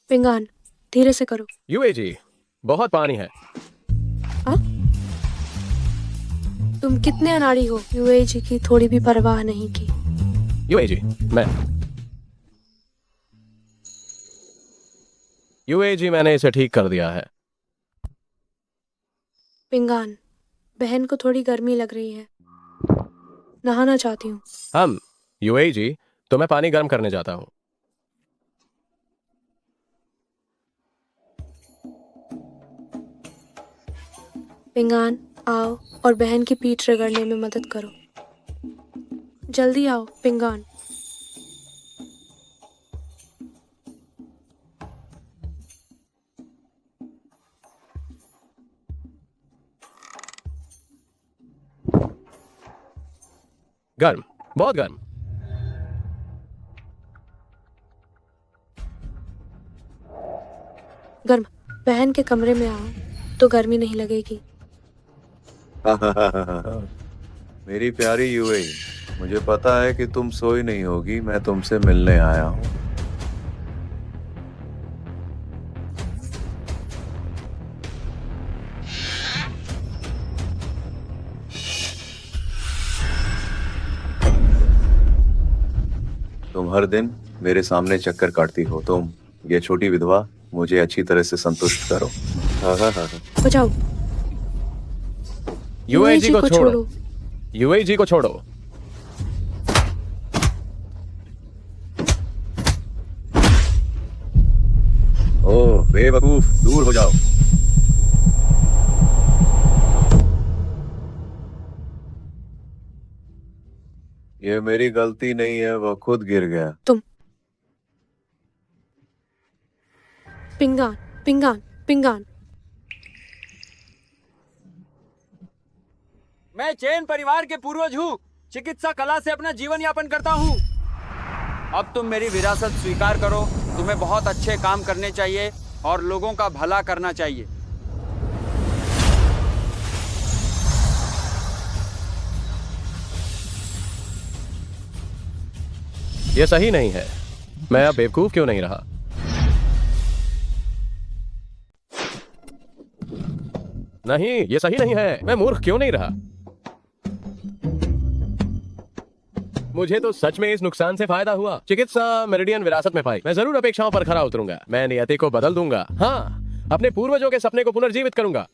पिंगान, धीरे से करो। यूएजी, बहुत पानी है। हाँ? तुम कितने अनाड़ी हो, यूएजी की थोड़ी भी परवाह नहीं की। यूएजी, मैंने इसे ठीक कर दिया है। पिंगान, बहन को थोड़ी गर्मी लग रही है, नहाना चाहती हूँ। यूएजी, तो मैं पानी गर्म करने जाता हूँ। पिंगान, आओ और बहन की पीठ रगड़ने में मदद करो। जल्दी आओ पिंगान। गर्म, बहुत गर्म। गर्म, बहन के कमरे में आओ तो गर्मी नहीं लगेगी। मेरी प्यारी यूए, मुझे पता है कि तुम सोई नहीं होगी। मैं तुमसे मिलने आया हूँ। तुम हर दिन मेरे सामने चक्कर काटती हो। तुम ये छोटी विधवा मुझे अच्छी तरह से संतुष्ट करो। बचाओ। यूएजी को छोड़ो। यूएजी को छोड़ो। ओह बेवकूफ, दूर हो जाओ। ये मेरी गलती नहीं है, वो खुद गिर गया। तुम पिंगान, पिंगान, पिंगान। मैं चैन परिवार के पूर्वज हूँ। चिकित्सा कला से अपना जीवन यापन करता हूँ। अब तुम मेरी विरासत स्वीकार करो। तुम्हें बहुत अच्छे काम करने चाहिए और लोगों का भला करना चाहिए। ये सही नहीं है। मैं अब बेवकूफ क्यों नहीं रहा? नहीं, ये सही नहीं है। मैं मूर्ख क्यों नहीं रहा? मुझे तो सच में इस नुकसान से फायदा हुआ। चिकित्सा मेरिडियन विरासत में पाई। मैं जरूर अपेक्षाओं पर खरा उतरूंगा। मैं नियति को बदल दूंगा। हाँ, अपने पूर्वजों के सपने को पुनर्जीवित करूंगा।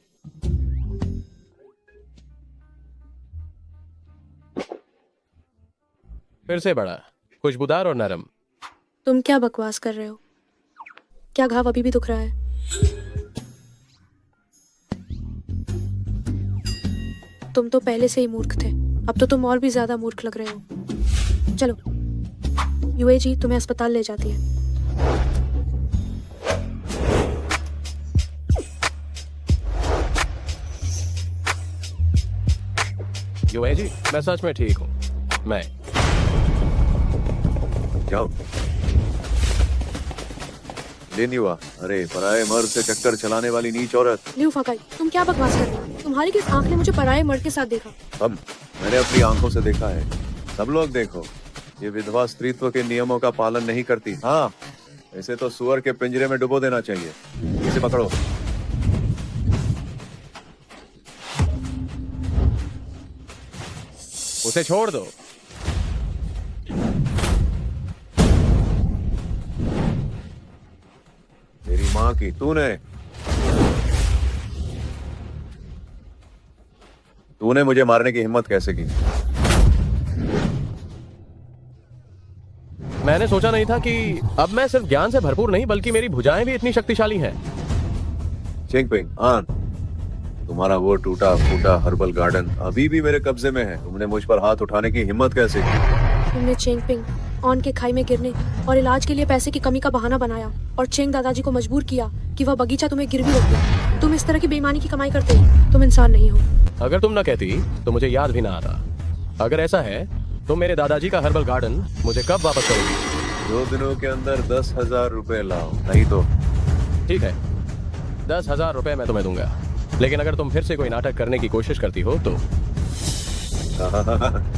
फिर से बड़ा, खुशबूदार और नरम। तुम क्या बकवास कर रहे हो? क्या घाव अभी भी दुख रहा है? तुम तो पहले से ही मूर्ख थे, अब तो तुम और भी ज्यादा मूर्ख लग रहे हो। चलो, यूएजी तुम्हें अस्पताल ले जाती है। यूएजी, मैं सच में ठीक हूँ। मैं जाओ। दिन हुआ। अरे पराये मर्द से चक्कर चलाने वाली नीच औरत। लियो फाकाई, तुम क्या बकवास कर रहे हो? तुम्हारी किस आंख ने मुझे पराये मर्द के साथ देखा? अब मैंने अपनी आंखों से देखा है। सब लोग देखो, ये विधवा स्त्रीत्व के नियमों का पालन नहीं करती। हाँ, इसे तो सुअर के पिंजरे में डुबो देना चाहिए। इसे पकड़ो। उसे छोड़ दो। मेरी माँ की तूने मुझे मारने की हिम्मत कैसे की? मैंने सोचा नहीं था कि अब मैं सिर्फ ज्ञान से भरपूर नहीं बल्कि मेरी भुजाएं भी इतनी शक्तिशाली हैं। चिंगपिंग आन, तुम्हारा वो टूटा फूटा हर्बल गार्डन अभी भी मेरे कब्जे में है। तुमने मुझ पर हाथ उठाने की हिम्मत कैसे की? तुमने चेंगपिंग ऑन के खाई में गिरने और इलाज के लिए पैसे की कमी का बहाना बनाया और चेंग दादाजी को मजबूर किया कि वह बगीचा तुम्हें गिरवी रख दे। तुम इस तरह की बेईमानी की कमाई करते हो। तुम इंसान नहीं हो। अगर तुम न कहती तो मुझे याद भी ना आता। अगर ऐसा है तो मेरे दादाजी का हर्बल गार्डन मुझे कब वापस करोगी? 2 दिनों के अंदर 10,000 रुपए लाओ, नहीं तो। ठीक है, 10,000 रुपए मैं तुम्हें दूंगा, लेकिन अगर तुम फिर से कोई नाटक करने की कोशिश करती हो तो।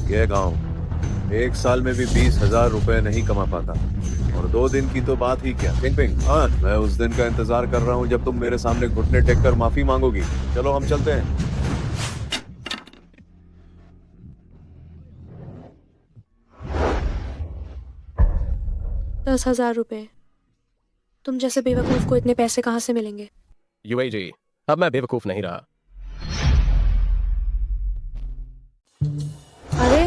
यह गाँव 1 साल में भी 20,000 रुपए नहीं कमा पाता। और 2 दिन की तो बात ही क्या। पिंग पिंग, हाँ, मैं उस दिन का इंतजार कर रहा हूँ जब तुम मेरे सामने घुटने टेक कर माफी मांगोगी। चलो हम चलते हैं। 10,000 रुपए। तुम जैसे बेवकूफ को इतने पैसे कहाँ से मिलेंगे? यूएई जी, अब मैं बेवकूफ नहीं रहा। अरे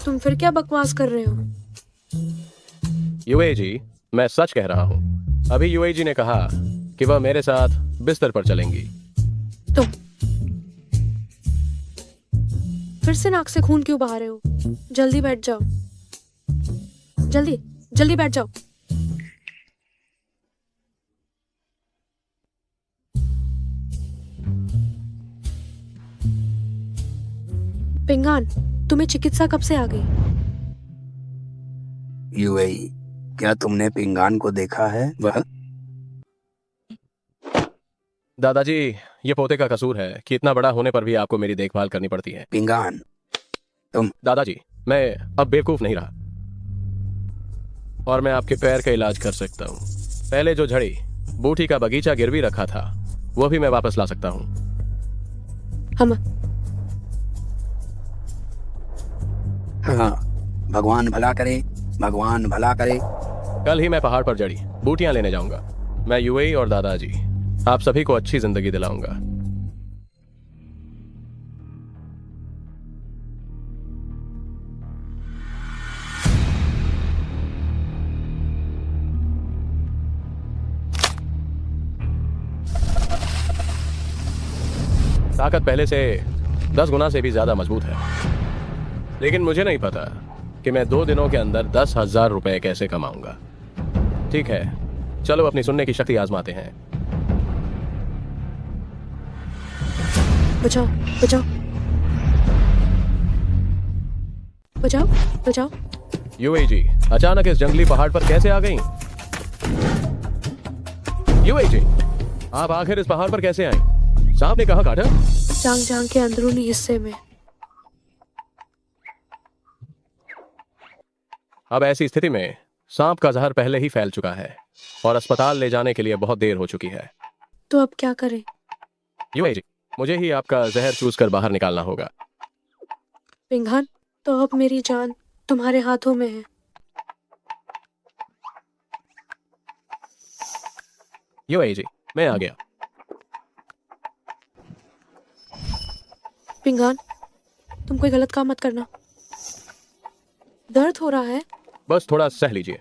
तुम फिर क्या बकवास कर रहे हो? यूएई जी, मैं सच कह रहा हूँ। अभी यूएई जी ने कहा कि वह मेरे साथ बिस्तर पर चलेंगी। तुम फिर से नाक से खून क्यों बहा रहे हो? जल्दी बैठ जाओ, जल्दी जल्दी बैठ जाओ। पिंगान, तुम्हें चिकित्सा कब से आ गई? यूएई, क्या तुमने पिंगान को देखा है? वह दादाजी, ये पोते का कसूर है कि इतना बड़ा होने पर भी आपको मेरी देखभाल करनी पड़ती है। पिंगान, दादाजी, मैं अब बेवकूफ नहीं रहा और मैं आपके पैर का इलाज कर सकता हूँ। पहले जो झड़ी बूटी का बगीचा गिरवी रखा था वो भी मैं वापस ला सकता हूँ। हम हाँ, भगवान भला करे, भगवान भला करे। कल ही मैं पहाड़ पर जड़ी बूटियां लेने जाऊंगा। मैं यूएई और दादाजी आप सभी को अच्छी जिंदगी दिलाऊंगा। ताकत पहले से 10 गुना से भी ज्यादा मजबूत है, लेकिन मुझे नहीं पता कि मैं 2 दिनों के अंदर 10,000 रुपए कैसे कमाऊंगा। ठीक है, चलो अपनी सुनने की शक्ति आजमाते हैं। बचाओ बचाओ बचाओ बचाओ। यूएई जी, अचानक इस जंगली पहाड़ पर कैसे आ गई? यूएई जी, आप आखिर इस पहाड़ पर कैसे आई? सांप ने कहाँ काटा? जांग जांग के अंदरूनी हिस्से में। अब ऐसी स्थिति में सांप का जहर पहले ही फैल चुका है और अस्पताल ले जाने के लिए बहुत देर हो चुकी है। तो अब क्या करें? यूएई जी, मुझे ही आपका जहर चूस कर बाहर निकालना होगा। पिंगान, तो अब मेरी जान तुम्हारे हाथों में है। यूएई जी, मैं आ गया। पिंगान, तुम कोई गलत काम मत करना। दर्द हो रहा है? बस थोड़ा सह लीजिए।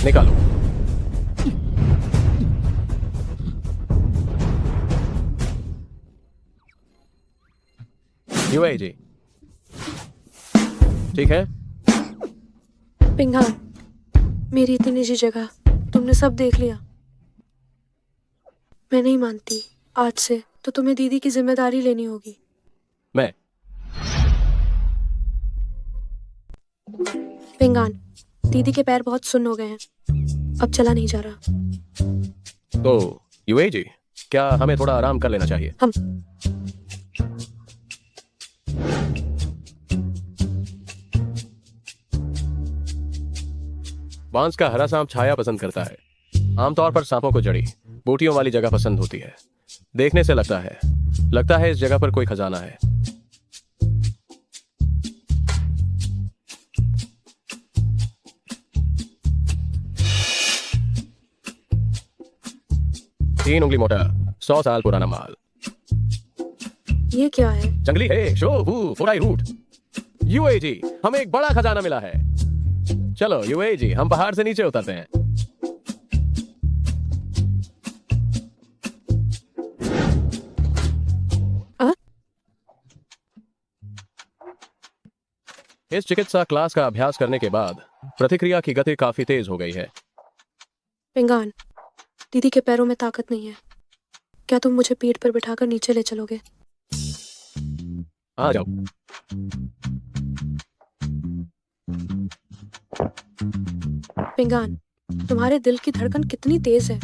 निकालो। यूएई जी, ठीक है? पिंगान, मेरी इतनी निजी जगह तुमने सब देख लिया। मैं नहीं मानती। आज से तो तुम्हें दीदी की जिम्मेदारी लेनी होगी। मैं पिंगान, दीदी के पैर बहुत सुन्न हो गए हैं, अब चला नहीं जा रहा। तो यूएई जी, क्या हमें थोड़ा आराम कर लेना चाहिए? हम बांस का हरा सांप छाया पसंद करता है। आमतौर पर सांपों को जड़ी बूटियों वाली जगह पसंद होती है। देखने से लगता है इस जगह पर कोई खजाना है। तीन उंगली मोटा, 100 साल पुराना माल। ये क्या है? जंगली है, शो वू फोराई रूट। यूएई जी, हमें एक बड़ा खजाना मिला है। चलो यूएई जी, हम पहाड़ से नीचे उतरते हैं। इस चिकित्सा क्लास का अभ्यास करने के बाद प्रतिक्रिया की गति काफी तेज हो गई है। पिंगान, दीदी के पैरों में ताकत नहीं है। क्या तुम मुझे पीठ पर बिठाकर नीचे ले चलोगे? आ जाओ। पिंगान, तुम्हारे दिल की धड़कन कितनी तेज है।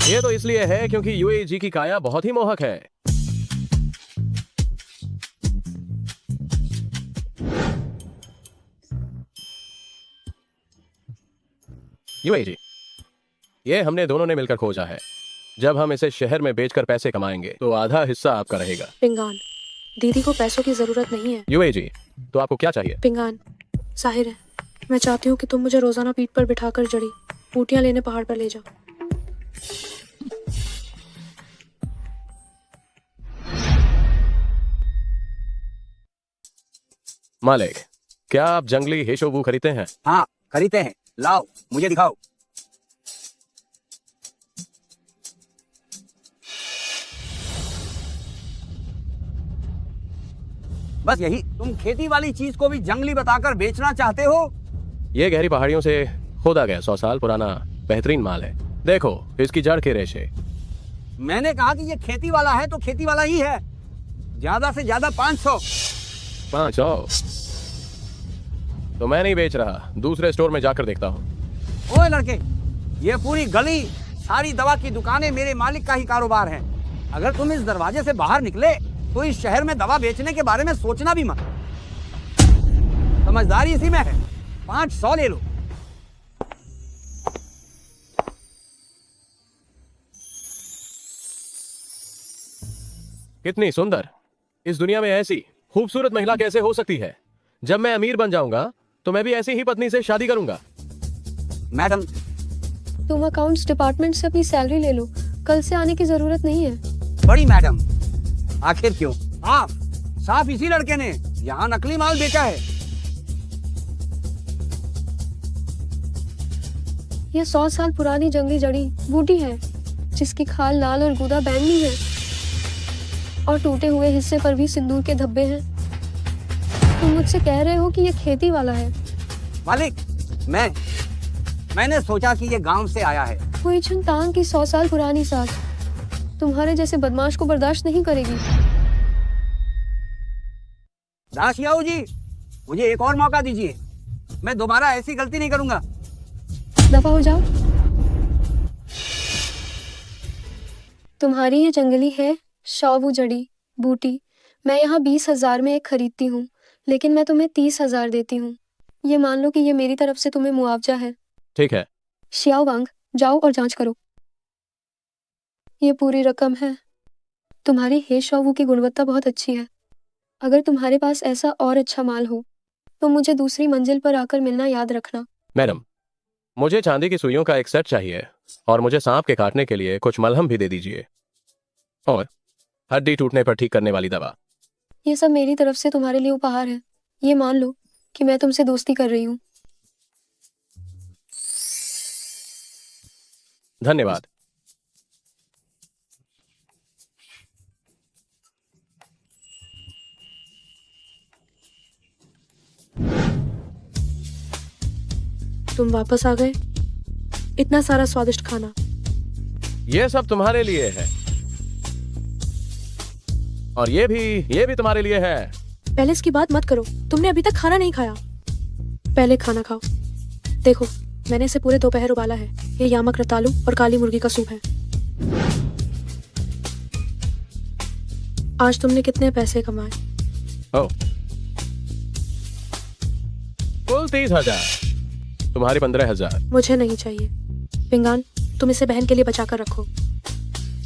ये तो इसलिए है क्योंकि यूएई जी की काया बहुत ही मोहक है। यूएई जी, ये हमने दोनों ने मिलकर खोजा है। जब हम इसे शहर में बेचकर पैसे कमाएंगे तो आधा हिस्सा आपका रहेगा। पिंगान, दीदी को पैसों की जरूरत नहीं है। यूएई जी, तो आपको क्या चाहिए? पिंगान, जाहिर है मैं चाहती हूँ कि तुम मुझे रोजाना पीठ पर बिठाकर जड़ी बूटियां लेने पहाड़ पर ले जाओ। मालिक, क्या आप जंगली हेशोबू खरीदते हैं? हाँ, खरीदते हैं। लाओ, मुझे दिखाओ। बस यही? तुम खेती वाली चीज को भी जंगली बताकर बेचना चाहते हो? ये गहरी पहाड़ियों से खोदा गया 100 साल पुराना बेहतरीन माल है। देखो इसकी जड़ के रेशे। मैंने कहा कि ये खेती वाला है तो खेती वाला ही है। ज्यादा से ज्यादा 500। 500 तो मैं नहीं बेच रहा, दूसरे स्टोर में जाकर देखता हूँ। ओए लड़के, ये पूरी गली सारी दवा की दुकानें मेरे मालिक का ही कारोबार है। अगर तुम इस दरवाजे से बाहर निकले तो इस शहर में दवा बेचने के बारे में सोचना भी मत। समझदारी इसी में है। 500 ले लो। कितनी सुंदर! इस दुनिया में ऐसी खूबसूरत महिला कैसे हो सकती है? जब मैं अमीर बन जाऊंगा तो मैं भी ऐसी ही पत्नी से शादी करूंगा। मैडम, तुम अकाउंट्स डिपार्टमेंट से अपनी सैलरी ले लो, कल से आने की जरूरत नहीं है। बड़ी मैडम, आखिर क्यों? साफ साफ इसी लड़के ने यहाँ नकली माल बेचा है। यह 100 साल पुरानी जंगली जड़ी बूटी है जिसकी खाल लाल और गूदा बैंगनी है और टूटे हुए हिस्से पर भी सिंदूर के धब्बे हैं। तुम मुझसे कह रहे हो कि यह खेती वाला है? मालिक, मैंने सोचा कि ये गांव से आया है। कोई छुनतांग की 100 साल पुरानी साथ तुम्हारे जैसे बदमाश को बर्दाश्त नहीं करेगी। दासियाऊ जी, मुझे एक और मौका दीजिए। मैं दोबारा ऐसी गलती नहीं करूंगा। दफा हो जाओ। तुम्हारी ये जंगली है शौबू जड़ी बूटी मैं यहाँ 20,000 में एक खरीदती हूँ, लेकिन मैं तुम्हें 30,000 देती हूँ। ये मान लो कि ये मेरी तरफ से तुम्हें मुआवजा है। ठीक है। शियाओ वांग, जाओ और जांच करो। ये पूरी रकम है। तुम्हारी हे शौबू की गुणवत्ता बहुत अच्छी है। अगर तुम्हारे पास ऐसा और अच्छा माल हो तो मुझे दूसरी मंजिल पर आकर मिलना याद रखना। मैडम, मुझे चांदी की सुइयों का एक सेट चाहिए और मुझे सांप के काटने के लिए कुछ मलहम भी दे दीजिए और हड्डी टूटने पर ठीक करने वाली दवा। ये सब मेरी तरफ से तुम्हारे लिए उपहार है। ये मान लो कि मैं तुमसे दोस्ती कर रही हूँ। धन्यवाद। तुम वापस आ गए। इतना सारा स्वादिष्ट खाना। ये सब तुम्हारे लिए है और ये भी तुम्हारे लिए है। पहले इसकी बात मत करो, तुमने अभी तक खाना नहीं खाया। पहले खाना खाओ। देखो, मैंने इसे पूरे दोपहर उबाला है। ये यामक रतालू और काली मुर्गी का सूप है। आज तुमने कितने पैसे कमाए? ओ, कुल 30,000। तुम्हारी 15,000। मुझे नहीं चाहिए। पिंगान, तुम इसे बहन के लिए बचा कर रखो।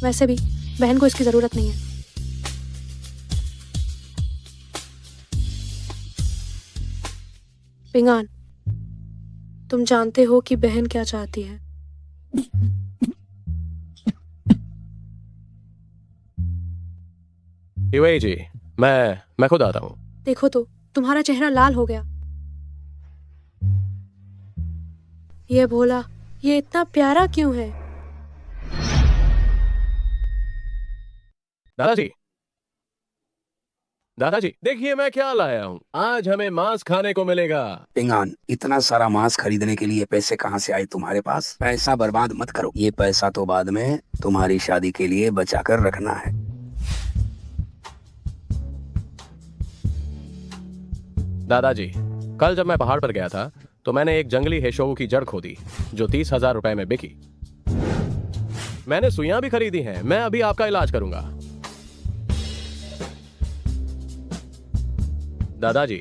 वैसे भी बहन को इसकी जरूरत नहीं है। पिंगान, तुम जानते हो कि बहन क्या चाहती है? यूएई जी, मैं खुद आता हूँ। देखो तो, तुम्हारा चेहरा लाल हो गया। ये भोला, ये इतना प्यारा क्यों है? दादाजी, देखिए मैं क्या लाया हूँ। आज हमें मांस खाने को मिलेगा। पिंगान, इतना सारा मांस खरीदने के लिए पैसे कहाँ से आए तुम्हारे पास? पैसा बर्बाद मत करो। ये पैसा तो बाद में तुम्हारी शादी के लिए बचा कर रखना है। दादाजी, कल जब मैं पहाड़ पर गया था तो मैंने एक जंगली हेशोगू की जड़ खोदी जो 30,000 रुपए में बिकी। मैंने सुइयां भी खरीदी हैं। मैं अभी आपका इलाज करूंगा। दादाजी,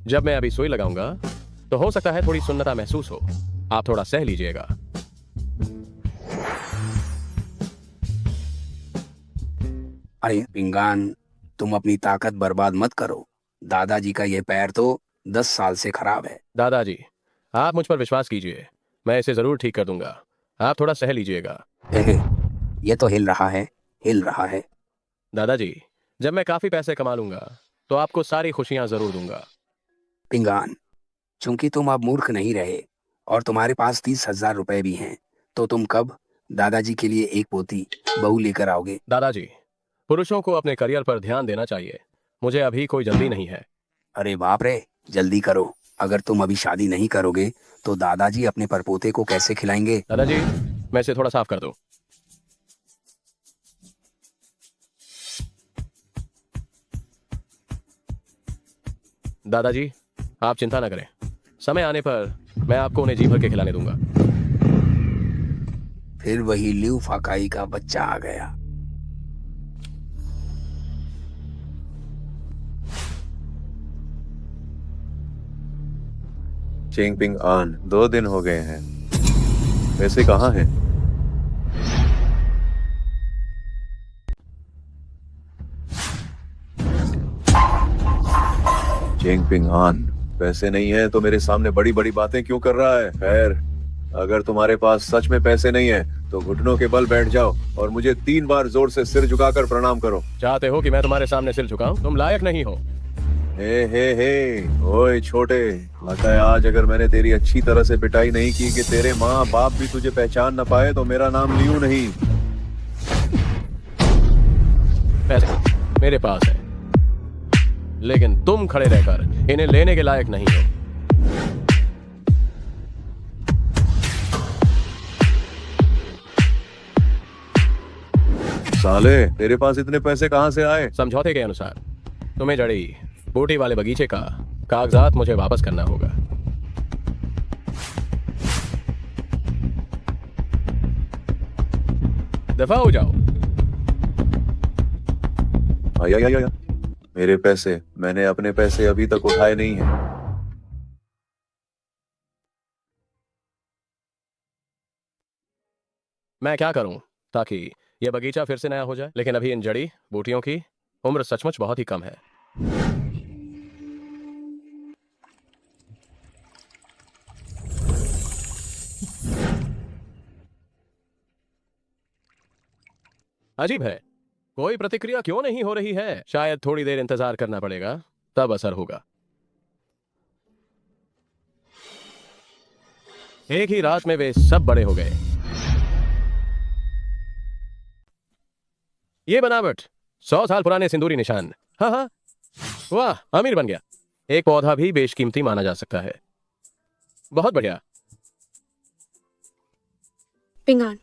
जब मैं अभी सुई लगाऊंगा तो हो सकता है थोड़ी सुन्नता महसूस हो। आप थोड़ा सह लीजिएगा। अरे पिंगान, तुम अपनी ताकत बर्बाद मत करो। दादाजी का ये पैर तो 10 साल से खराब है। दादाजी, आप मुझ पर विश्वास कीजिए, मैं इसे जरूर ठीक कर दूंगा। आप थोड़ा सह लीजिएगा। एहे, ये तो हिल रहा है, हिल रहा है। दादाजी, जब मैं काफी पैसे कमा लूंगा तो आपको सारी खुशियां जरूर दूंगा। पिंगान, चूंकि तुम अब मूर्ख नहीं रहे और तुम्हारे पास 30,000 रुपए भी हैं, तो तुम कब दादाजी के लिए एक पोती बहू लेकर आओगे? दादाजी, पुरुषों को अपने करियर पर ध्यान देना चाहिए। मुझे अभी कोई जल्दी नहीं है। अरे बाप रे, जल्दी करो। अगर तुम अभी शादी नहीं करोगे तो दादाजी अपने परपोते को कैसे खिलाएंगे? दादाजी, मैं इसे थोड़ा साफ कर दूं। दादाजी, आप चिंता न करें, समय आने पर मैं आपको उन्हें जी भर के खिलाने दूंगा। फिर वही ल्यू फाकाई का बच्चा आ गया। चिंगपिंग आन 2 दिन हो गए हैं, पैसे कहाँ हैं? चिंगपिंग आन, पैसे नहीं है तो मेरे सामने बड़ी बड़ी बातें क्यों कर रहा है? खैर, अगर तुम्हारे पास सच में पैसे नहीं है तो घुटनों के बल बैठ जाओ और मुझे 3 बार जोर से सिर झुकाकर प्रणाम करो। चाहते हो कि मैं तुम्हारे सामने सिर झुकाऊं? तुम लायक नहीं हो। हे, ओए छोटे, लगता है आज अगर मैंने तेरी अच्छी तरह से पिटाई नहीं की कि तेरे माँ बाप भी तुझे पहचान न पाए तो मेरा नाम लियू नहीं। पैसे मेरे पास है, लेकिन तुम खड़े रहकर इन्हें लेने के लायक नहीं हो। साले, तेरे पास इतने पैसे कहाँ से आए? समझौते के अनुसार तुम्हें जड़ी बूटी वाले बगीचे का कागजात मुझे वापस करना होगा। दफा हो जाओ। आया, मेरे पैसे, मैंने अपने पैसे अभी तक उठाए नहीं हैं। मैं क्या करूं ताकि यह बगीचा फिर से नया हो जाए? लेकिन अभी इन जड़ी बूटियों की उम्र सचमुच बहुत ही कम है। अजीब है, कोई प्रतिक्रिया क्यों नहीं हो रही है? शायद थोड़ी देर इंतजार करना पड़ेगा, तब असर होगा। एक ही रात में वे सब बड़े हो गए। ये बनावट 100 साल पुराने सिंदूरी निशान। हाँ, वाह, अमीर बन गया। एक पौधा भी बेशकीमती माना जा सकता है। बहुत बढ़िया। पिंगान,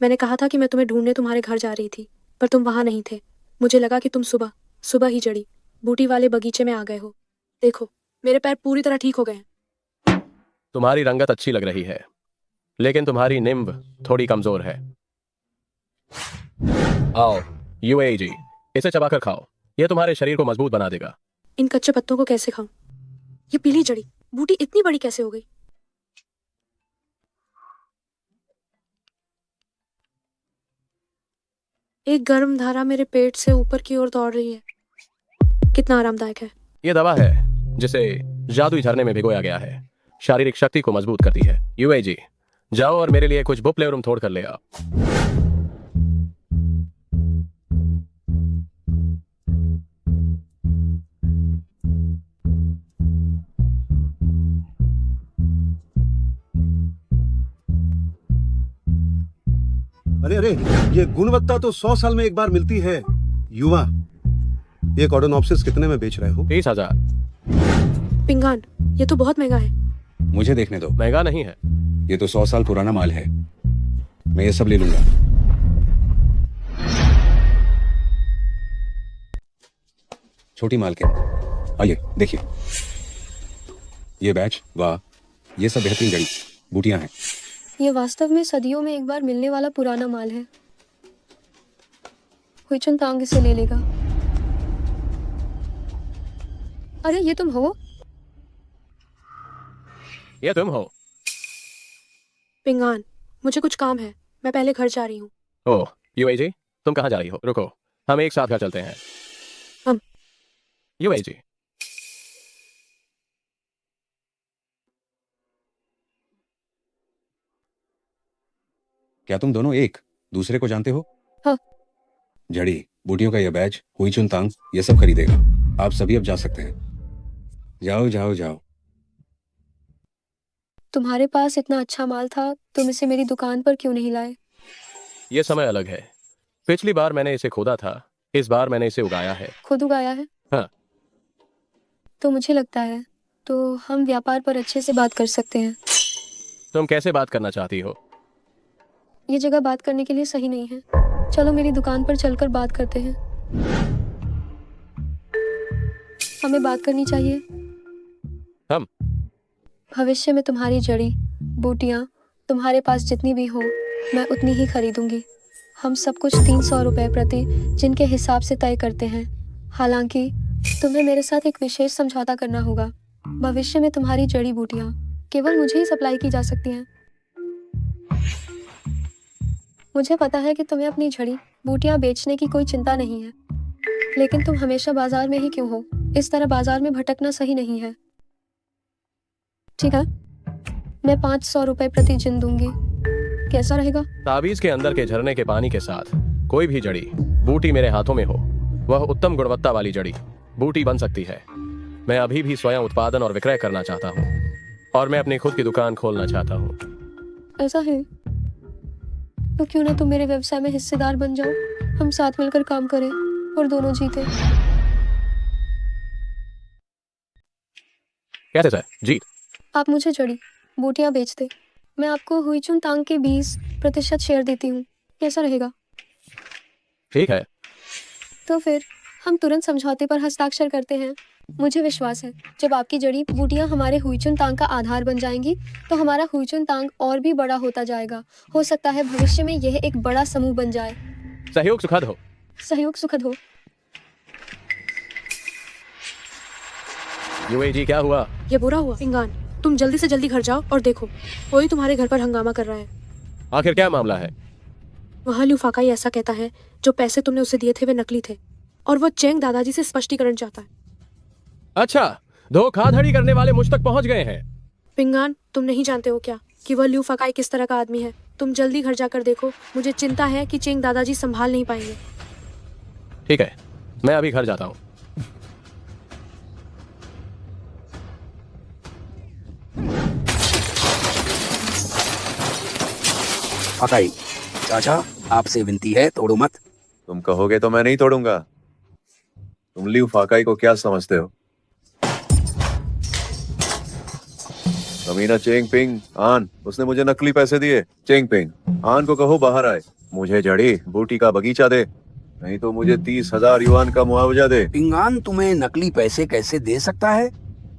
मैंने कहा था कि मैं तुम्हें ढूंढने तुम्हारे घर जा रही थी, पर तुम वहां नहीं थे। मुझे लगा कि तुम सुबह ही जड़ी बूटी वाले बगीचे में आ गए हो। देखो, मेरे पैर पूरी तरह ठीक हो गए हैं। तुम्हारी रंगत अच्छी लग रही है, लेकिन तुम्हारी निम्ब थोड़ी कमजोर है। आओ यूएजी, इसे चबाकर खाओ, यह तुम्हारे शरीर को मजबूत बना देगा। इन कच्चे पत्तों को कैसे खाऊं? ये पीली जड़ी बूटी इतनी बड़ी कैसे हो गई? एक गर्म धारा मेरे पेट से ऊपर की ओर दौड़ रही है। कितना आरामदायक है। यह दवा है जिसे जादुई झरने में भिगोया गया है। शारीरिक शक्ति को मजबूत करती है। यूएजी, जाओ और मेरे लिए कुछ बुप्लेवरुम तोड़ कर ले आओ। अरे, ये गुणवत्ता तो 100 साल में एक बार मिलती है। युवा, ये कॉडोनॉप्सिस कितने में बेच रहे हो? 30,000। पिंगान, ये तो बहुत महंगा है। मुझे देखने दो। महंगा नहीं है। ये तो 100 साल पुराना माल है, मैं ये सब ले लूंगा। छोटी माल के, आइए देखिए, ये बैच, वाह, ये सब बेहतरीन जड़ी बूटियां हैं। ये वास्तव में सदियों में एक बार मिलने वाला पुराना माल है। हुईचुन तांग इसे ले लेगा। अरे, ये तुम हो? ये तुम हो? पिंगान, मुझे कुछ काम है, मैं पहले घर जा रही हूँ। ओह यूएई जी, तुम कहाँ जा रही हो? रुको, हम एक साथ घर चलते हैं। हम यूएई जी, क्या तुम दोनों एक दूसरे को जानते हो? हाँ। जड़ी बूटियों का यह बैच हुई चुन तांग ये सब खरीदेगा। आप सभी अब जा सकते हैं। जाओ जाओ जाओ। तुम्हारे पास इतना अच्छा माल था, तुम इसे मेरी दुकान पर क्यों नहीं लाए? ये समय अलग है। पिछली बार मैंने इसे खोदा था, इस बार मैंने इसे उगाया है। खुद उगाया है? हाँ। तो मुझे लगता है तो हम व्यापार पर अच्छे से बात कर सकते हैं। तुम कैसे बात करना चाहती हो? ये जगह बात करने के लिए सही नहीं है। चलो मेरी दुकान पर चलकर बात करते हैं। हमें बात करनी चाहिए। हम भविष्य में तुम्हारी जड़ी बूटियाँ तुम्हारे पास जितनी भी हो, मैं उतनी ही खरीदूंगी। हम सब कुछ 300 रुपये प्रति जिनके हिसाब से तय करते हैं। हालांकि तुम्हें मेरे साथ एक विशेष समझौता करना होगा। भविष्य में तुम्हारी जड़ी बूटियाँ केवल मुझे ही सप्लाई की जा सकती हैं। मुझे पता है कि तुम्हें अपनी जड़ी बूटियाँ बेचने की कोई चिंता नहीं है, लेकिन तुम हमेशा बाजार में ही क्यों हो? इस तरह बाजार में भटकना सही नहीं है। ठीक है, मैं 500 रुपये प्रति जिन दूंगी। कैसा रहेगा? ताबीज के अंदर के झरने के पानी के साथ कोई भी जड़ी बूटी मेरे हाथों में हो, वह उत्तम गुणवत्ता वाली जड़ी बूटी बन सकती है। मैं अभी भी स्वयं उत्पादन और विक्रय करना चाहता हूँ और मैं अपनी खुद की दुकान खोलना चाहता हूँ। ऐसा है तो क्यों ना तुम मेरे व्यवसाय में हिस्सेदार बन जाओ। हम साथ मिलकर काम करें और दोनों जीते। कैसे सर? जीत। आप मुझे जड़ी बूटियाँ बेच दे, मैं आपको हुईचुन तांग के 20% शेयर देती हूँ। कैसा रहेगा? ठीक है। तो फिर हम तुरंत समझौते पर हस्ताक्षर करते हैं। मुझे विश्वास है जब आपकी जड़ी बूटियाँ हमारे हुईचुन तांग का आधार बन जाएंगी तो हमारा हुईचुन तांग और भी बड़ा होता जाएगा। हो सकता है भविष्य में यह एक बड़ा समूह बन जाए। सहयोग सुखद हो। सहयोग सुखद हो। यूएई जी, क्या हुआ? ये बुरा हुआ। पिंगान, तुम जल्दी से जल्दी घर जाओ और देखो, कोई तुम्हारे घर पर हंगामा कर रहा है। आखिर क्या मामला है? वहाँ ल्यू फाकाई ऐसा कहता है जो पैसे तुमने उसे दिए थे वे नकली थे और वो चेंग दादाजी से स्पष्टीकरण चाहता है। अच्छा, धोखाधड़ी करने वाले मुझ तक पहुंच गए हैं। पिंगान, तुम नहीं जानते हो क्या कि वह ल्यू फाकाई किस तरह का आदमी है? तुम जल्दी घर जाकर देखो। मुझे चिंता है कि चेंग दादाजी संभाल नहीं पाएंगे। ठीक है, मैं अभी घर जाता हूँ। फाकाई चाचा, आपसे विनती है, तोड़ो मत। तुम कहोगे तो मैं नहीं तोड़ूंगा। तुम लियू फाकाई को क्या समझते हो? कमीना चेंग पिंग आन, उसने मुझे नकली पैसे दिए। चेंग पिंग आन को कहो बाहर आए, मुझे जड़ी बूटी का बगीचा दे, नहीं तो मुझे 30,000 युआन का मुआवजा दे। पिंगान तुम्हें नकली पैसे कैसे दे सकता है?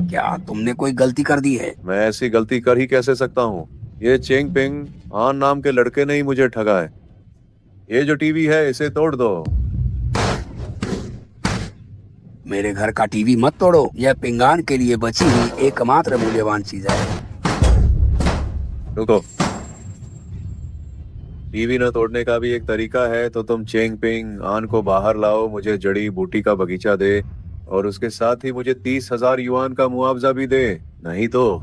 क्या तुमने कोई गलती कर दी है? मैं ऐसी गलती कर ही कैसे सकता हूँ? ये चेंग पिंग आन नाम के लड़के ने ही मुझे ठगा है। ये जो टीवी है इसे तोड़ दो। मेरे घर का टीवी मत तोड़ो, यह पिंगान के लिए बची हुई एकमात्र मूल्यवान चीज है। रुको, टीवी न तोड़ने का भी एक तरीका है। तो तुम चेंग पिंग आन को बाहर लाओ, मुझे जड़ी बूटी का बगीचा दे और उसके साथ ही मुझे 30,000 युआन का मुआवजा भी दे। नहीं तो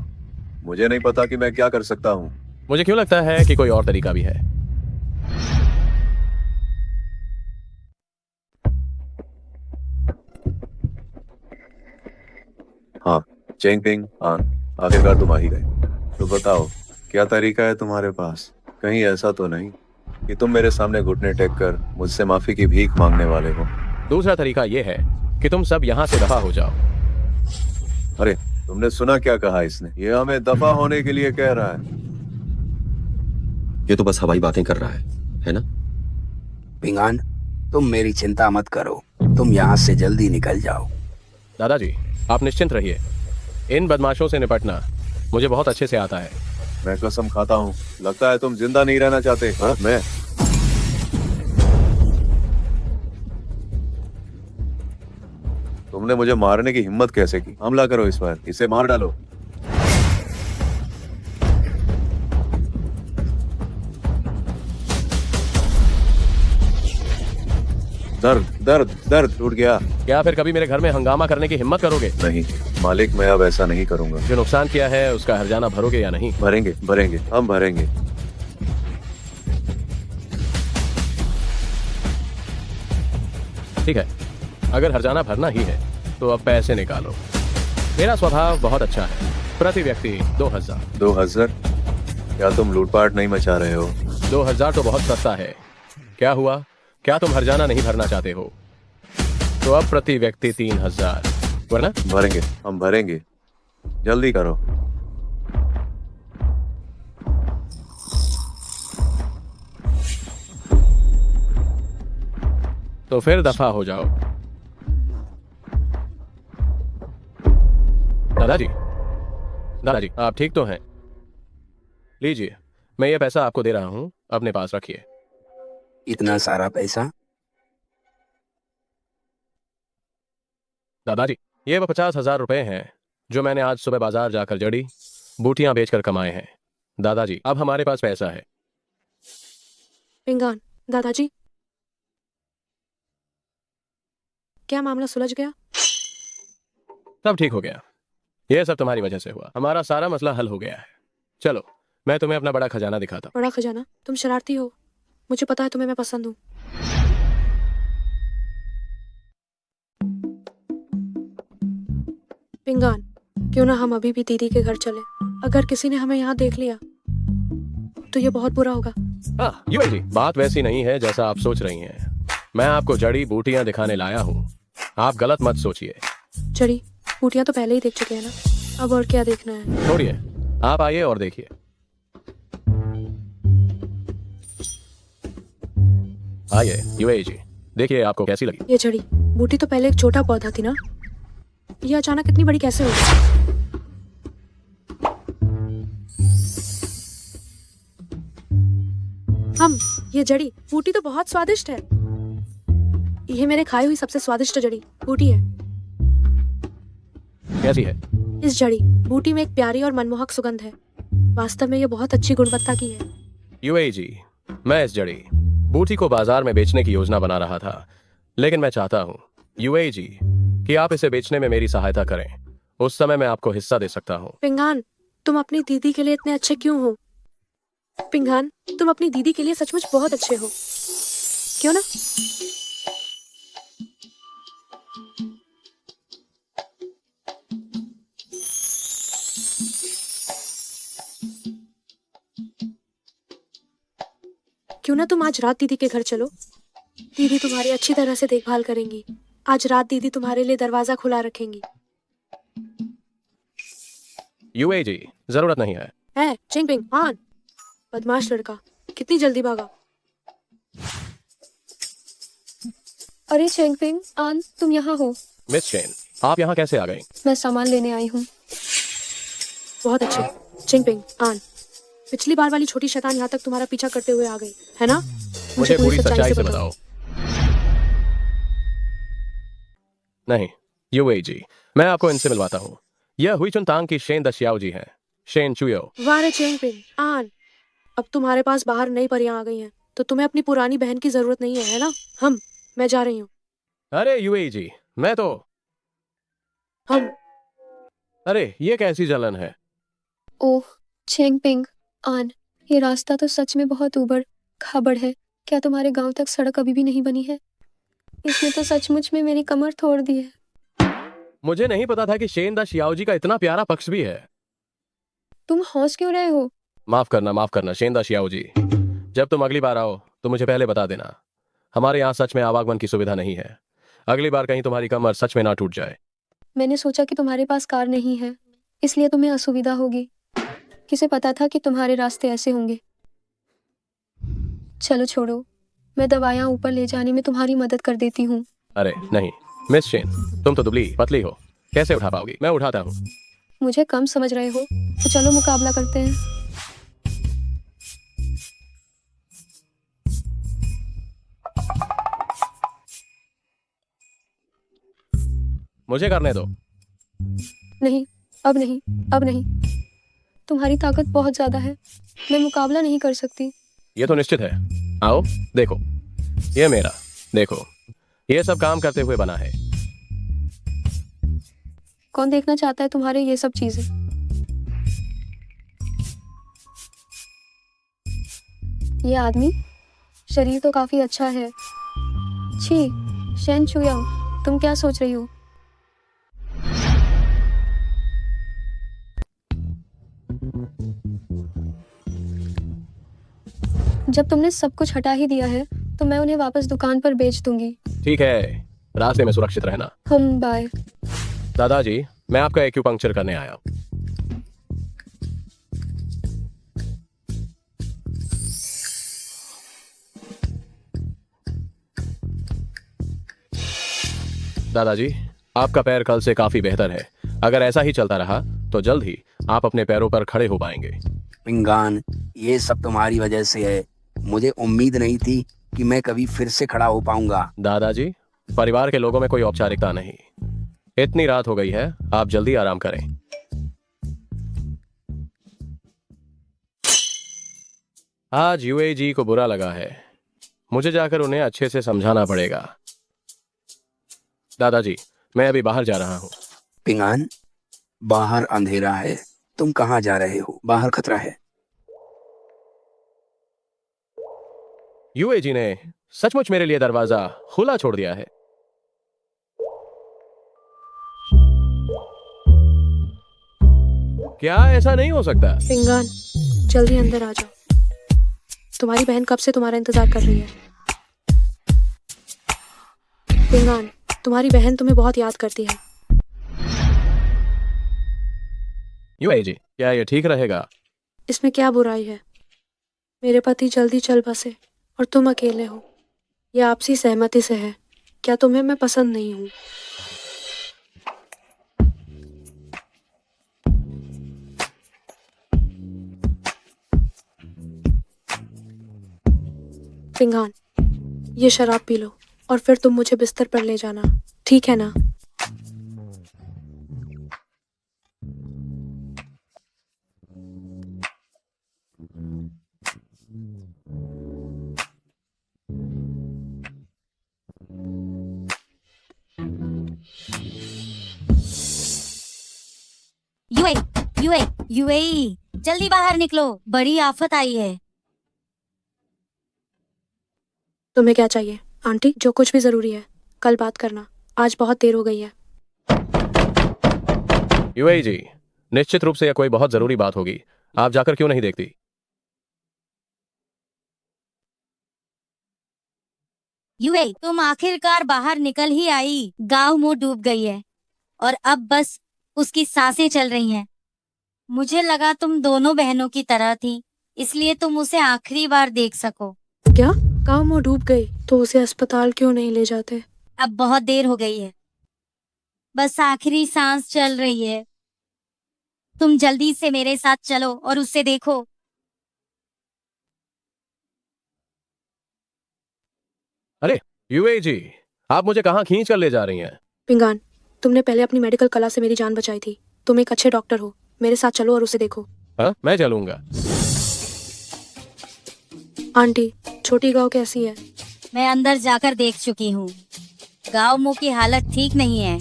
मुझे नहीं पता कि मैं क्या कर सकता हूँ। मुझे क्यों लगता है कि कोई और तरीका भी है। हाँ, चेंग पिंग आन, आखिरकार तुम आ ही गए। तो बताओ क्या तरीका है तुम्हारे पास? कहीं ऐसा तो नहीं कि तुम मेरे सामने घुटने टेक कर मुझसे माफी की भीख मांगने वाले हो? दूसरा तरीका यह है कि तुम सब यहाँ से दफा हो जाओ। अरे, तुमने सुना क्या कहा इसने? ये हमें दफा होने के लिए कह रहा है। ये तो बस हवाई बातें कर रहा है ना? पिंगान, तुम मेरी चिंता मत करो, तुम यहाँ से जल्दी निकल जाओ। दादाजी, आप निश्चिंत रहिए। इन बदमाशों से निपटना मुझे बहुत अच्छे से आता है। मैं कसम खाता हूँ, लगता है तुम जिंदा नहीं रहना चाहते। हाँ? मैं तुमने मुझे मारने की हिम्मत कैसे की? हमला करो इस पर, इसे मार डालो। दर्द दर्द दर्द टूट गया। क्या फिर कभी मेरे घर में हंगामा करने की हिम्मत करोगे? नहीं मालिक, मैं अब ऐसा नहीं करूंगा। जो नुकसान किया है उसका हर्जाना भरोगे या नहीं? भरेंगे भरेंगे, हम भरेंगे। ठीक है, अगर हर्जाना भरना ही है तो अब पैसे निकालो। मेरा स्वभाव बहुत अच्छा है। प्रति व्यक्ति 2000। 2000? क्या तुम लूटपाट नहीं मचा रहे हो? 2000 तो बहुत सस्ता है। क्या हुआ, क्या तुम हर्जाना नहीं भरना चाहते हो? तो अब प्रति व्यक्ति 3000, वरना? भरेंगे, हम भरेंगे, जल्दी करो। तो फिर दफा हो जाओ। दादाजी, दादाजी आप ठीक तो हैं? लीजिए, मैं ये पैसा आपको दे रहा हूं, अपने पास रखिए। इतना सारा पैसा? दादाजी, ये वो 50,000 रुपए हैं जो मैंने आज सुबह बाजार जाकर जड़ी बूटियां बेचकर कमाए हैं। दादाजी, अब हमारे पास पैसा है। पिंगान, दादाजी, क्या मामला सुलझ गया? सब ठीक हो गया। ये सब तुम्हारी वजह से हुआ। हमारा सारा मसला हल हो गया है। चलो, मैं तुम्हें अपना बड़ा खजाना दिखाता हूं। बड़ा खजाना? तुम शरारती हो, मुझे पता है तुम्हें मैं पसंद हूँ। पिंगान, क्यों ना हम अभी भी दीदी के घर चले? अगर किसी ने हमें यहाँ देख लिया तो ये बहुत बुरा होगा। हाँ, यूं जी, बात वैसी नहीं है जैसा आप सोच रही हैं। मैं आपको जड़ी बूटियां दिखाने लाया हूँ। आप गलत मत सोचिए। जड़ी बूटियां तो पहले ही देख चुके हैं ना, अब और क्या देखना है? छोड़िए, आप आइए और देखिए। आइए यूएई जी, देखिए आपको कैसी लगी। ये जड़ी बूटी तो पहले एक छोटा पौधा थी ना, ये अचानक इतनी बड़ी कैसे हो गई? ये जड़ी बूटी तो बहुत स्वादिष्ट है। ये मेरे खाई हुई सबसे स्वादिष्ट जड़ी बूटी है। कैसी है? इस जड़ी बूटी में एक प्यारी और मनमोहक सुगंध है। वास्तव में ये बहुत अच्छी गुणवत्ता की है। यूएई जी, मैं इस जड़ी बूटी को बाजार में बेचने की योजना बना रहा था, लेकिन मैं चाहता हूँ यूएई जी कि आप इसे बेचने में मेरी सहायता करें। उस समय मैं आपको हिस्सा दे सकता हूँ। पिंगान, तुम अपनी दीदी के लिए इतने अच्छे क्यों हो? पिंगान, तुम अपनी दीदी के लिए सचमुच बहुत अच्छे हो, क्यों ना? क्यों ना तुम आज रात दीदी के घर चलो? दीदी तुम्हारी अच्छी तरह से देखभाल करेंगी। आज रात दीदी तुम्हारे लिए दरवाजा खुला रखेंगी। यूएई जी, जरूरत नहीं है। है चिंगपिंग, आन। बदमाश लड़का, कितनी जल्दी भागा। अरे चेंगपिंग, आन, तुम यहाँ हो? मिस चेन, आप यहाँ कैसे आ गई? मैं सामान लेने आई हूँ। बहुत अच्छे। चिंगपिंग, आन, पिछली बार वाली छोटी शैतान यहाँ तक तुम्हारा पीछा करते हुए आ गई है ना? मुझे पूरी सच्चाई से बताओ। नहीं यूएई जी, मैं आपको इनसे मिलवाता हूँ। यह हुईचुन तांग की शेन दशियाओ जी हैं, शेन चुयो। वाह रे चिंगपिंग, आन, अब तुम्हारे पास बाहर नई परियां आ गई हैं, तो तुम्हें अपनी पुरानी बहन की जरूरत नहीं है ना? मैं जा रही हूँ। अरे यूएई जी, मैं तो अरे ये कैसी जलन है? ओह चेंगपिंग, आन, ये रास्ता तो सच में बहुत ऊबड़ खाबड़ है। क्या तुम्हारे गांव तक सड़क अभी भी नहीं बनी है? इसने तो सचमुच में मेरी कमर तोड़ दी है। मुझे नहीं पता था कि शेन दा शियाओ जी का इतना प्यारा पक्ष भी है। तुम हौस क्यों रहे हो? माफ करना शेन दा शियाओ जी। जब तुम अगली बार आओ तो मुझे पहले बता देना। हमारे यहाँ सच में आवागमन की सुविधा नहीं है। अगली बार कहीं तुम्हारी कमर सच में ना टूट जाए। मैंने सोचा कि तुम्हारे पास कार नहीं है, इसलिए तुम्हें असुविधा होगी। किसे पता था कि तुम्हारे रास्ते ऐसे होंगे। चलो छोड़ो, मैं दवाइयाँ ऊपर ले जाने में तुम्हारी मदद कर देती हूँ। अरे नहीं मिस शेन, तुम तो दुबली पतली हो, कैसे उठा पाओगी? मैं उठाता हूँ। मुझे कम समझ रहे हो तो चलो मुकाबला करते हैं। मुझे करने दो। नहीं, अब नहीं, अब नहीं। तुम्हारी ताकत बहुत ज्यादा है, मैं मुकाबला नहीं कर सकती। ये तो निश्चित है। आओ देखो, ये मेरा, देखो ये सब काम करते हुए बना है। कौन देखना चाहता है तुम्हारे ये सब चीजें? ये आदमी शरीर तो काफी अच्छा है। छी, शेन चुयाओ, तुम क्या सोच रही हो? जब तुमने सब कुछ हटा ही दिया है तो मैं उन्हें वापस दुकान पर बेच दूंगी। ठीक है, रास्ते में सुरक्षित रहना। बाय। दादाजी, मैं आपका एक्यूपंक्चर करने आया हूं। दादाजी, आपका पैर कल से काफी बेहतर है। अगर ऐसा ही चलता रहा तो जल्द ही आप अपने पैरों पर खड़े हो पाएंगे। पिंगान, ये सब तुम्हारी वजह से है। मुझे उम्मीद नहीं थी कि मैं कभी फिर से खड़ा हो पाऊंगा। दादाजी, परिवार के लोगों में कोई औपचारिकता नहीं। इतनी रात हो गई है, आप जल्दी आराम करें। आज यूएजी को बुरा लगा है। मुझे जाकर उन्हें अच्छे से समझाना पड़ेगा। दादाजी, मैं अभी बाहर जा रहा हूँ। पिंगान, बाहर अंधेरा है, तुम कहाँ जा रहे हो? बाहर खतरा है। यूएजी ने सचमुच मेरे लिए दरवाजा खुला छोड़ दिया है। क्या ऐसा नहीं हो सकता? पिंगान, जल्दी अंदर आ जाओ। तुम्हारी बहन कब से तुम्हारा इंतजार कर रही है। पिंगान, तुम्हारी बहन तुम्हें बहुत याद करती है। यूएजी, क्या ये ठीक रहेगा? इसमें क्या बुराई है? मेरे पति जल्दी चल बसे और तुम अकेले हो। यह आपसी सहमति से है। क्या तुम्हें मैं पसंद नहीं हूँ? पिंगान, ये शराब पी लो और फिर तुम मुझे बिस्तर पर ले जाना, ठीक है ना? यूए, यूए, यूएई, जल्दी बाहर निकलो, बड़ी आफत आई है। तुम्हें क्या चाहिए आंटी? जो कुछ भी जरूरी है कल बात करना, आज बहुत देर हो गई है। यूएजी, निश्चित रूप से यह कोई बहुत जरूरी बात होगी। आप जाकर क्यों नहीं देखती? यूए, तुम आखिरकार बाहर निकल ही आई। गांव मुंह डूब गई है और अब बस उसकी सांसें चल रही हैं। मुझे लगा तुम दोनों बहनों की तरह थी, इसलिए तुम उसे आखिरी बार देख सको। क्या? गाँव में डूब गई तो उसे अस्पताल क्यों नहीं ले जाते? अब बहुत देर हो गई है, बस आखिरी सांस चल रही है। तुम जल्दी से मेरे साथ चलो और उसे देखो। अरे यूएजी, आप मुझे कहाँ खींच कर ले जा रही हैं? पिंगान, तुमने पहले अपनी मेडिकल कला से मेरी जान बचाई थी। तुम एक अच्छे डॉक्टर हो, मेरे साथ चलो और उसे देखो। हाँ, मैं चलूंगा। आंटी, छोटी गांव कैसी है? मैं अंदर जाकर देख चुकी हूँ। गांव मुंह की हालत ठीक नहीं है।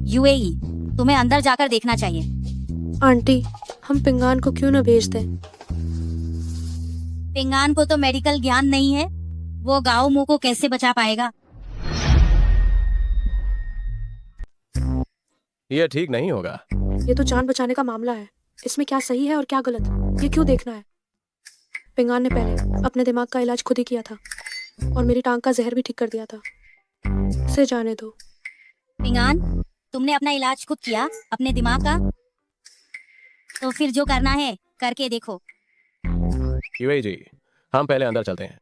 यूएई, तुम्हें अंदर जाकर देखना चाहिए। आंटी, हम पिंगान को क्यों न भेज दें? पिंगान को तो मेडिकल ज्ञान नहीं है, वो गांव मुंह को कैसे बचा पाएगा? यह ठीक नहीं होगा। ये तो जान बचाने का मामला है। इसमें क्या सही है और क्या गलत, ये क्यों देखना है? पिंगान ने पहले अपने दिमाग का इलाज खुद ही किया था और मेरी टांग का जहर भी ठीक कर दिया था। उसे जाने दो। पिंगान, तुमने अपना इलाज खुद किया अपने दिमाग का? तो फिर जो करना है करके देखो। यूएजी, हम पहले अंदर चलते हैं।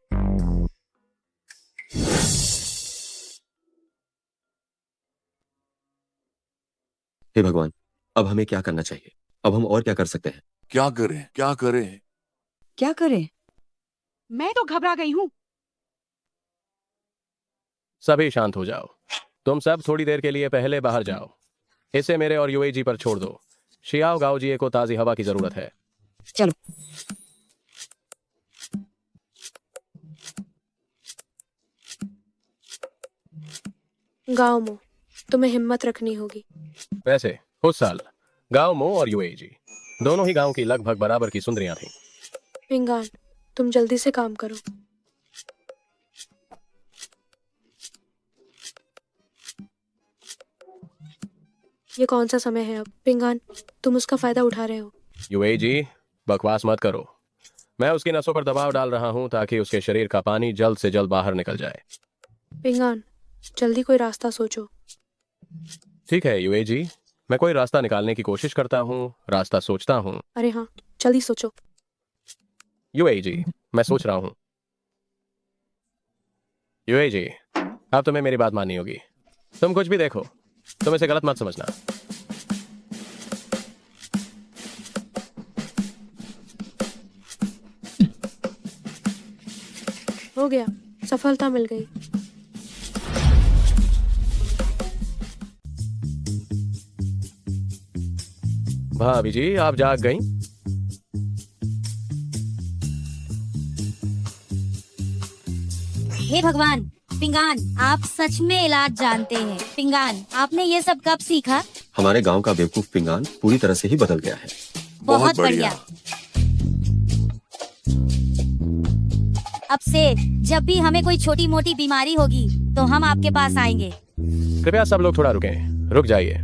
हे भगवान, अब हमें क्या करना चाहिए? अब हम और क्या कर सकते हैं? क्या करें, क्या करें? क्या करें? मैं तो घबरा गई हूँ। सभी शांत हो जाओ। तुम सब थोड़ी देर के लिए पहले बाहर जाओ। इसे मेरे और यूएजी पर छोड़ दो। शियाओ गाओजिए को ताजी हवा की जरूरत है। चलो। गाँव मो, तुम्हें हिम्मत रखनी होगी। वैसे उस साल गांव मो और यूएजी दोनों ही गांव की लगभग बराबर की सुंदरियां थीं। पिंगान, तुम जल्दी से काम करो। ये कौन सा समय है अब? पिंगान, तुम उसका फायदा उठा रहे हो। यूएजी बकवास मत करो। मैं उसकी नसों पर दबाव डाल रहा हूं ताकि उसके शरीर का पानी जल्द से जल्द बाहर निकल जाए। पिंगान, जल्दी कोई रास्ता सोचो। ठीक है यूएजी, मैं कोई रास्ता निकालने की कोशिश करता हूँ, रास्ता सोचता हूँ। अरे हाँ, जल्दी सोचो। यूएजी, मैं सोच रहा हूँ। यूएजी, अब तुम्हें मेरी बात माननी होगी। तुम कुछ भी देखो, तुम इसे गलत मत समझना। हो गया, सफलता मिल गई। भाभी जी, आप जाग गई? हे भगवान, पिंगान आप सच में इलाज जानते हैं। पिंगान, आपने ये सब कब सीखा? हमारे गांव का बेवकूफ पिंगान पूरी तरह से ही बदल गया है। बहुत बढ़िया। अब से जब भी हमें कोई छोटी मोटी बीमारी होगी तो हम आपके पास आएंगे। कृपया सब लोग थोड़ा रुक जाइए।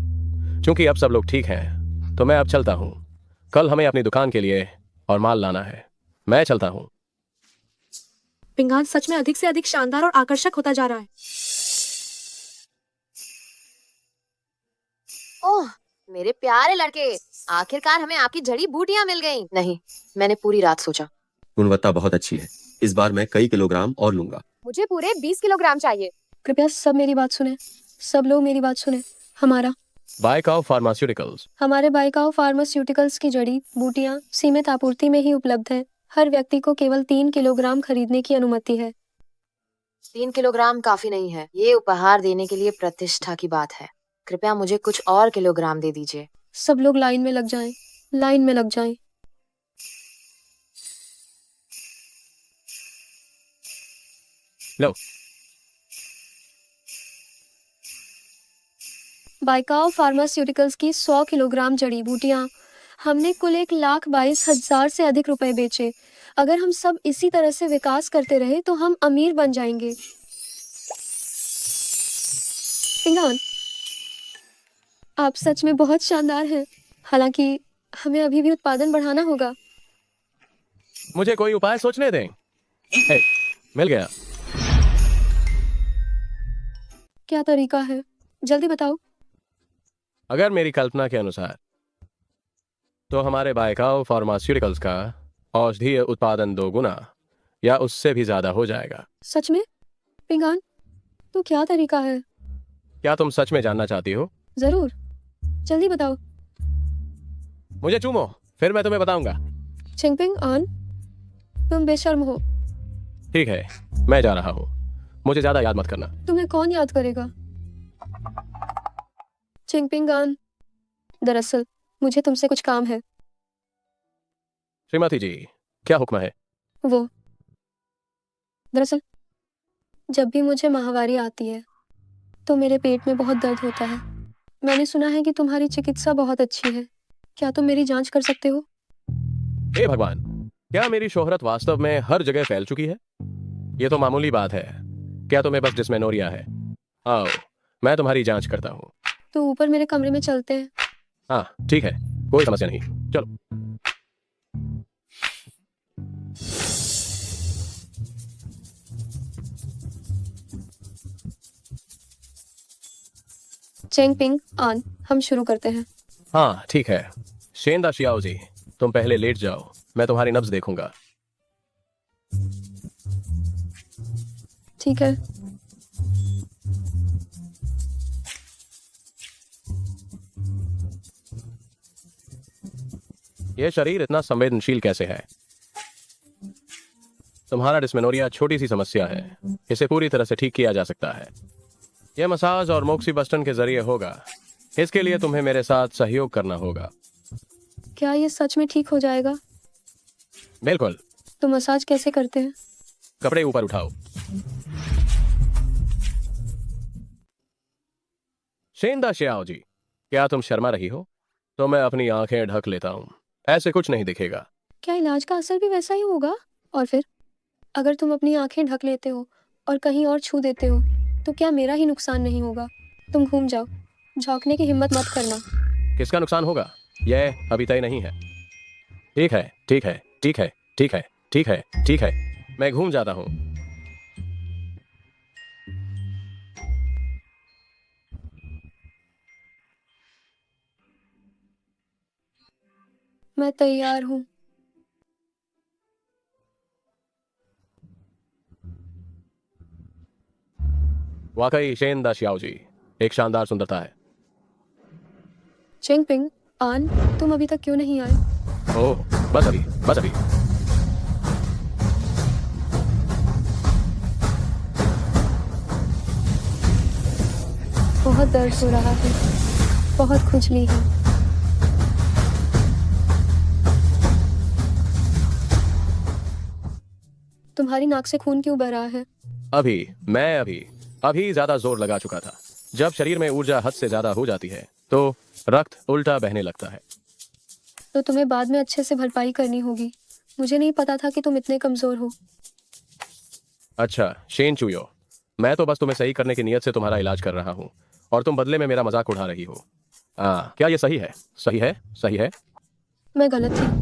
क्योंकि अब सब लोग ठीक हैं, तो मैं अब चलता हूँ। कल हमें अपनी दुकान के लिए और माल लाना है। मैं चलता हूँ। पिंगान सच में अधिक से अधिक शानदार और आकर्षक होता जा रहा है। ओह मेरे प्यारे लड़के, आखिरकार हमें आपकी जड़ी बूटियां मिल गईं। नहीं, मैंने पूरी रात सोचा। गुणवत्ता बहुत अच्छी है। इस बार मैं कई किलोग्राम और लूंगा। मुझे पूरे 20 किलोग्राम चाहिए। कृपया सब मेरी बात सुने, सब लोग मेरी बात सुने। बायकाओ फार्मास्यूटिकल्स। हमारे बायकाओ फार्मास्यूटिकल्स की जड़ी बूटियां सीमित आपूर्ति में ही उपलब्ध है। हर व्यक्ति को केवल 3 किलोग्राम खरीदने की अनुमति है। 3 किलोग्राम काफी नहीं है। ये उपहार देने के लिए प्रतिष्ठा की बात है। कृपया मुझे कुछ और किलोग्राम दे दीजिए। सब लोग लाइन में लग जाएं, लाइन में लग जाएं। लो। बायकाओ फार्मास्यूटिकल्स की 100 किलोग्राम जड़ी बूटियां हमने कुल 1,22,000 से अधिक रुपए बेचे। अगर हम सब इसी तरह से विकास करते रहे तो हम अमीर बन जाएंगे। पिंगान, आप सच में बहुत शानदार हैं। हालांकि हमें अभी भी उत्पादन बढ़ाना होगा। मुझे कोई उपाय सोचने दें। हे, मिल गया। क्या तरीका है, जल्दी बताओ। अगर मेरी कल्पना के अनुसार तो हमारे बायकाओ फार्मास्यूटिकल्स का औषधीय उत्पादन 2 गुना या उससे भी ज्यादा हो जाएगा। सच में? पिंगान, तो क्या तरीका है? क्या तुम सच में जानना चाहती हो? जरूर, जल्दी बताओ। मुझे चूमो, फिर मैं तुम्हें बताऊंगा। चिंगपिंग आन, तुम बेशर्म हो। ठीक है, मैं जा रहा हूँ। मुझे ज्यादा याद मत करना। तुम्हें कौन याद करेगा? चिंगपिंग आन, दरअसल मुझे तुमसे कुछ काम है। श्रीमती जी, क्या हुक्म है? वो दरअसल जब भी मुझे माहवारी आती है तो मेरे पेट में बहुत दर्द होता है। मैंने सुना है कि तुम्हारी चिकित्सा बहुत अच्छी है। क्या तुम मेरी जांच कर सकते हो? हे भगवान, क्या मेरी शोहरत वास्तव में हर जगह फैल चुकी है? ये तो मामूली बात है। क्या तुम्हें बस डिस्मेनोरिया है? आओ, मैं तुम्हारी जांच करता हूँ। तो ऊपर मेरे कमरे में चलते हैं। हाँ ठीक है, कोई समस्या नहीं, चलो। चिंगपिंग आन, हम शुरू करते हैं। हाँ ठीक है। शेंदा शियाओ जी, तुम पहले लेट जाओ, मैं तुम्हारी नब्ज देखूंगा। ठीक है। यह शरीर इतना संवेदनशील कैसे है? तुम्हारा डिस्मेनोरिया छोटी सी समस्या है, इसे पूरी तरह से ठीक किया जा सकता है। यह मसाज और मोक्सीबस्टन के जरिए होगा। इसके लिए तुम्हें मेरे साथ सहयोग करना होगा। क्या ये सच में ठीक हो जाएगा? बिल्कुल। तो मसाज कैसे करते हैं? कपड़े ऊपर उठाओ। शेंदा श्याओ जी, क्या तुम शर्मा रही हो? तो मैं अपनी आंखें ढक लेता हूँ, ऐसे कुछ नहीं दिखेगा। क्या इलाज का असर भी वैसा ही होगा? और फिर अगर तुम अपनी आंखें ढक लेते हो और कहीं और छू देते हो तो क्या मेरा ही नुकसान नहीं होगा? तुम घूम जाओ, झोंकने की हिम्मत मत करना। किसका नुकसान होगा यह अभी तय नहीं है। ठीक है, ठीक है, ठीक है, ठीक है, ठीक है, ठीक है, मैं घूम जाता हूँ। मैं तैयार हूँ। वाकई शेंदा श्याओ जी, एक शानदार सुंदरता है। चिंगपिंग, आन, तुम अभी तक क्यों नहीं आए? ओह, बस अभी, बस अभी। बहुत दर्द हो रहा है, बहुत खुजली है। तुम्हारी नाक से खून क्यों बह रहा है? अभी ज्यादा जोर लगा चुका था। जब शरीर में ऊर्जा हद से ज्यादा हो जाती है तो रक्त उल्टा बहने लगता है। तो तुम्हें बाद में अच्छे से भरपाई करनी होगी। मुझे नहीं पता था कि तुम इतने कमजोर हो। अच्छा शेन चुयो, मैं तो बस तुम्हें सही करने की नीयत से तुम्हारा इलाज कर रहा हूँ और तुम बदले में मेरा मजाक उड़ा रही हो। क्या ये सही है? सही है, सही है। मैं गलत थी।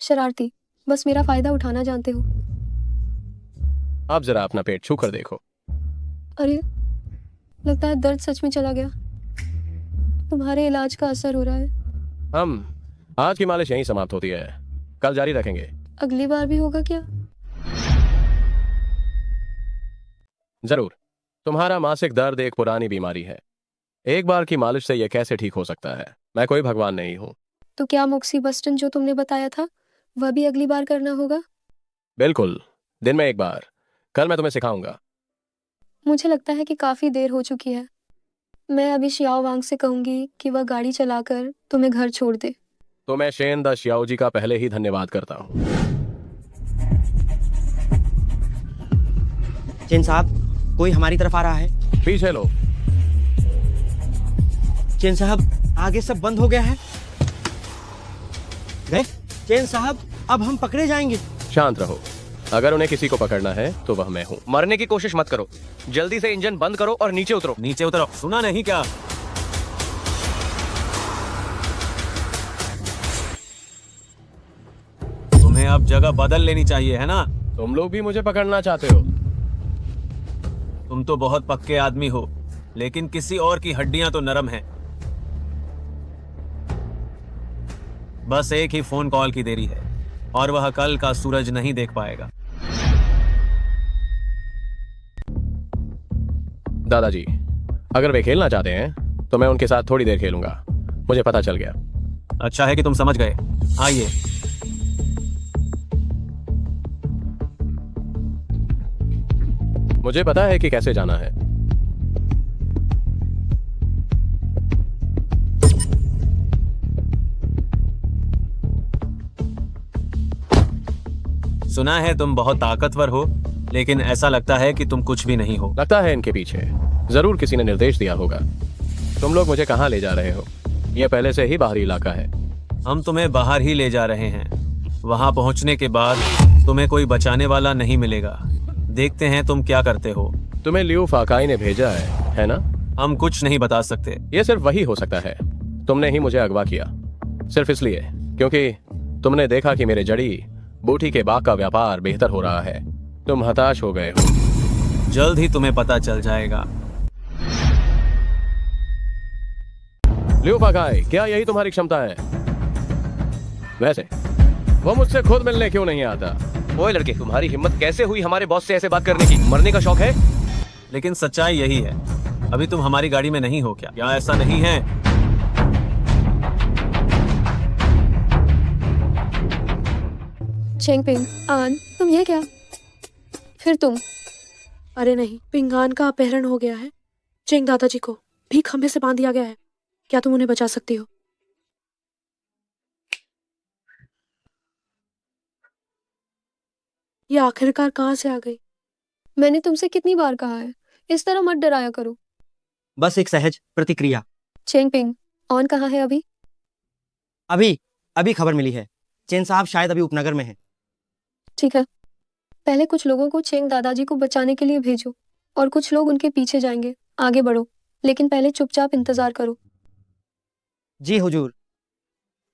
शरारती, बस मेरा फायदा उठाना जानते हो। आप जरा अपना पेट छू कर देखो। अरे, लगता है दर्द सच में चला गया। तुम्हारे इलाज का असर हो रहा है। हम आज की मालिश यहीं समाप्त होती है, कल जारी रखेंगे। अगली बार भी होगा क्या? जरूर। तुम्हारा मासिक दर्द एक पुरानी बीमारी है। एक बार की मालिश से यह कैसे ठीक हो सकता है? मैं कोई भगवान नहीं हूँ। तो क्या मोक्सीबस्टन जो तुमने बताया था वह भी अगली बार करना होगा? बिल्कुल, दिन में एक बार। कल मैं तुम्हें सिखाऊंगा। मुझे लगता है कि काफी देर हो चुकी है। मैं अभी शियाओ वांग से कहूंगी कि वह गाड़ी चलाकर तुम्हें घर छोड़ दे। तो मैं शेन द शियाओ जी का पहले ही धन्यवाद करता हूँ। चेन साहब, कोई हमारी तरफ आ रहा है। पीछे लो। चेन साहब, आगे सब बंद हो गया है। गए? चेन साहब, अब हम पकड़े जाएंगे। शांत रहो। अगर उन्हें किसी को पकड़ना है तो वह मैं हूँ। मरने की कोशिश मत करो। जल्दी से इंजन बंद करो और नीचे उतरो। नीचे उतरो। सुना नहीं क्या? तुम्हें अब जगह बदल लेनी चाहिए, है ना? तुम लोग भी मुझे पकड़ना चाहते हो? तुम तो बहुत पक्के आदमी हो, लेकिन किसी और की हड्डियां तो नरम हैं। बस एक ही फोन कॉल की देरी है और वह कल का सूरज नहीं देख पाएगा। दादाजी, अगर वे खेलना चाहते हैं तो मैं उनके साथ थोड़ी देर खेलूंगा। मुझे पता चल गया। अच्छा है कि तुम समझ गए। आइए। मुझे पता है कि कैसे जाना है। सुना है तुम बहुत ताकतवर हो, लेकिन ऐसा लगता है कि तुम कुछ भी नहीं हो। लगता है इनके पीछे जरूर किसी ने निर्देश दिया होगा। तुम लोग मुझे कहाँ ले जा रहे हो? यह पहले से ही बाहरी इलाका है। हम तुम्हें बाहर ही ले जा रहे हैं। वहां पहुंचने के बाद तुम्हें कोई बचाने वाला नहीं मिलेगा। देखते हैं तुम क्या करते हो। तुम्हें लियू फाकाई ने भेजा है ना? हम कुछ नहीं बता सकते। यह सिर्फ वही हो सकता है। तुमने ही मुझे अगवा किया, सिर्फ इसलिए क्योंकि तुमने देखा कि मेरे जड़ी बूटी के बाग का व्यापार बेहतर हो रहा है। तुम हताश हो गए हो। जल्द ही तुम्हें पता चल जाएगा। लियू फाकाई, क्या यही तुम्हारी क्षमता है? वैसे वो मुझसे खुद मिलने क्यों नहीं आता? ओए लड़के, तुम्हारी हिम्मत कैसे हुई हमारे बॉस से ऐसे बात करने की? मरने का शौक है? लेकिन सच्चाई यही है। अभी तुम हमारी गाड़ी में नहीं हो क्या? क्या ऐसा नहीं है? चेंगपिंग, आन, तुम ये क्या? फिर तुम? अरे नहीं, पिंगान का अपहरण हो गया है। चेंग दादाजी को भी खंभे से बांध दिया गया है। क्या तुम उन्हें बचा सकती हो? ये आखिरकार कहाँ से आ गई? मैंने तुमसे कितनी बार कहा है, इस तरह मत डराया करो। बस एक सहज प्रतिक्रिया। चेंगपिंग, ऑन कहाँ है अभी? अभी अभी खबर मिली है, चेन साहब शायद अभी उपनगर में हैं। ठीक है, पहले कुछ लोगों को चेंग दादाजी को बचाने के लिए भेजो और कुछ लोग उनके पीछे जाएंगे। आगे बढ़ो, लेकिन पहले चुपचाप इंतजार करो। जी हुजूर।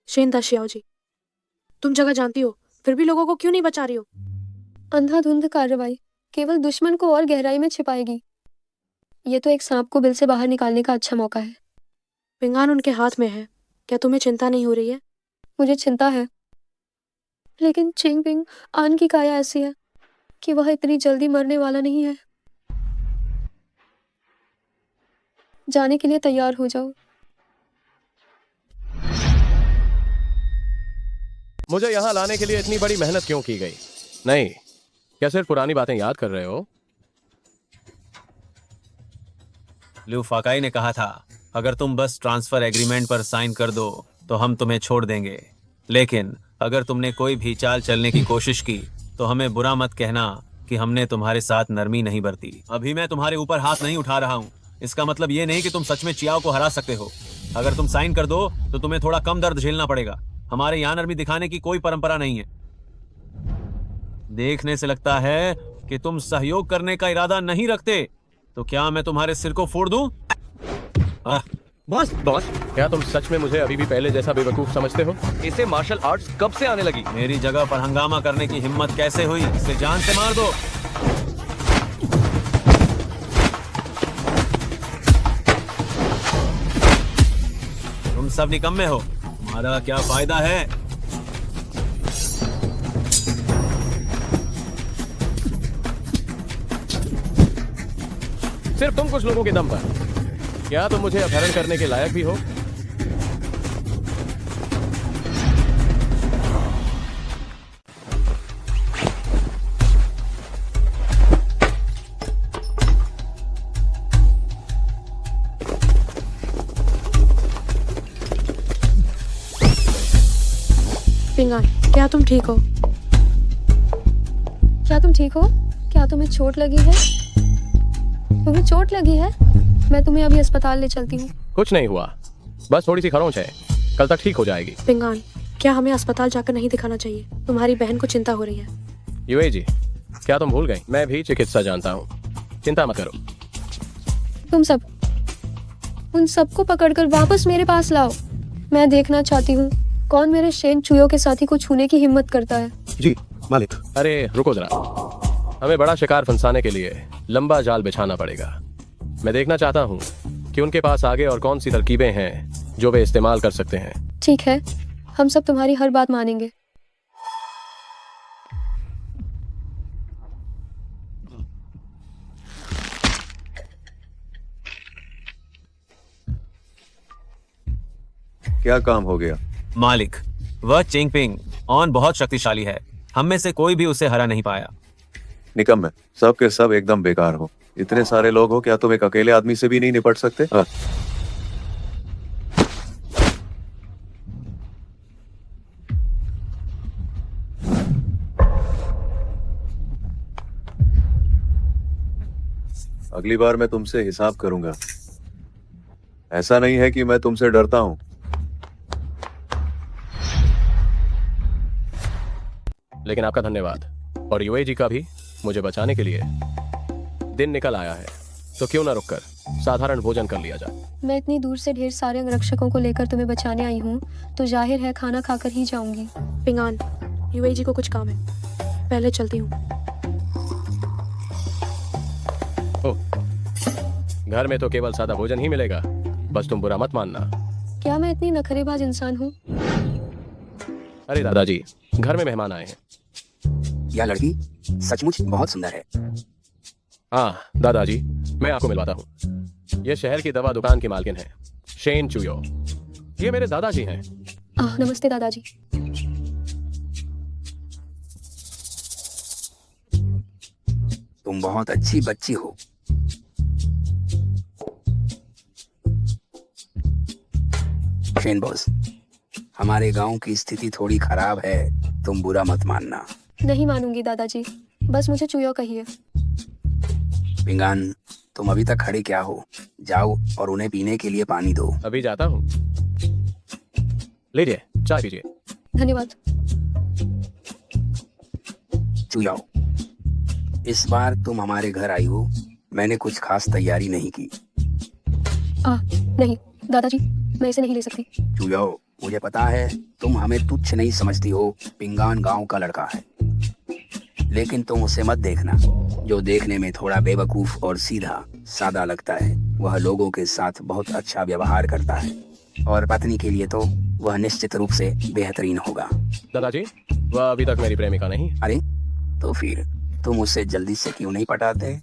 शेन दाशियाओ जी, तुम जगह जानती हो, फिर भी लोगों को क्यों नहीं बचा रही हो? अंधाधुंध कार्रवाई केवल दुश्मन को और गहराई में छिपाएगी। ये तो एक सांप को बिल से बाहर निकालने का अच्छा मौका है। पिंगान उनके हाथ में है, क्या तुम्हें चिंता नहीं हो रही है? मुझे चिंता है, लेकिन चेंगपिंग आन की काया ऐसी है कि वह इतनी जल्दी मरने वाला नहीं है। जाने के लिए तैयार हो जाओ। मुझे यहाँ लाने के लिए इतनी बड़ी मेहनत क्यों की गई? नहीं, क्या सिर्फ पुरानी बातें याद कर रहे हो? लू फाकाई ने कहा था, अगर तुम बस ट्रांसफर एग्रीमेंट पर साइन कर दो तो हम तुम्हें छोड़ देंगे, लेकिन अगर तुमने कोई भी चाल चलने की कोशिश की तो हमें बुरा मत कहना कि हमने तुम्हारे साथ नरमी नहीं बरती। अभी मैं तुम्हारे ऊपर हाथ नहीं उठा रहा हूँ, इसका मतलब ये नहीं कि तुम सच में चियाओ को हरा सकते हो। अगर तुम साइन कर दो तो तुम्हें थोड़ा कम दर्द झेलना पड़ेगा। हमारे यहाँ नरमी दिखाने की कोई परंपरा नहीं है। देखने से लगता है कि तुम सहयोग करने का इरादा नहीं रखते, तो क्या मैं तुम्हारे सिर को फोड़ दूं? बॉस बॉस, क्या तुम सच में मुझे अभी भी पहले जैसा बेवकूफ समझते हो? इसे मार्शल आर्ट्स कब से आने लगी? मेरी जगह पर हंगामा करने की हिम्मत कैसे हुई? इसे जान से मार दो। तुम सब निकम्मे हो, तुम्हारा क्या फायदा है? सिर्फ तुम कुछ लोगों के दम पर। क्या तुम मुझे अपहरण करने के लायक भी हो? पिंगान, क्या तुम ठीक हो? क्या तुम ठीक हो? क्या तुम्हें चोट लगी है? तुम्हें चोट लगी है? मैं तुम्हें अभी अस्पताल ले चलती हूँ। कुछ नहीं हुआ, बस थोड़ी सी खरोंच है, कल तक ठीक हो जाएगी। पिंगान, क्या हमें अस्पताल जाकर नहीं दिखाना चाहिए? तुम्हारी बहन को चिंता हो रही है। यूए जी, क्या तुम भूल गई? मैं भी चिकित्सा जानता हूँ, चिंता मत करो। तुम सब उन सबको पकड़कर वापस मेरे पास लाओ। मैं देखना चाहती हूँ कौन मेरे शेन चुयो के साथी को छूने की हिम्मत करता है। जी मालिक। अरे रुको जरा, हमें बड़ा शिकार फंसाने के लिए लंबा जाल बिछाना पड़ेगा। मैं देखना चाहता हूँ कि उनके पास आगे और कौन सी तरकीबें हैं जो वे इस्तेमाल कर सकते हैं। ठीक है, हम सब तुम्हारी हर बात मानेंगे। क्या काम हो गया? मालिक, वह चिंगपिंग ऑन बहुत शक्तिशाली है, हम में से कोई भी उसे हरा नहीं पाया। निकम्मे, सब के सब एकदम बेकार हो। इतने सारे लोग हो, क्या तुम एक अकेले आदमी से भी नहीं निपट सकते? हाँ। अगली बार मैं तुमसे हिसाब करूंगा। ऐसा नहीं है कि मैं तुमसे डरता हूं। लेकिन आपका धन्यवाद, और यूए जी का भी। मुझे बचाने के लिए दिन निकल आया है, तो क्यों ना रुककर साधारण भोजन कर लिया जाए। मैं इतनी दूर से ढेर सारे अंगरक्षकों को लेकर तुम्हें बचाने आई हूँ, तो जाहिर है खाना खाकर ही जाऊंगी। पिंगान, यूए जी को कुछ काम है, पहले चलती हूँ। घर में तो केवल सादा भोजन ही मिलेगा, बस तुम बुरा मत मानना। क्या मैं इतनी नखरेबाज इंसान हूँ? अरे दादाजी, घर में मेहमान आए हैं। यह लड़की सचमुच बहुत सुंदर है। हाँ दादाजी, मैं आपको मिलवाता हूँ। ये शहर की दवा दुकान की मालकिन है, शेन चुयो। ये मेरे दादाजी हैं। नमस्ते दादाजी। तुम बहुत अच्छी बच्ची हो। शेन बॉस, हमारे गांव की स्थिति थोड़ी खराब है, तुम बुरा मत मानना। नहीं मानूंगी दादाजी, बस मुझे चुयो कहिए। पिंगान, तुम अभी तक खड़े क्या हो? जाओ और उन्हें पीने के लिए पानी दो। अभी जाता हूँ। लीजिए, चाय पीजिए। धन्यवाद। चुयाओ, इस बार तुम हमारे घर आई हो, मैंने कुछ खास तैयारी नहीं की। नहीं दादाजी, मैं इसे नहीं ले सकती। चुयाओ, मुझे पता है तुम हमें तुच्छ नहीं समझती हो। पिंगान गांव का लड़का है, लेकिन तुम उसे मत देखना। जो देखने में थोड़ा बेवकूफ और सीधा सादा लगता है, वह लोगों के साथ बहुत अच्छा व्यवहार करता है, और पत्नी के लिए तो वह निश्चित रूप से बेहतरीन होगा। दादाजी, वह अभी तक मेरी प्रेमिका नहीं। अरे, तो फिर तुम उसे जल्दी से क्यों नहीं पटाते?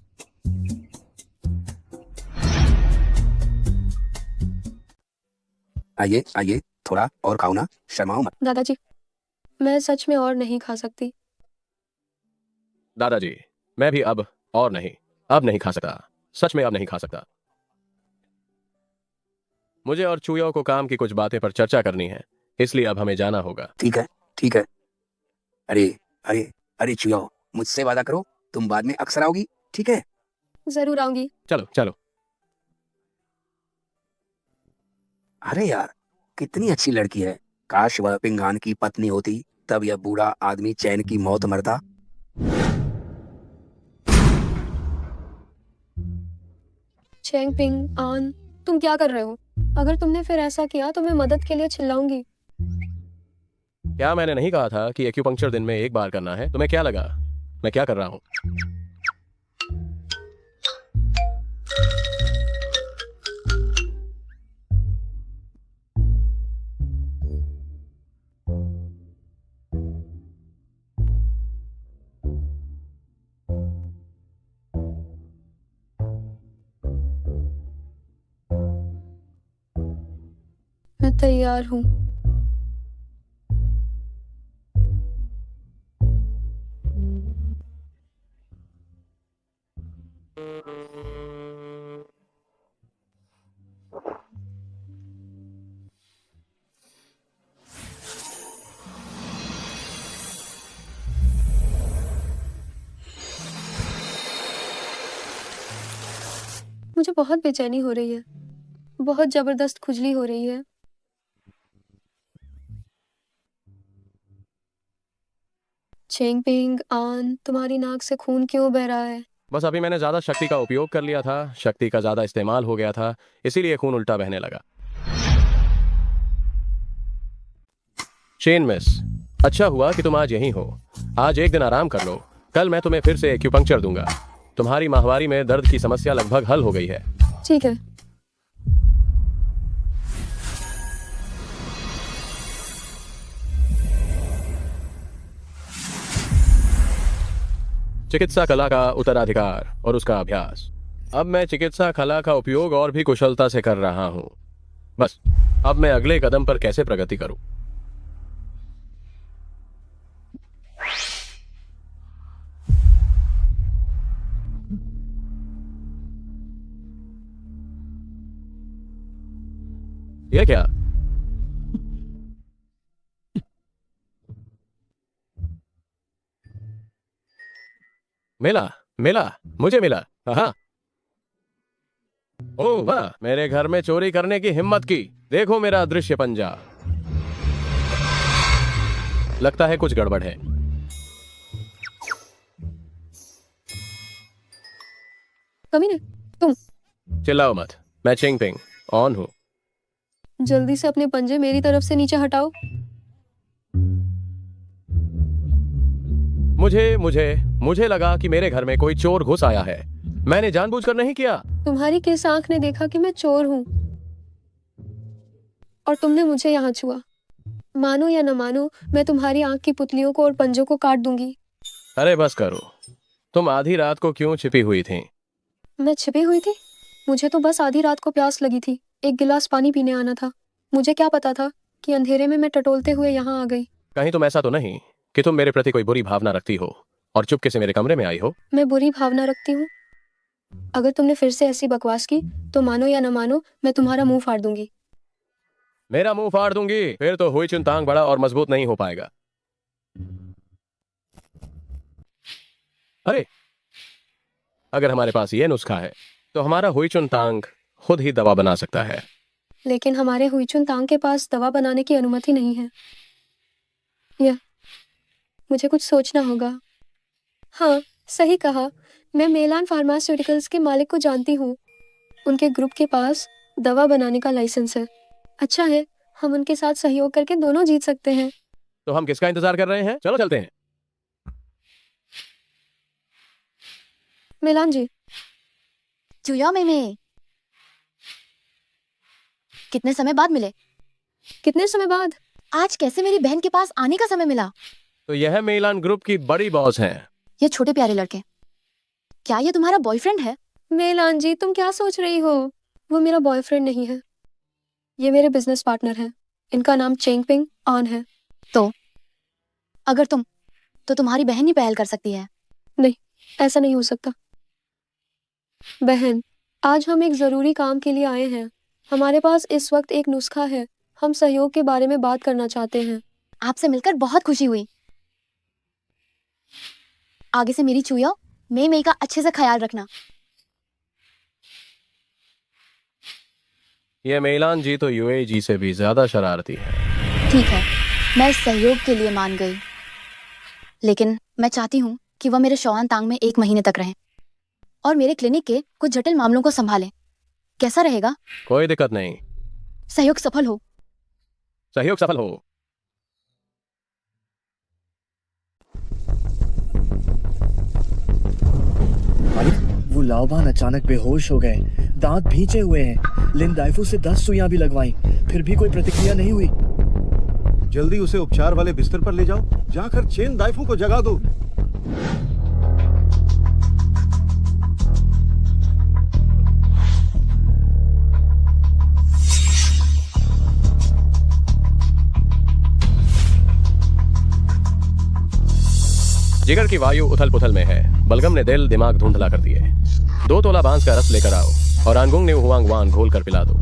आइए आइए, थोड़ा और खाओ ना, शर्माओ मत। दादाजी, मैं सच में और नहीं खा सकती। दादाजी, मैं भी अब नहीं खा सकता। सच में अब नहीं खा सकता। मुझे और चूयों को काम की कुछ बातें पर चर्चा करनी है, इसलिए अब हमें जाना होगा। ठीक है, ठीक है। अरे अरे अरे चुयाओ, मुझसे वादा करो, तुम बाद में अक्सर आओगी, ठीक है? जरूर आऊंगी। चलो चलो। अरे यार, कितनी अच्छी लड़की है। काश वह पिंगान की पत्नी होती, तब यह बूढ़ा आदमी चैन की मौत मरता। चेंग पिंग आन, तुम क्या कर रहे हो? अगर तुमने फिर ऐसा किया तो मैं मदद के लिए चिल्लाऊंगी। क्या मैंने नहीं कहा था कि एक्यूपंक्चर दिन में एक बार करना है? तुम्हें क्या लगा मैं क्या कर रहा हूँ? मैं तैयार हूँ। मुझे बहुत बेचैनी हो रही है, बहुत जबरदस्त खुजली हो रही है। चेंग पिंग आन, तुम्हारी नाक से खून क्यों बह रहा है? बस अभी मैंने ज्यादा शक्ति का उपयोग कर लिया था, शक्ति का ज्यादा इस्तेमाल हो गया था, इसीलिए खून उल्टा बहने लगा। चेन मिस, अच्छा हुआ कि तुम आज यहीं हो। आज एक दिन आराम कर लो, कल मैं तुम्हें फिर से एक्यूपंक्चर दूंगा। तुम्हारी माहवारी में दर्द की समस्या लगभग हल हो गई है। ठीक है। चिकित्सा कला का उत्तराधिकार और उसका अभ्यास। अब मैं चिकित्सा कला का उपयोग और भी कुशलता से कर रहा हूं। बस अब मैं अगले कदम पर कैसे प्रगति करूं। यह क्या? मिला, मुझे मिला। हाँ। ओह वाह, मेरे घर में चोरी करने की हिम्मत की। देखो मेरा अदृश्य पंजा। लगता है कुछ गड़बड़ है। कमीने, तुम चिल्लाओ मत, मैं चिंग पिंग ऑन हूं। जल्दी से अपने पंजे मेरी तरफ से नीचे हटाओ। मुझे लगा कि मेरे घर में कोई चोर घुस आया है। मैंने जानबूझकर नहीं किया। तुम्हारी किस आंख ने देखा कि मैं चोर हूँ? और तुमने मुझे यहाँ छुआ। मानो या न मानो, मैं तुम्हारी आंख की पुतलियों को और पंजों को काट दूंगी। अरे बस करो। तुम आधी रात को क्यों छिपी हुई थी? मैं छिपी हुई थी? मुझे तो बस आधी रात को प्यास लगी थी, एक गिलास पानी पीने आना था। मुझे क्या पता था कि अंधेरे में मैं टटोलते हुए यहाँ आ गई। कहीं तुम ऐसा तो नहीं कि तुम मेरे प्रति कोई बुरी भावना रखती हो और चुपके से मेरे कमरे में आई हो? मैं बुरी भावना रखती हूँ? अगर तुमने फिर से ऐसी बकवास की तो मानो या न मानो, मैं तुम्हारा मुंह फाड़ दूंगी। मेरा मुंह फाड़ दूंगी? फिर तो हुई चुनतांग बड़ा और मजबूत नहीं हो पाएगा। अरे, अगर हमारे पास ये नुस्खा है तो हमारा हुईचुन तांग खुद ही दवा बना सकता है। लेकिन हमारे हुईचुन तांग के पास दवा बनाने की अनुमति नहीं है। यह मुझे कुछ सोचना होगा। हाँ, सही कहा। मैं मेलान फार्मास्यूटिकल्स के मालिक को जानती हूँ। उनके ग्रुप के पास दवा बनाने का लाइसेंस है। अच्छा है, हम उनके साथ सहयोग करके दोनों जीत सकते हैं। तो हम किसका इंतजार कर रहे हैं? चलो चलते हैं। मेलान जी, चुया में कितने समय बाद मिले? कितने समय बाद? आज कैसे मेरी बहन के पास आने का समय मिला? तो यह मेलान ग्रुप की बड़ी बॉस हैं। ये छोटे प्यारे लड़के, क्या ये तुम्हारा बॉयफ्रेंड है? मेलान जी, तुम क्या सोच रही हो? वो मेरा बॉयफ्रेंड नहीं है। ये मेरे बिजनेस पार्टनर हैं। इनका नाम चेंगपिंग ऑन है। तो अगर तो तुम्हारी बहन ही पहल कर सकती है। नहीं, ऐसा नहीं हो सकता। बहन, आज हम एक जरूरी काम के लिए आए हैं। हमारे पास इस वक्त एक नुस्खा है। हम सहयोग के बारे में बात करना चाहते हैं। आपसे मिलकर बहुत खुशी हुई। आगे से मेरी चुया मई का अच्छे से ख्याल रखना। ये मेलान जी तो यूए जी से भी ज्यादा शरारती है। ठीक है, मैं इस सहयोग के लिए मान गई, लेकिन मैं चाहती हूँ कि वह मेरे शौआन तांग में 1 महीने तक रहें और मेरे क्लिनिक के कुछ जटिल मामलों को संभालें। कैसा रहेगा? कोई दिक्कत नहीं। सहयोग सफल हो। सहयोग सफल हो। वो लाओबान अचानक बेहोश हो गए, दांत भींचे हुए हैं। लिन दाइफू से 10 सुइयां भी लगवाई, फिर भी कोई प्रतिक्रिया नहीं हुई। जल्दी उसे उपचार वाले बिस्तर पर ले जाओ। जाकर चेन दाइफू को जगा दो। जिगर की वायु उथल पुथल में है। बलगम ने दिल दिमाग धुंधला कर दिए। 2 तोला बांस का रस लेकर आओ और आंगुंग ने हुआंग वान घोल कर पिला दो।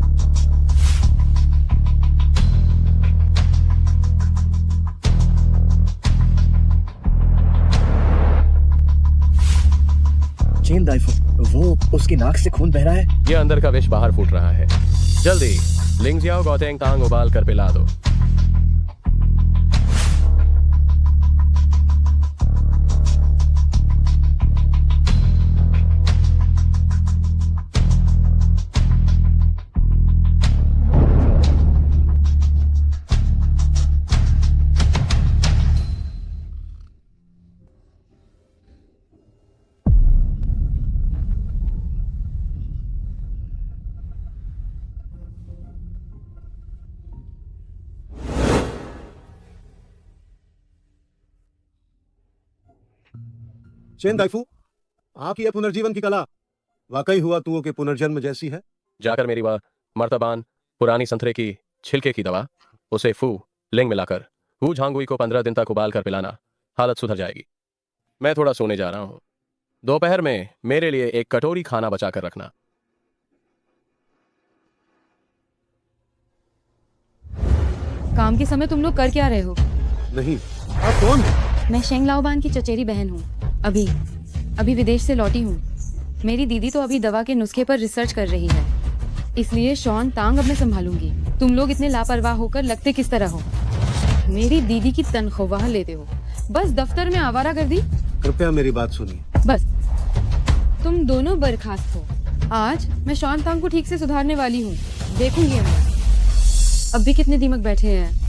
चेन दाइफू, वो उसकी नाक से खून बह रहा है। ये अंदर का विष बाहर फूट रहा है। जल्दी लिंगजियाओ गौतेंग तांग उबाल कर पिला दो। चेन दाइफू, आपकी यह पुनर्जीवन की कला वाकई हुआ तुओं के पुनर्जन्म जैसी है। जाकर मेरी वह मर्तबान पुरानी संतरे की छिलके की दवा उसे फू लिंग मिलाकर हु झांगुई को 15 दिन तक उबाल कर पिलाना। हालत सुधर जाएगी। मैं थोड़ा सोने जा रहा हूं। दोपहर में मेरे लिए एक कटोरी खाना बचा कर रखना। काम के समय तुम लोग कर क्या रहे हो? नहीं, आप कौन? मैं शेंग लाओबान की चचेरी बहन हूँ। अभी विदेश से लौटी हूँ। मेरी दीदी तो अभी दवा के नुस्खे पर रिसर्च कर रही है, इसलिए शॉन तांग अब मैं संभालूंगी। तुम लोग इतने लापरवाह होकर लगते किस तरह हो? मेरी दीदी की तनख्वाह लेते हो, बस दफ्तर में आवारागर्दी। कृपया मेरी बात सुनिए। बस तुम दोनों बर्खास्त हो। आज मैं शॉन तांग को ठीक से सुधारने वाली हूँ, देखूंगी मैं। अब भी कितने दीमक बैठे हैं।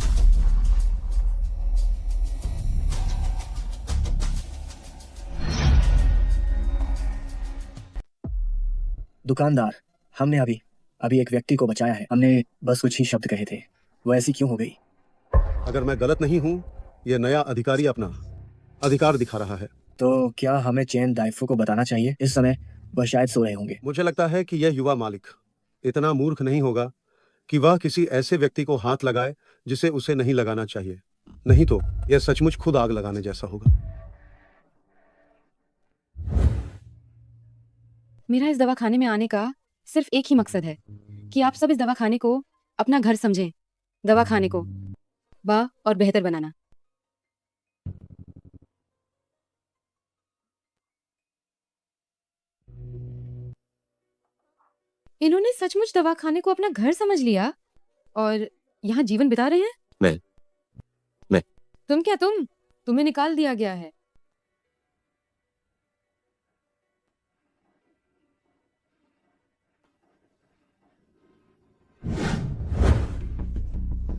दुकानदार, हमने अभी एक व्यक्ति को बचाया है। हमने बस कुछ ही शब्द कहे थे। वो ऐसी क्यों हो गई? अगर मैं गलत नहीं हूँ, यह नया अधिकारी अपना अधिकार दिखा रहा है। तो क्या हमें चेन दाइफू को बताना चाहिए? इस समय वह शायद सो रहे होंगे। मुझे लगता है कि यह युवा मालिक इतना मूर्ख नहीं होगा कि वह किसी ऐसे व्यक्ति को हाथ लगाए जिसे उसे नहीं लगाना चाहिए। नहीं तो यह सचमुच खुद आग लगाने जैसा होगा। मेरा इस दवाखाने में आने का सिर्फ एक ही मकसद है कि आप सब इस दवाखाने को अपना घर समझें। दवाखाने को और बेहतर बनाना। इन्होंने सचमुच दवाखाने को अपना घर समझ लिया और यहाँ जीवन बिता रहे हैं। मैं तुम क्या तुम्हें निकाल दिया गया है।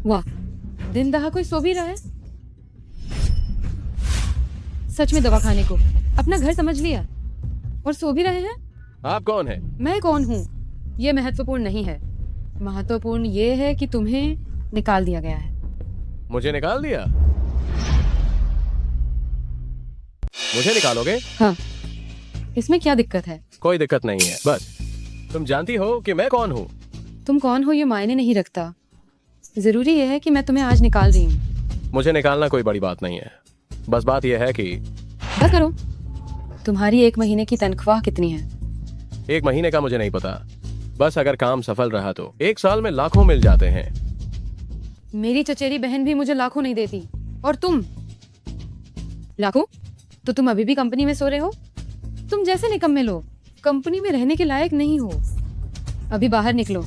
वाह, दिन दहा कोई सो भी रहा है। सच में दवाखाने को अपना घर समझ लिया और सो भी रहे हैं। आप कौन हैं? मैं कौन हूँ ये महत्वपूर्ण नहीं है, महत्वपूर्ण ये है कि तुम्हें निकाल दिया गया है। मुझे निकाल दिया? मुझे निकालोगे? हाँ, इसमें क्या दिक्कत है? कोई दिक्कत नहीं है, बस तुम जानती हो कि मैं कौन हूँ। तुम कौन हो ये मायने नहीं रखता, जरूरी यह है कि मैं तुम्हें आज निकाल रही हूँ। मुझे निकालना कोई बड़ी बात नहीं है, बस बात यह है कि बस करो। तुम्हारी 1 महीने की तनख्वाह कितनी है? 1 महीने का मुझे नहीं पता, बस अगर काम सफल रहा तो 1 साल में लाखों मिल जाते हैं। मेरी चचेरी बहन भी मुझे लाखों नहीं देती, और तुम लाखों? तो तुम अभी भी कंपनी में सो रहे हो? तुम जैसे निकम्मे लोग कंपनी में रहने के लायक नहीं हो। अभी बाहर निकलो।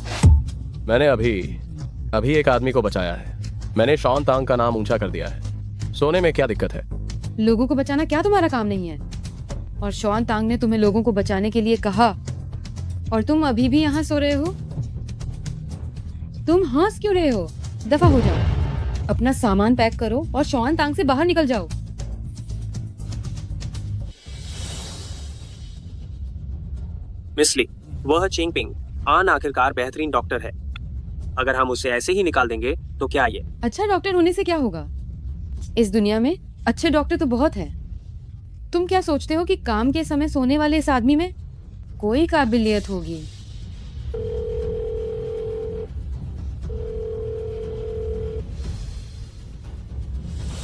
मैंने अभी एक आदमी को बचाया है। मैंने शॉन तांग का नाम ऊंचा कर दिया है। सोने में क्या दिक्कत है? लोगों को बचाना क्या तुम्हारा काम नहीं है? और शॉन तांग ने तुम्हें लोगों को बचाने के लिए कहा, और तुम अभी भी यहाँ सो रहे हो? तुम हंस क्यों रहे हो? दफा हो जाओ, अपना सामान पैक करो और शॉन तांग से बाहर निकल जाओ। मिस ली, वह चिंग पिंग आन आखिरकार बेहतरीन डॉक्टर है। अगर हम उसे ऐसे ही निकाल देंगे तो क्या ये? अच्छा डॉक्टर होने से क्या होगा? इस दुनिया में अच्छे डॉक्टर तो बहुत हैं। तुम क्या सोचते हो कि काम के समय सोने वाले इस आदमी में कोई काबिलियत होगी?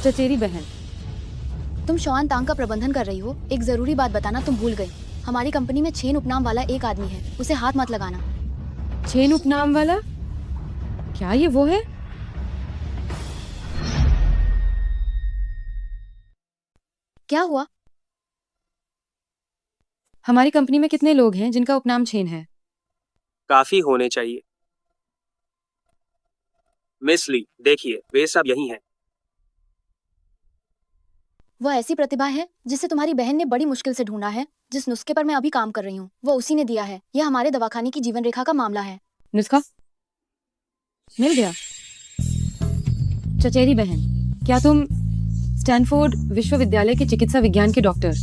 चचेरी बहन, तुम शॉन तांग का प्रबंधन कर रही हो। एक जरूरी बात बताना तुम भूल गई। हमारी कंपनी में छेन उपनाम वाला एक आदमी है, उसे हाथ मत लगाना। छेन उपनाम वाला? क्या ये वो है? क्या हुआ? हमारी कंपनी में कितने लोग हैं जिनका उपनाम छेन है? काफी होने चाहिए। मिस ली, देखिए वे सब यही हैं। वो ऐसी प्रतिभा है जिसे तुम्हारी बहन ने बड़ी मुश्किल से ढूंढा है। जिस नुस्खे पर मैं अभी काम कर रही हूँ वो उसी ने दिया है। यह हमारे दवाखाने की जीवन रेखा का मामला है। नुस्खा मिल गया? चचेरी बहन, क्या तुम स्टैनफोर्ड विश्वविद्यालय के चिकित्सा विज्ञान के डॉक्टर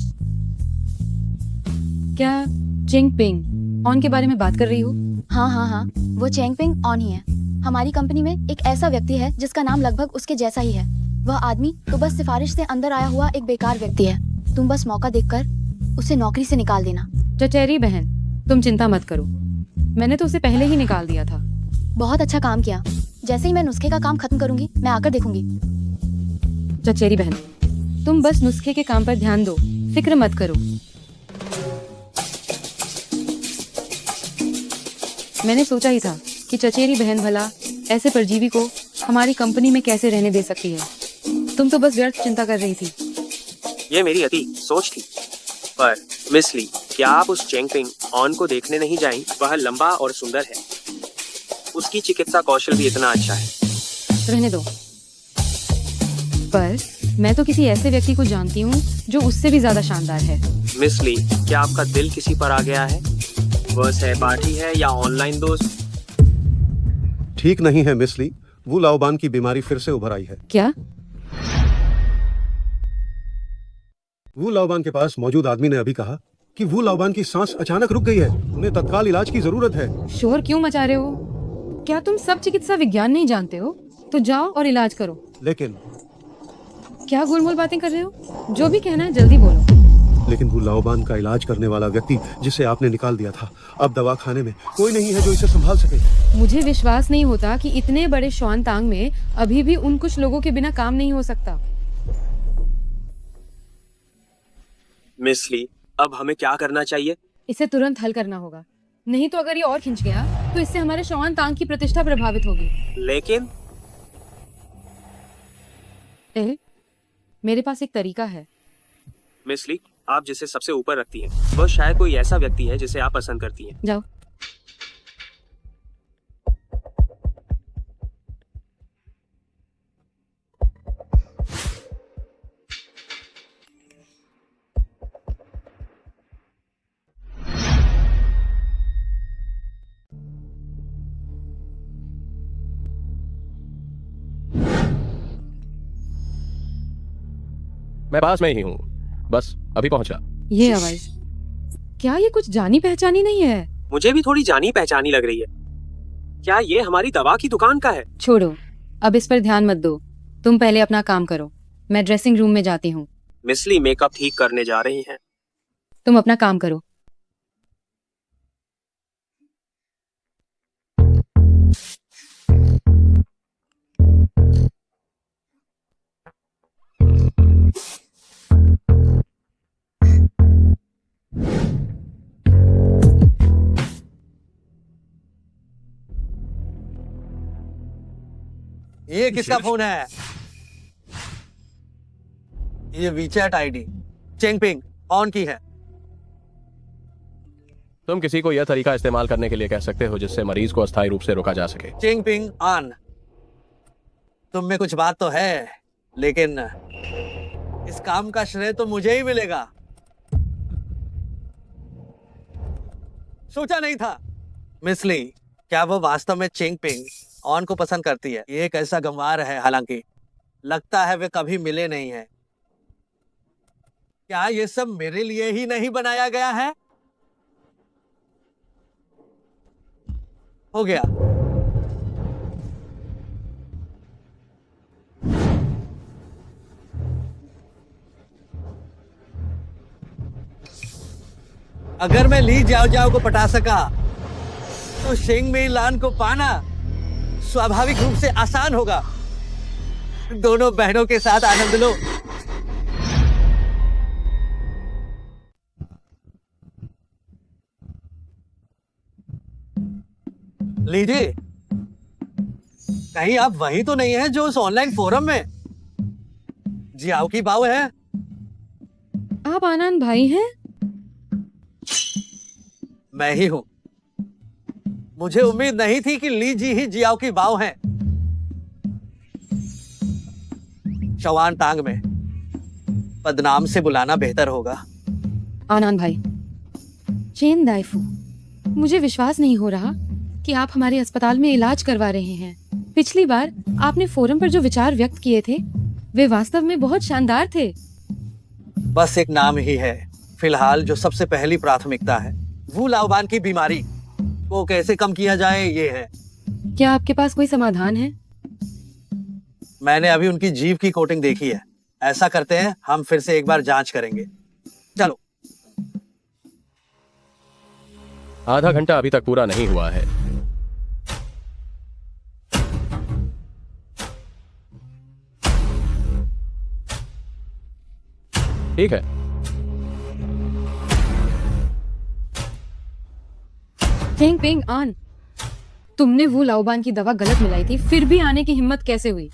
क्या चिंग पिंग ऑन के बारे में बात कर रही हो? हाँ, वो चेंग पिंग ऑन ही है। हमारी कंपनी में एक ऐसा व्यक्ति है जिसका नाम लगभग उसके जैसा ही है। वह आदमी तो बस सिफारिश से अंदर आया हुआ एक बेकार व्यक्ति है। तुम बस मौका देखकर उसे नौकरी से निकाल देना। चचेरी बहन, तुम चिंता मत करो, मैंने तो उसे पहले ही निकाल दिया था। बहुत अच्छा काम किया। जैसे ही मैं नुस्खे का काम खत्म करूंगी मैं आकर देखूंगी। चचेरी बहन, तुम बस नुस्खे के काम पर ध्यान दो, फिक्र मत करो। मैंने सोचा ही था कि चचेरी बहन भला ऐसे परजीवी को हमारी कंपनी में कैसे रहने दे सकती है। तुम तो बस व्यर्थ चिंता कर रही थी। ये मेरी अति सोच थी। पर मिस ली, क्या आप उस चेंग पिंग ऑन को देखने नहीं जाएं? वह लंबा और सुंदर है। उसकी चिकित्सा कौशल भी इतना अच्छा है। रहने दो। पर मैं तो किसी ऐसे व्यक्ति को जानती हूँ जो उससे भी ज्यादा शानदार है। मिस ली, क्या आपका दिल किसी पर आ गया है? वह सहपाठी है या ऑनलाइन दोस्त? ठीक नहीं है मिस ली, वू लाओबान की बीमारी फिर से उभर आई है। क्या? वू लाओबान के पास मौजूद आदमी ने अभी कहा कि वू लाओबान की सांस अचानक रुक गई है। उन्हें तत्काल इलाज की जरूरत है। शोर क्यों मचा रहे हो? क्या तुम सब चिकित्सा विज्ञान नहीं जानते हो? तो जाओ और इलाज करो। लेकिन क्या गोलमोल बातें कर रहे हो? जो भी कहना है जल्दी बोलो। लेकिन वू लाओबान का इलाज करने वाला व्यक्ति जिसे आपने निकाल दिया था, अब दवाखाने में कोई नहीं है जो इसे संभाल सके। मुझे विश्वास नहीं होता कि इतने बड़े शॉन तांग में अभी भी उन कुछ लोगों के बिना काम नहीं हो सकता। मिस ली, अब हमें क्या करना चाहिए? इसे तुरंत हल करना होगा, नहीं तो अगर ये और खिंच गया तो इससे हमारे शॉन तांग की प्रतिष्ठा प्रभावित होगी। लेकिन मेरे पास एक तरीका है। मिस ली, आप जिसे सबसे ऊपर रखती हैं, वह शायद कोई ऐसा व्यक्ति है जिसे आप पसंद करती हैं। जाओ। मैं पास में ही हूँ, बस अभी पहुंचा। ये आवाज, क्या ये कुछ जानी पहचानी नहीं है? मुझे भी थोड़ी जानी पहचानी लग रही है। क्या ये हमारी दवा की दुकान का है? छोड़ो, अब इस पर ध्यान मत दो। तुम पहले अपना काम करो, मैं ड्रेसिंग रूम में जाती हूँ। मिसली मेकअप ठीक करने जा रही हैं। तुम अपना काम करो। ये किसका फोन है? ये वीचैट आईडी चेंगपिंग ऑन की है। तुम किसी को यह तरीका इस्तेमाल करने के लिए कह सकते हो जिससे मरीज को अस्थायी रूप से रोका जा सके। चेंगपिंग ऑन। तुम में कुछ बात तो है, लेकिन इस काम का श्रेय तो मुझे ही मिलेगा। सोचा नहीं था। मिसली, क्या वो वास्तव में चेंगपिंग ऑन को पसंद करती है? ये एक ऐसा गंवार है, हालांकि लगता है वे कभी मिले नहीं हैं। क्या ये सब मेरे लिए ही नहीं बनाया गया है? हो गया। अगर मैं ली जाओ जाओ को पटा सका तो शेंग में लान को पाना स्वाभाविक रूप से आसान होगा। दोनों बहनों के साथ आनंद लो। लीजिए, कहीं आप वही तो नहीं है जो उस ऑनलाइन फोरम में जियाओ की बाव है? आप आनंद भाई हैं? मैं ही हूं। मुझे उम्मीद नहीं थी कि ली जी ही जियाओ की बाव हैं। शवान तांग में बदनाम से बुलाना बेहतर होगा। आनंद भाई, चेन दाइफू, मुझे विश्वास नहीं हो रहा कि आप हमारे अस्पताल में इलाज करवा रहे हैं। पिछली बार आपने फोरम पर जो विचार व्यक्त किए थे वे वास्तव में बहुत शानदार थे। बस एक नाम ही है। फिलहाल जो सबसे पहली प्राथमिकता है वो लाओबान की बीमारी को कैसे कम किया जाए, ये है। क्या आपके पास कोई समाधान है? मैंने अभी उनकी जीभ की कोटिंग देखी है। ऐसा करते हैं, हम फिर से एक बार जांच करेंगे। चलो। आधा घंटा अभी तक पूरा नहीं हुआ है। ठीक है। चेंग पिंग आन, तुमने वो लाओबान की दवा गलत मिलाई थी, फिर भी आने की हिम्मत कैसे हुई?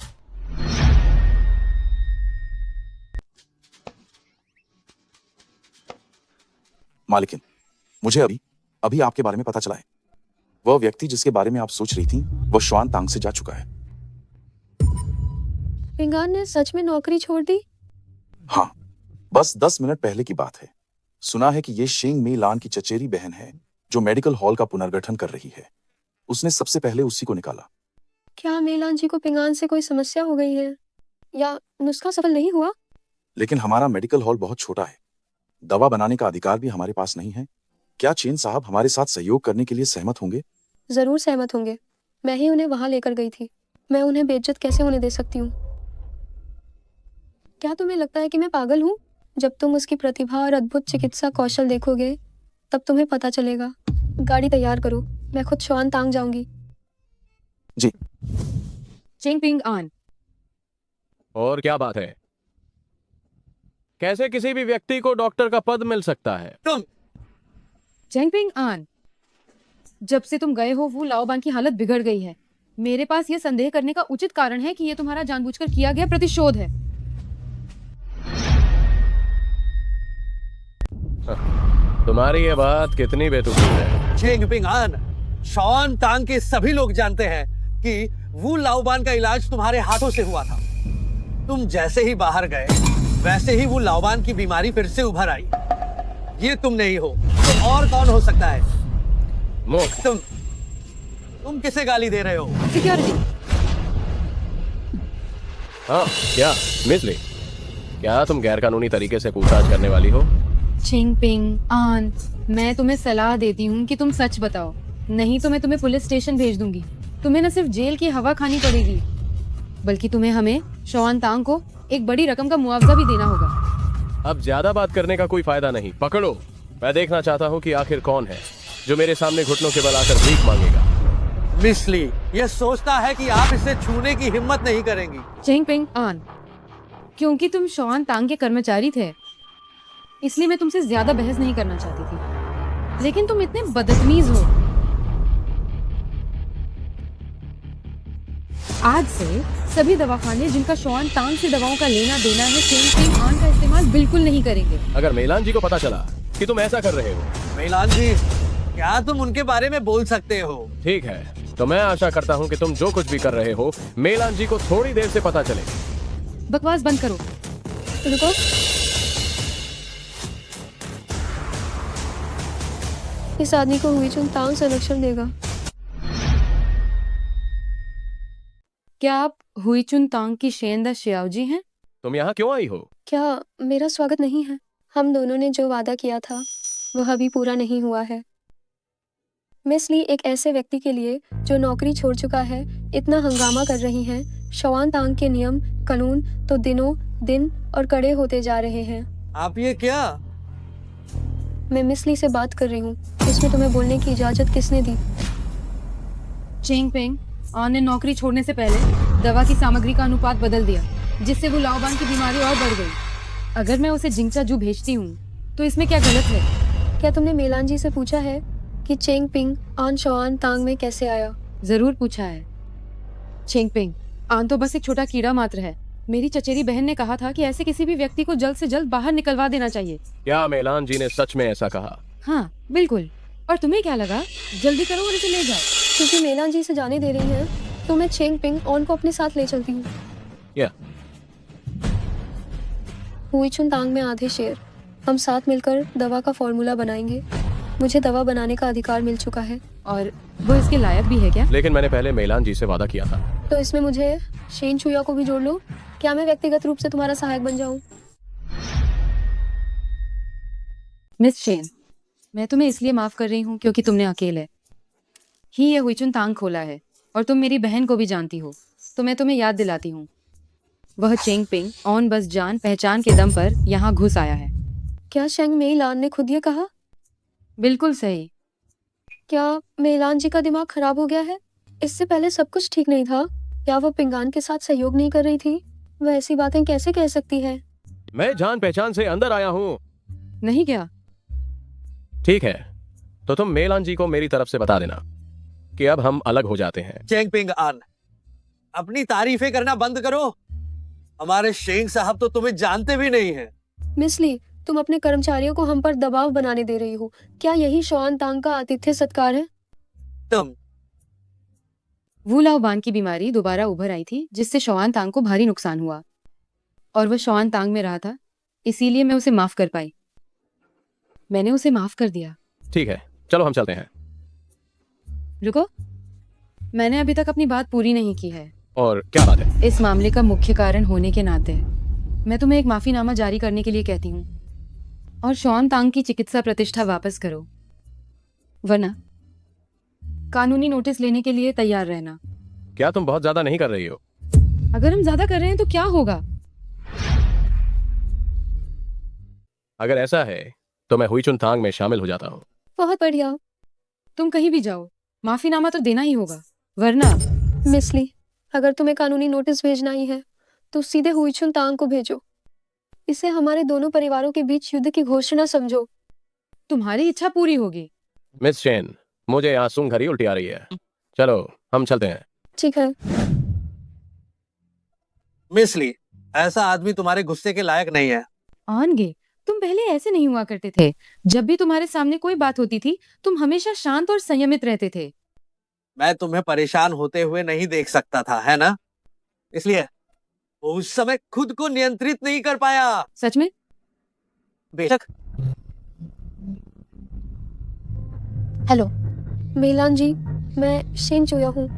मालिकिन, मुझे अभी आपके बारे में पता चला है। वह व्यक्ति जिसके बारे में आप सोच रही थी वो श्वान तांग से जा चुका है। पिंगान ने सच में नौकरी छोड़ दी? हाँ, बस 10 मिनट पहले की बात है। सुना है कि ये शेंग मी लान की चचेरी बहन है जो मेडिकल हॉल का पुनर्गठन कर रही है। उसने सबसे पहले उसी को निकाला। क्या मेलान जी को पिंगान से कोई समस्या हो गई है या नुस्खा सफल नहीं हुआ? लेकिन हमारा मेडिकल हॉल बहुत छोटा है, दवा बनाने का अधिकार भी हमारे पास नहीं है। क्या चेन साहब हमारे साथ सहयोग करने के लिए सहमत होंगे? जरूर सहमत होंगे। मैं ही उन्हें वहां लेकर गई थी। मैं उन्हें बेइज्जत कैसे होने दे सकती हूँ? क्या तुम्हें लगता है कि मैं पागल हूँ? जब तुम उसकी प्रतिभा और अद्भुत चिकित्सा कौशल देखोगे तब तुम्हें पता चलेगा। गाड़ी तैयार करो, मैं खुद श्वान तांग जाऊंगी। जी। चेंग पिंग आन। और क्या बात है? कैसे किसी भी व्यक्ति को डॉक्टर का पद मिल सकता है? तुम चेंग पिंग आन, जब से तुम गए हो वो लाओबान की हालत बिगड़ गई है। मेरे पास यह संदेह करने का उचित कारण है कि यह तुम्हारा जानबूझकर किया गया प्रतिशोध है। तुम्हारी ये बात कितनी बेतुकी है? चेंग पिंग आन, शॉन तांग के सभी लोग जानते हैं कि वो लाओबान का इलाज तुम्हारे हाथों से हुआ था। तुम जैसे ही बाहर गए वैसे ही वो लाओबान की बीमारी फिर से उभर आई। ये तुम नहीं हो तो और कौन हो सकता है? तुम किसे गाली दे रहे हो? सिक्योरिटी। हाँ, क्या मिसली? क्या तुम गैरकानूनी तरीके से पूछताछ करने वाली हो? चिंगपिंग, आन, मैं तुम्हें सलाह देती हूँ कि तुम सच बताओ, नहीं तो मैं तुम्हें पुलिस स्टेशन भेज दूंगी। तुम्हें न सिर्फ जेल की हवा खानी पड़ेगी, बल्कि तुम्हें हमें शॉन तांग को एक बड़ी रकम का मुआवजा भी देना होगा। अब ज्यादा बात करने का कोई फायदा नहीं, पकड़ो। मैं देखना चाहता हूँ कि आखिर कौन है जो मेरे सामने घुटनों के बल आकर भीख मांगेगा। मिस ली, यह सोचता है कि आप इसे छूने की हिम्मत नहीं करेंगी। चिंगपिंग, आन, क्योंकि तुम शॉन तांग के कर्मचारी थे, इसलिए मैं तुमसे ज्यादा बहस नहीं करना चाहती थी, लेकिन तुम इतने बदतमीज हो। आज से सभी दवाखाने जिनका शॉन तांग से दवाओं का लेना देना है, चिंगपिंग, आन का इस्तेमाल बिल्कुल नहीं करेंगे। अगर मेलान जी को पता चला कि तुम ऐसा कर रहे हो। मेलान जी, क्या तुम उनके बारे में बोल सकते हो? ठीक है, तो मैं आशा करता हूँ कि तुम जो कुछ भी कर रहे हो मेलान जी को थोड़ी देर से पता चले। बकवास बंद करो। रुको, इस आदमी को हुई चुन तांग संरक्षण देगा। क्या आप हुईचुन तांग की शेंदा शियाओजी हैं? तुम यहाँ क्यों आई हो? क्या मेरा स्वागत नहीं है? हम दोनों ने जो वादा किया था वह अभी पूरा नहीं हुआ है। मिस ली एक ऐसे व्यक्ति के लिए जो नौकरी छोड़ चुका है इतना हंगामा कर रही हैं। शॉन तांग के नियम कानून तो दिनों दिन और कड़े होते जा रहे हैं। आप ये क्या? मैं मिस ली से बात कर रही हूँ। इसमें तुम्हें बोलने की इजाजत किसने दी? चिंगपिंग, आन ने नौकरी छोड़ने से पहले दवा की सामग्री का अनुपात बदल दिया, जिससे वो लाओबान की बीमारी और बढ़ गई। अगर मैं उसे जिंगचाजू भेजती हूँ तो इसमें क्या गलत है? क्या तुमने मेलान जी से पूछा है कि चिंगपिंग आन शॉन तांग में कैसे आया? जरूर पूछा है। चिंगपिंग, आन तो बस एक छोटा कीड़ा मात्र है। मेरी चचेरी बहन ने कहा था कि ऐसे किसी भी व्यक्ति को जल्द से जल्द बाहर निकलवा देना चाहिए। क्या मेलान जी ने सच में ऐसा कहा? हाँ, बिल्कुल। और तुम्हें क्या लगा? जल्दी करो और इसे ले जाओ। क्योंकि मेलान जी से जाने दे रही हैं, तो मैं चिंगपिंग ऑन को अपने साथ ले चलती हूँ। हुईचुन तांग में आधे शेर। हम साथ मिलकर दवा का फॉर्मूला बनाएंगे। मुझे दवा बनाने का अधिकार मिल चुका है। और वो इसके लायक भी है क्या? लेकिन मैंने पहले मेलान जी से वादा किया था। तो इसमें मुझे शेन चुया को भी जोड़ लो। क्या मैं व्यक्तिगत रूप से तुम्हारा सहायक बन जाऊं? मिस शेन, मैं तुम्हें इसलिए माफ कर रही हूँ क्योंकि तुमने अकेले ही ये हुईचुन तांग खोला है और तुम मेरी बहन को भी जानती हो, तो मैं तुम्हें याद दिलाती हूँ। वह चिंगपिंग ऑन बस जान पहचान के दम पर यहाँ घुस आया है। क्या शेंग मेइलान ने खुद ये कहा? बिल्कुल सही। क्या मेइलान जी का दिमाग खराब हो गया है? इससे पहले सब कुछ ठीक नहीं था। क्या वो पिंगान के साथ सहयोग नहीं कर रही थी? वह ऐसी बातें कैसे कह सकती है? मैं जान पहचान से अंदर आया हूँ। नहीं क्या? ठीक है, तो तुम मेलान जी को मेरी तरफ से बता देना कि अब हम अलग हो जाते हैं। चेंगपिंग आन, अपनी तारीफें करना बंद करो। हमारे शेंग साहब तो तुम्हें जानते भी नहीं हैं। मिस ली, तुम अपने कर्मचारियों को हम पर दबाव बनाने दे रही हो। क्या यही शॉन तांग का आतिथ्य सत्कार है? तुम वू लाओबान की बीमारी दोबारा उभर आई थी, जिससे शॉन तांग को भारी नुकसान हुआ और वह शॉन तांग में रहा था, इसीलिए मैं उसे माफ कर पाई। मैंने उसे माफ कर दिया। ठीक है, चलो हम चलते हैं। रुको, मैंने अभी तक अपनी बात पूरी नहीं की है। और क्या बात है? इस मामले का मुख्य कारण होने के नाते मैं तुम्हें एक माफीनामा जारी करने के लिए कहती हूँ और शॉन तांग की चिकित्सा प्रतिष्ठा वापस करो, वरना कानूनी नोटिस लेने के लिए तैयार रहना। क्या तुम बहुत ज्यादा नहीं कर रही हो? अगर हम ज्यादा कर रहे हैं तो क्या होगा? अगर ऐसा है तो मैं हुईचुन तांग में शामिल हो जाता हूँ। बहुत बढ़िया। तुम कहीं भी जाओ, माफीनामा तो देना ही होगा, वरना। मिस ली, अगर तुम्हें कानूनी नोटिस भेजना ही है तो सीधे हुईचुन तांग को भेजो। इसे हमारे दोनों परिवारों के बीच युद्ध की घोषणा समझो। तुम्हारी इच्छा पूरी होगी। मिस शेन, मुझे यहाँ सूंघ घरी उल्टी आ रही है। चलो हम चलते हैं। ठीक है। मिस ली, ऐसा आदमी तुम्हारे गुस्से के लायक नहीं है। आनगे, तुम पहले ऐसे नहीं हुआ करते थे। जब भी तुम्हारे सामने कोई बात होती थी, तुम हमेशा शांत और संयमित रहते थे। मैं तुम्हें परेशान होते हुए नहीं देख सकता था, है ना? इसलिए उस समय खुद को नियंत्रित नहीं कर पाया। सच में? बेशक। हेलो मेलान जी, मैं शेन चोया हूँ।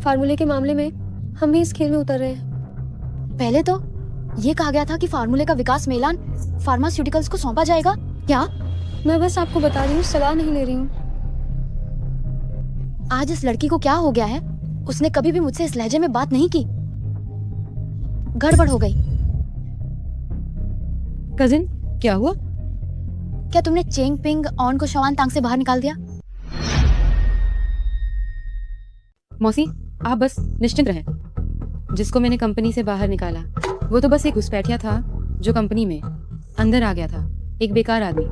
फार्मूले के मामले में हम भी इस खेल में उतर रहे हैं। पहले तो ये कहा गया था कि फार्मूले का विकास मेलान फार्मास्यूटिकल्स को सौंपा जाएगा। क्या? मैं बस आपको बता रही हूँ, सलाह नहीं ले रही हूँ। आज इस लड़की को क्या हो गया है? उसने कभी भी मुझसे इस लहजे में बात नहीं की। गड़बड़ हो गई। कजिन, क्या हुआ? क्या तुमने चेंग पिंग ऑन को शवान तांग से बाहर निकाल दिया? मौसी, आप बस निश्चिंत रहें। जिसको मैंने कंपनी से बाहर निकाला वो तो बस एक घुसपैठिया था जो कंपनी में अंदर आ गया था, एक बेकार आदमी।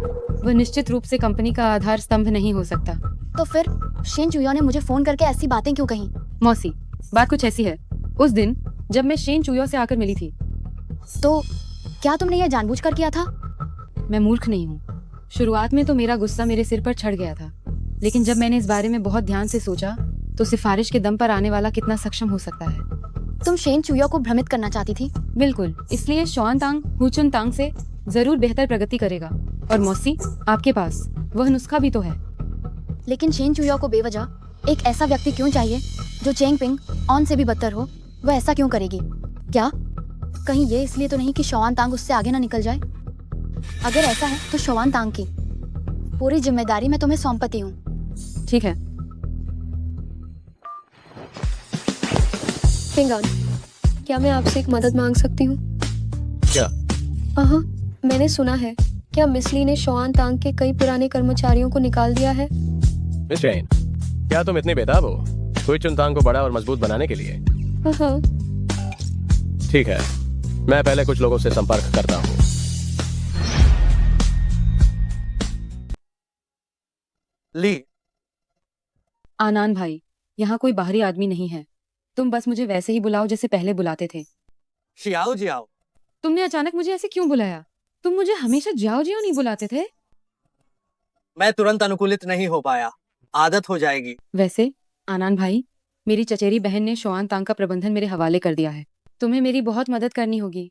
वह निश्चित रूप से कंपनी का आधार स्तंभ नहीं हो सकता। तो फिर शेन चुयो ने मुझे फोन करके ऐसी बातें क्यों कही? मौसी, बात कुछ ऐसी है। उस दिन जब मैं शेन चुयो से आकर मिली थी। तो क्या तुमने यह जानबूझकर किया था? मैं मूर्ख नहीं हूँ। शुरुआत में तो मेरा गुस्सा मेरे सिर पर चढ़ गया था, लेकिन जब मैंने इस बारे में बहुत ध्यान से सोचा तो सिफारिश के दम पर आने वाला कितना सक्षम हो सकता है। तुम शेन चुयो को भ्रमित करना चाहती थी? बिल्कुल, इसलिए शॉन तांग हुचुन तांग से जरूर बेहतर प्रगति करेगा। और मौसी, आपके पास वह नुस्खा भी तो है। लेकिन शेन चुयो को बेवजह एक ऐसा व्यक्ति क्यों चाहिए जो चेंग पिंग ऑन से भी बदतर हो? वह ऐसा क्यों करेगी? क्या कहीं ये इसलिए तो नहीं कि शवान तांग उससे आगे ना निकल जाए? अगर ऐसा है तो शवान तांग की पूरी जिम्मेदारी मैं तुम्हें सौंपती हूँ। ठीक है। पिंगान, क्या मैं आपसे एक मदद मांग सकती हूँ? क्या? हाँ, मैंने सुना है क्या मिस ली ने शॉन तांग के कई पुराने कर्मचारियों को निकाल दिया है? मिस चेन, क्या तुम इतनी बेताब हो हुचुन तांग को बड़ा और मजबूत बनाने के लिए? हाँ। ठीक है, मैं पहले कुछ लोगों से संपर्क करता हूँ। ली। आनान भाई, यहाँ कोई बाहरी आदमी नहीं है। तुम बस मुझे वैसे ही बुलाओ जैसे पहले बुलाते थे। जियाओ जियाओ। तुमने अचानक मुझे ऐसे क्यों बुलाया? तुम मुझे हमेशा जियाओ जियाओ नहीं बुलाते थे। मैं तुरंत अनुकूलित नहीं हो पाया, आदत हो जाएगी। वैसे आनान भाई, मेरी चचेरी बहन ने शॉन तांग का प्रबंधन मेरे हवाले कर दिया है। तुम्हें मेरी बहुत मदद करनी होगी।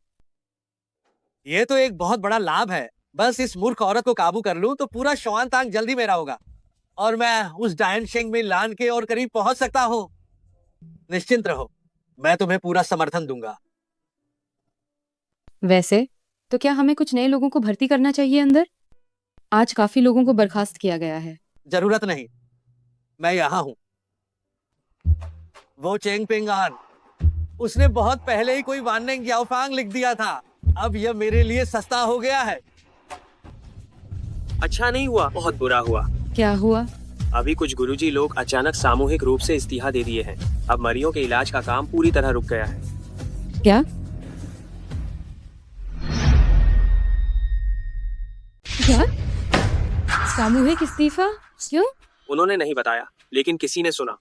ये तो एक बहुत बड़ा लाभ है। बस इस मूर्ख औरत को काबू कर लूं तो पूरा शॉन तांग जल्दी मेरा होगा और मैं उस डायन शेंग में लान के और करीब पहुंच सकता हूँ। निश्चिंत रहो, मैं तुम्हें पूरा समर्थन दूंगा। वैसे तो क्या हमें कुछ नए लोगों को भर्ती करना चाहिए अंदर? आज काफी लोगों को बर्खास्त किया गया है। जरूरत नहीं, मैं यहाँ हूँ। वो चेंग पिंग आन, उसने बहुत पहले ही कोई वाननेंग याओफांग लिख दिया था। अब यह मेरे लिए सस्ता हो गया है। अच्छा नहीं हुआ, बहुत बुरा हुआ। क्या हुआ? अभी कुछ गुरुजी लोग अचानक सामूहिक रूप से इस्तीफा दे दिए हैं। अब मरीजों के इलाज का काम पूरी तरह रुक गया है। क्या? क्या? सामूहिक इस्तीफा? क्यों? उन्होंने नहीं बताया, लेकिन किसी ने सुना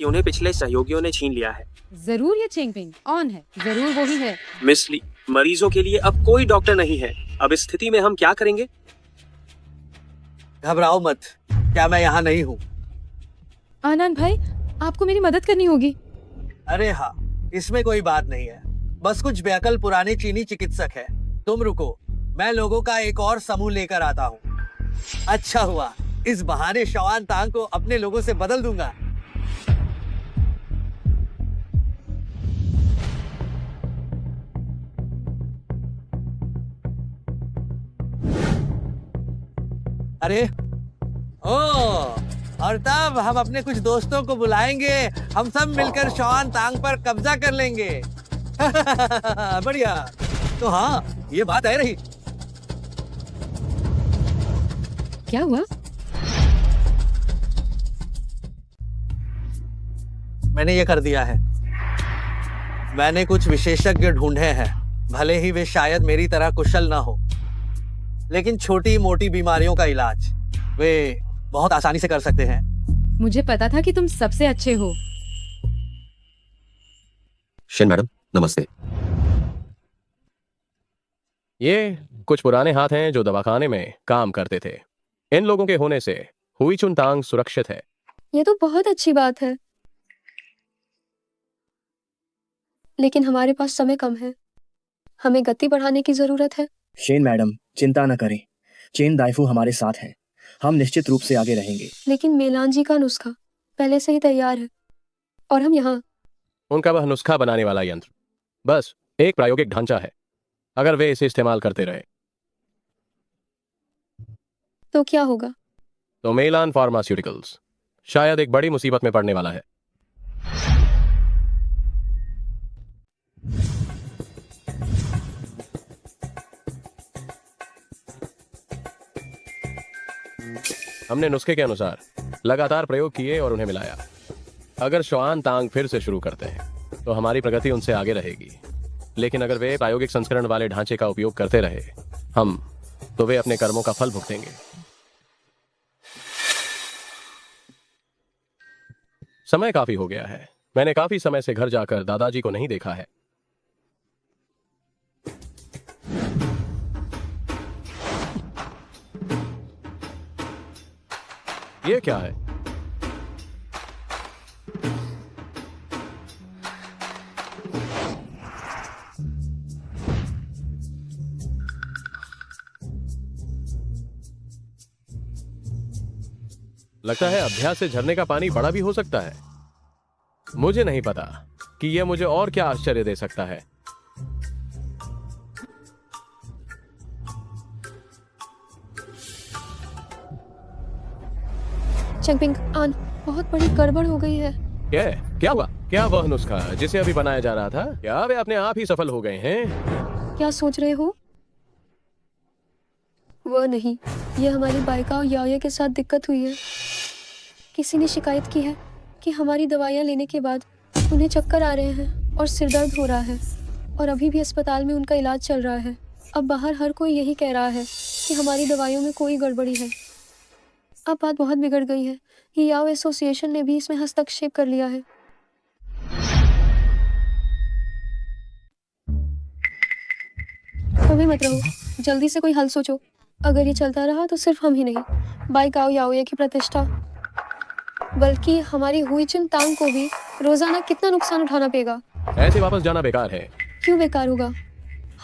कि उन्हें पिछले सहयोगियों ने छीन लिया है। जरूर ये चेंगपिंग ऑन है, जरूर वो ही है। मिस ली, मरीजों के लिए अब कोई डॉक्टर नहीं है। अब इस स्थिति में हम क्या करेंगे? घबराओ मत, क्या मैं यहाँ नहीं हूँ? आनंद भाई, आपको मेरी मदद करनी होगी। अरे हाँ, इसमें कोई बात नहीं है। बस कुछ बेअकल पुराने चीनी चिकित्सक है। तुम रुको, मैं लोगों का एक और समूह लेकर आता हूँ। अच्छा हुआ, इस बहाने शवान तांग को अपने लोगों से बदल दूंगा। अरे ओ, और तब हम अपने कुछ दोस्तों को बुलाएंगे। हम सब मिलकर शवान तांग पर कब्जा कर लेंगे। बढ़िया। तो हाँ, ये बात है रही। क्या हुआ? मैंने ये कर दिया है। मैंने कुछ विशेषज्ञ ढूंढे हैं। भले ही वे शायद मेरी तरह कुशल ना हो, लेकिन छोटी मोटी बीमारियों का इलाज वे बहुत आसानी से कर सकते हैं। मुझे पता था कि तुम सबसे अच्छे हो। शेन मैडम, नमस्ते। ये कुछ पुराने हाथ हैं जो दवाखाने में काम करते थे। इन लोगों के होने से हुईचुन तांग सुरक्षित है। ये तो बहुत अच्छी बात है, लेकिन हमारे पास समय कम है। हमें गति बढ़ाने की जरूरत है। शेन मैडम, चिंता न करें। चेन दाइफू हमारे साथ हैं। हम निश्चित रूप से आगे रहेंगे। लेकिन मेलान जी का नुस्खा पहले से ही तैयार है और हम यहाँ। उनका वह नुस्खा बनाने वाला यंत्र बस एक प्रायोगिक ढांचा है। अगर वे इसे इस्तेमाल करते रहे तो क्या होगा? तो मेलान फार्मास्यूटिकल्स शायद एक बड़ी मुसीबत में पड़ने वाला है। हमने नुस्खे के अनुसार लगातार प्रयोग किए और उन्हें मिलाया। अगर शॉन तांग फिर से शुरू करते हैं तो हमारी प्रगति उनसे आगे रहेगी, लेकिन अगर वे प्रायोगिक संस्करण वाले ढांचे का उपयोग करते रहे तो वे अपने कर्मों का फल भुगतेंगे। समय काफी हो गया है। मैंने काफी समय से घर जाकर दादाजी को नहीं देखा है। ये क्या है? लगता है अभ्यास से झरने का पानी बड़ा भी हो सकता है। मुझे नहीं पता कि यह मुझे और क्या आश्चर्य दे सकता है। चेंगपिंग आन, बहुत बड़ी गड़बड़ हो गई है। क्या हुआ? क्या वह नुस्खा जिसे अभी बनाया जा रहा था, क्या वे अपने आप ही सफल हो गए हैं? क्या सोच रहे हो? वह नहीं, यह हमारी बाइका और याओये के साथ दिक्कत हुई है। किसी ने शिकायत की है कि हमारी दवाइयाँ लेने के बाद उन्हें चक्कर आ रहे हैं और सिर दर्द हो रहा है, और अभी भी अस्पताल में उनका इलाज चल रहा है। अब बाहर हर कोई यही कह रहा है कि हमारी दवाइयों में कोई गड़बड़ी है। अब बात बहुत बिगड़ गई है। याओ एसोसिएशन ने भी इसमें हस्तक्षेप कर लिया है। कभी मत रहो, जल्दी से कोई हल सोचो। अगर ये चलता रहा तो सिर्फ हम ही नहीं, बाइकाओ याओये की प्रतिष्ठा, बल्कि हमारी हुईचुन तांग को भी रोजाना कितना नुकसान उठाना पड़ेगा। ऐसे वापस जाना बेकार है। क्यों बेकार होगा?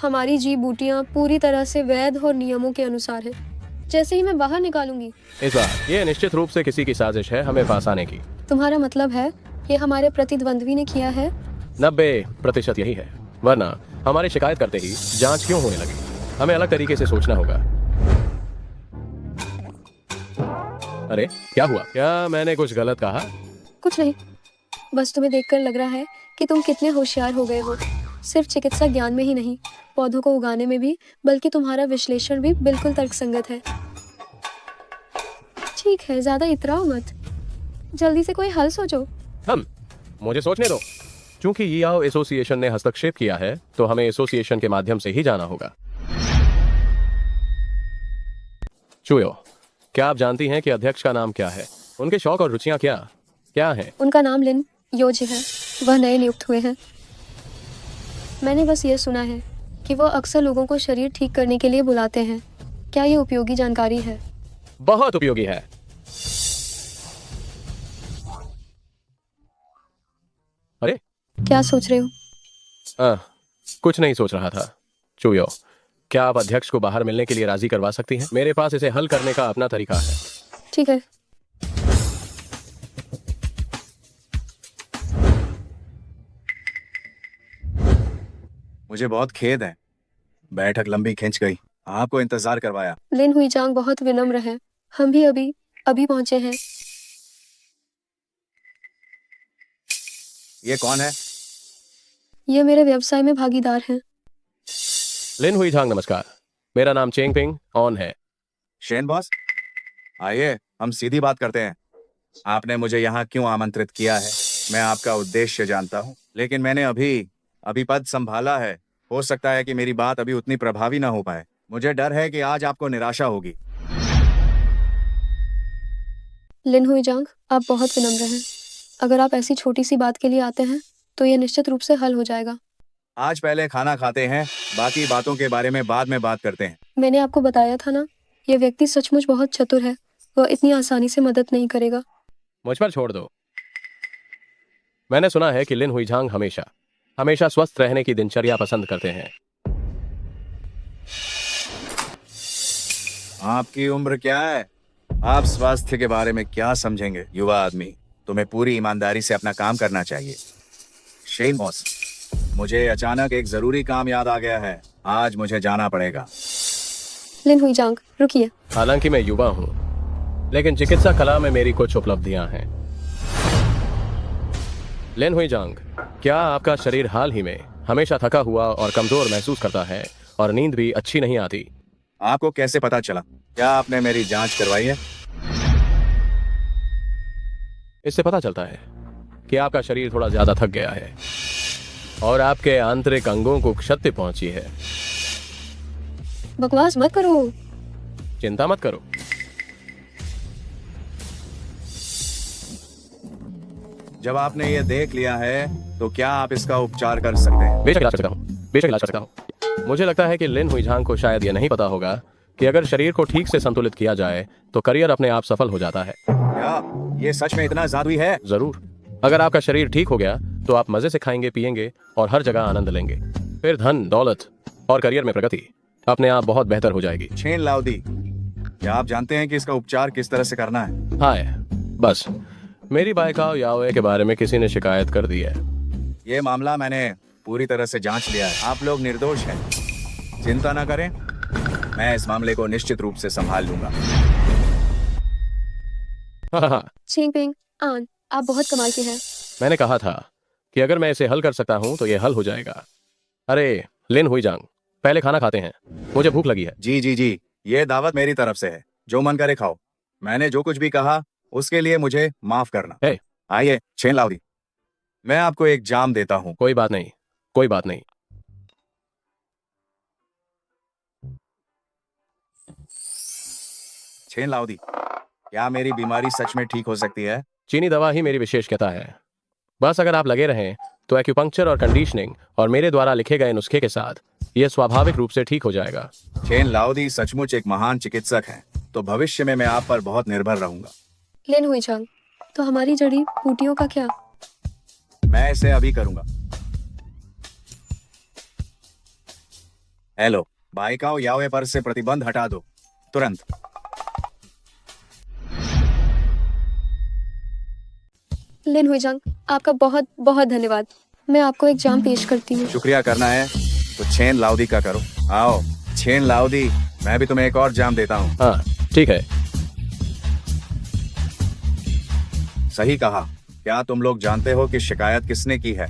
हमारी जी बूटियाँ पूरी तरह से वैध और नियमों के अनुसार है। जैसे ही मैं बाहर निकालूंगी। इस बार ये निश्चित रूप से किसी की साजिश है हमें फंसाने की। तुम्हारा मतलब है ये हमारे प्रतिद्वंद्वी ने किया है? 90% यही है, वरना हमारी शिकायत करते ही जांच क्यों होने लगी? हमें अलग तरीके से सोचना होगा। अरे क्या हुआ? क्या मैंने कुछ गलत कहा? कुछ नहीं, बस तुम्हें देखकर लग रहा है कि तुम कितने होशियार हो गए हो। सिर्फ चिकित्सा ज्ञान में ही नहीं, पौधों को उगाने में भी, बल्कि तुम्हारा विश्लेषण भी बिल्कुल तर्कसंगत है। ठीक है, ज्यादा इतराओ मत, जल्दी से कोई हल सोचो। मुझे सोचने दो। चूंकि याओ एसोसिएशन ने हस्तक्षेप किया है तो हमें एसोसिएशन के माध्यम से ही जाना होगा। चुयो, क्या आप जानती हैं कि अध्यक्ष का नाम क्या है? उनके शौक और रुचियां क्या हैं? उनका नाम लिन योजे है। वह नए नियुक्त हुए हैं। मैंने बस ये सुना है कि वो अक्सर लोगों को शरीर ठीक करने के लिए बुलाते हैं। क्या ये उपयोगी जानकारी है? बहुत उपयोगी है। अरे क्या सोच रहे हो? कुछ नहीं सोच रहा था। चुयो, क्या आप अध्यक्ष को बाहर मिलने के लिए राजी करवा सकती हैं? मेरे पास इसे हल करने का अपना तरीका है। ठीक है। मुझे बहुत खेद है, बैठक लंबी खिंच गई, आपको इंतजार करवाया। लिन हुईचांग बहुत विनम्र है। हम भी अभी पहुंचे हैं। ये कौन है? ये मेरे व्यवसाय में भागीदार हैं। लिन हुईचांग नमस्कार, मेरा नाम चेंगपिंग ऑन है। शेन बॉस, आइए हम सीधी बात करते हैं। आपने मुझे यहाँ क्यों आमंत्रित किया है? मैं आपका उद्देश्य जानता हूँ, लेकिन मैंने अभी पद संभाला है। हो सकता है कि मेरी बात अभी उतनी प्रभावी ना हो पाए। मुझे डर है कि आज आपको निराशा होगी। लिन हुईचांग, आप बहुत विनम्र हैं। अगर आप ऐसी छोटी सी बात के लिए आते हैं तो यह निश्चित रूप से हल हो जाएगा। आज पहले खाना खाते हैं, बाकी बातों के बारे में बाद में बात करते हैं। मैंने आपको बताया था ना, यह व्यक्ति सचमुच बहुत चतुर है। वह इतनी आसानी से मदद नहीं करेगा। मुझ पर छोड़ दो। मैंने सुना है कि लिन हुईचांग हमेशा स्वस्थ रहने की दिनचर्या पसंद करते हैं। आपकी उम्र क्या है? आप स्वास्थ्य के बारे में क्या समझेंगे? युवा आदमी, तुम्हें पूरी ईमानदारी से अपना काम करना चाहिए। शेन बॉस, मुझे अचानक एक जरूरी काम याद आ गया है। आज मुझे जाना पड़ेगा। लिन हुई जांग, रुकिए। हालांकि मैं युवा हूं, लेकिन चिकित्सा कला में मेरी कुछ उपलब्धियां हैं। लिन हुई जांग, क्या आपका शरीर हाल ही में हमेशा थका हुआ और कमजोर महसूस करता है और नींद भी अच्छी नहीं आती? आपको कैसे पता चला? क्या आपने मेरी जांच करवाई है? इससे पता चलता है कि आपका शरीर थोड़ा ज्यादा थक गया है और आपके आंतरिक अंगों को क्षति पहुंची है। बकवास मत करो। चिंता मत करो। जब आपने ये देख लिया है तो क्या आप इसका उपचार कर सकते हैं? बेशक इलाज कर सकता हूँ, बेशक इलाज कर सकता हूँ। मुझे लगता है कि लिन हुईझांग को शायद यह नहीं पता होगा कि अगर शरीर को ठीक से संतुलित किया जाए तो करियर अपने आप सफल हो जाता है। क्या ये सच में इतना जादुई है? जरूर। अगर आपका शरीर ठीक हो गया तो आप मजे से खाएंगे पिएंगे और हर जगह आनंद लेंगे। फिर धन दौलत और करियर में प्रगति अपने आप बहुत बेहतर हो जाएगी। छेन लाउदी, क्या आप जानते हैं कि इसका उपचार किस तरह से करना है? हाय, बस मेरी बाइकाओ याओए के बारे में किसी ने शिकायत कर दी है। ये मामला मैंने पूरी तरह से जांच लिया है। आप लोग निर्दोष हैं। चिंता ना करें, मैं इस मामले को निश्चित रूप से संभाल लूंगा। चिंगपिंग आन, आप बहुत कमाल के हैं। मैंने कहा था कि अगर मैं इसे हल कर सकता हूं तो ये हल हो जाएगा। अरे लिन हुईजांग, पहले खाना खाते हैं, मुझे भूख लगी है। जी जी जी, ये दावत मेरी तरफ से है। जो मन करे खाओ। मैंने जो कुछ भी कहा उसके लिए मुझे माफ करना। आइए छेन लाउदी, मैं आपको एक जाम देता हूँ। कोई बात नहीं, कोई बात नहीं। छेन लाउदी, क्या मेरी बीमारी सच में ठीक हो सकती है? चीनी दवा ही मेरी विशेषज्ञता है। बस अगर आप लगे रहें तो एक्यूपंक्चर और कंडीशनिंग और मेरे द्वारा लिखे गए नुस्खे के साथ यह स्वाभाविक रूप से ठीक हो जाएगा। छेन लाउदी सचमुच एक महान चिकित्सक हैं, तो भविष्य में मैं आप पर बहुत निर्भर रहूंगा। लिन हुईजांग, तो हमारी जड़ी बूटियों का क्या? मैं इसे अभी करूंगा। हेलो, बाइकाओ याओए पर से प्रतिबंध हटा दो तुरंत। लिन हुईजांग, आपका बहुत बहुत धन्यवाद। मैं आपको एक जाम पेश करती हूँ। शुक्रिया करना है तो छेन लाउदी का करो। आओ छेन लाउदी, मैं भी तुम्हें एक और जाम देता हूँ। हाँ ठीक है। सही कहा। क्या तुम लोग जानते हो कि शिकायत किसने की है?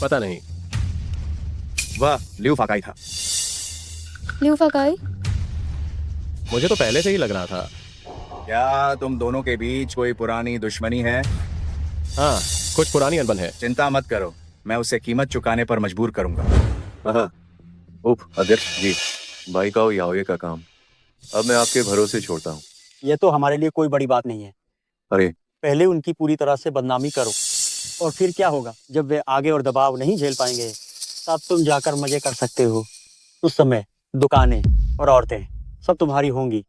पता नहीं। वह लियू फाकाई था। लियू फाकाई? मुझे तो पहले से ही लग रहा था। क्या तुम दोनों के बीच कोई पुरानी दुश्मनी है? हाँ, कुछ पुरानी अनबन है। चिंता मत करो, मैं उसे कीमत चुकाने पर मजबूर करूंगा। हाँ, उप अध्यक्ष जी, बाइकाओ याओए का काम अब मैं आपके भरोसे छोड़ता हूँ। ये तो हमारे लिए कोई बड़ी बात नहीं है। अरे पहले उनकी पूरी तरह से बदनामी करो, और फिर क्या होगा जब वे आगे और दबाव नहीं झेल पाएंगे, तब तुम जाकर मजे कर सकते हो। उस समय दुकानें और औरतें सब तुम्हारी होंगी।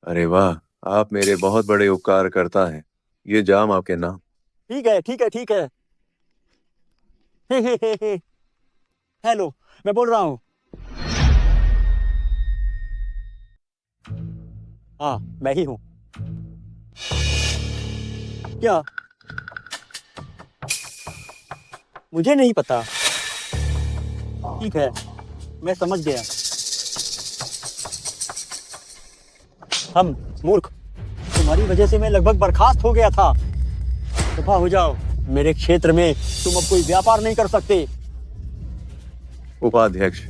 अरे वाह, आप मेरे बहुत बड़े उपकार करता है। ये जाम आपके नाम। ठीक है ठीक है ठीक है। हे। हेलो, मैं बोल रहा हूँ। हाँ, मैं ही हूँ। क्या? मुझे नहीं पता। ठीक है, मैं समझ गया। हम मूर्ख, तुम्हारी वजह से मैं लगभग बर्खास्त हो गया था। दफा हो जाओ, मेरे क्षेत्र में तुम अब कोई व्यापार नहीं कर सकते। उपाध्यक्ष,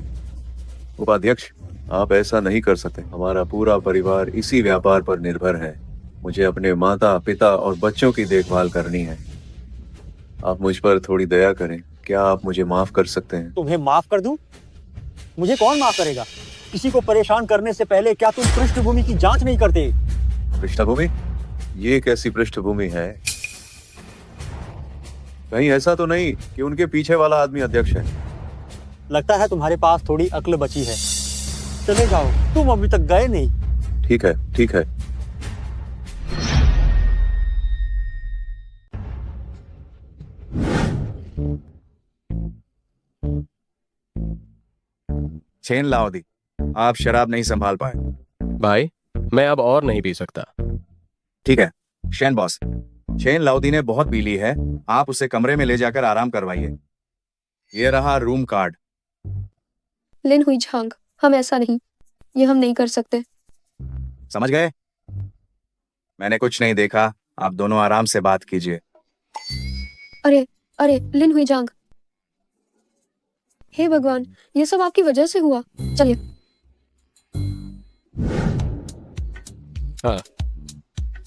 आप ऐसा नहीं कर सकते। हमारा पूरा परिवार इसी व्यापार पर निर्भर है। मुझे अपने माता पिता और बच्चों की देखभाल करनी है। आप मुझ पर थोड़ी दया करें। क्या आप मुझे माफ कर सकते हैं? तुम्हें माफ कर दूं? मुझे कौन माफ करेगा? किसी को परेशान करने से पहले क्या तुम पृष्ठभूमि की जांच नहीं करते? पृष्ठभूमि? ये कैसी पृष्ठभूमि है? कहीं ऐसा तो नहीं कि उनके पीछे वाला आदमी अध्यक्ष है? लगता है तुम्हारे पास थोड़ी अक्ल बची है। चले जाओ, तुम अभी तक गए नहीं। ठीक है ठीक है। छेन लाओदी, आप शराब नहीं संभाल पाए। भाई, मैं अब और नहीं पी सकता। ठीक है शैन बॉस, छेन लाओदी ने बहुत पी ली है। आप उसे कमरे में ले जाकर आराम करवाइए। ये रहा रूम कार्ड। लिन हुई झांग, हम ऐसा नहीं, ये हम नहीं कर सकते। समझ गए? मैंने कुछ नहीं देखा, आप दोनों आराम से बात कीजिए। अरे अरे लिन हुई जांग, हे भगवान, ये सब आपकी वजह से हुआ। चलिए। हाँ,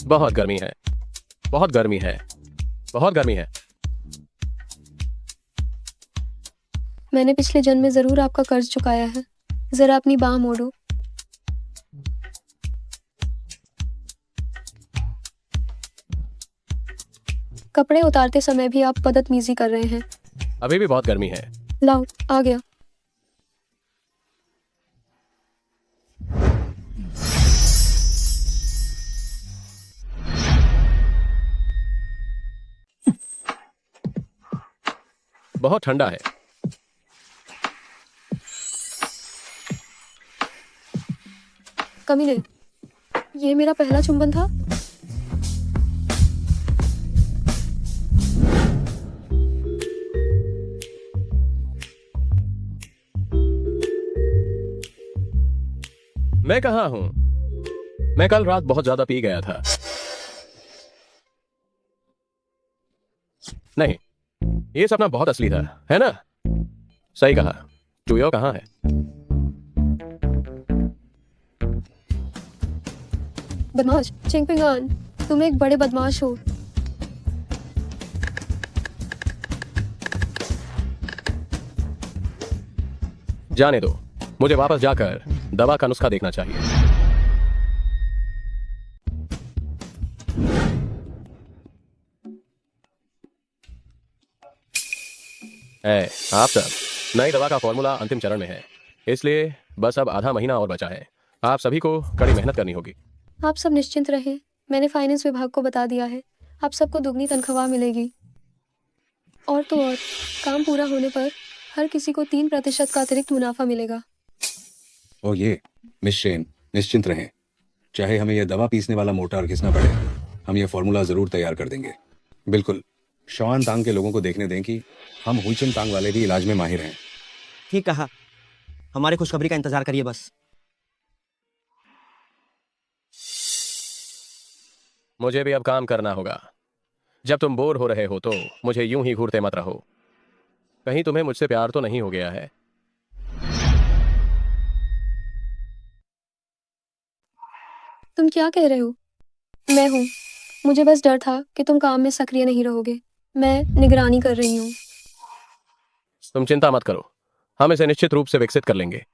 बहुत गर्मी है, बहुत गर्मी है, बहुत गर्मी है। मैंने पिछले जन्म में जरूर आपका कर्ज चुकाया है। जरा अपनी बाह मोड़ो। कपड़े उतारते समय भी आप बदतमीजी कर रहे हैं। अभी भी बहुत गर्मी है। लाओ, आ गया। बहुत ठंडा है। कमीने, ये मेरा पहला चुंबन था। मैं कहाँ हूं? मैं कल रात बहुत ज्यादा पी गया था। नहीं, ये सपना बहुत असली था, है ना? सही कहा। चुयो कहाँ है? बदमाश चिंगपिंगान, तुम एक बड़े बदमाश हो। जाने दो, मुझे वापस जाकर दवा का नुस्खा देखना चाहिए। आप सब, नई दवा का फॉर्मूला अंतिम चरण में है, इसलिए बस अब आधा महीना और बचा है। आप सभी को कड़ी मेहनत करनी होगी। आप सब निश्चिंत रहें, मैंने फाइनेंस विभाग को बता दिया है। आप सबको दुगनी तनख्वाह मिलेगी। और तो और, काम पूरा होने पर हर किसी को 3% का अतिरिक्त मुनाफा मिलेगा। और ये मिस शेन, निश्चिंत रहें। चाहे हमें यह दवा पीसने वाला मोटार घिसना पड़े, हम यह फॉर्मूला जरूर तैयार कर देंगे। बिल्कुल, शॉन तांग के लोगों को देखने दें कि हम हुईचन तांग वाले भी इलाज में माहिर हैं। ठीक कहा, हमारे खुशखबरी का इंतजार करिए बस। मुझे भी अब काम करना होगा। जब तुम बोर हो रहे हो तो मुझे यूं ही घूरते मत रहो। कहीं तुम्हें मुझसे प्यार तो नहीं हो गया है? तुम क्या कह रहे हो? मैं हूँ। मुझे बस डर था कि तुम काम में सक्रिय नहीं रहोगे। मैं निगरानी कर रही हूँ। तुम चिंता मत करो, हम इसे निश्चित रूप से विकसित कर लेंगे।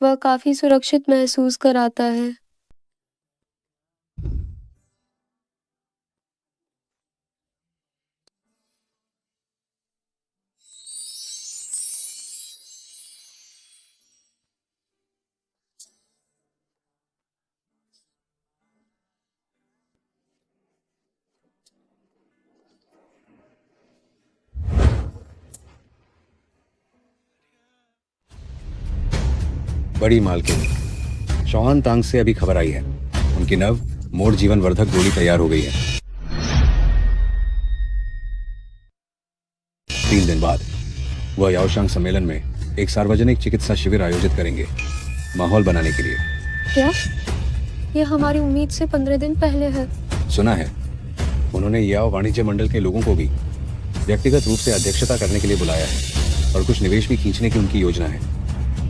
वह काफी सुरक्षित महसूस कराता है। बड़ी मालकिन शॉन तांग से अभी खबर आई है, उनकी नव मोड़ जीवन वर्धक गोली तैयार हो गई है। 3 दिन बाद वह याओशांग सम्मेलन में एक सार्वजनिक चिकित्सा शिविर आयोजित करेंगे, माहौल बनाने के लिए। क्या? यह हमारी उम्मीद से 15 दिन पहले है। सुना है उन्होंने याओ वाणिज्य मंडल के लोगों को भी व्यक्तिगत रूप से अध्यक्षता करने के लिए बुलाया है और कुछ निवेश भी खींचने की उनकी योजना है।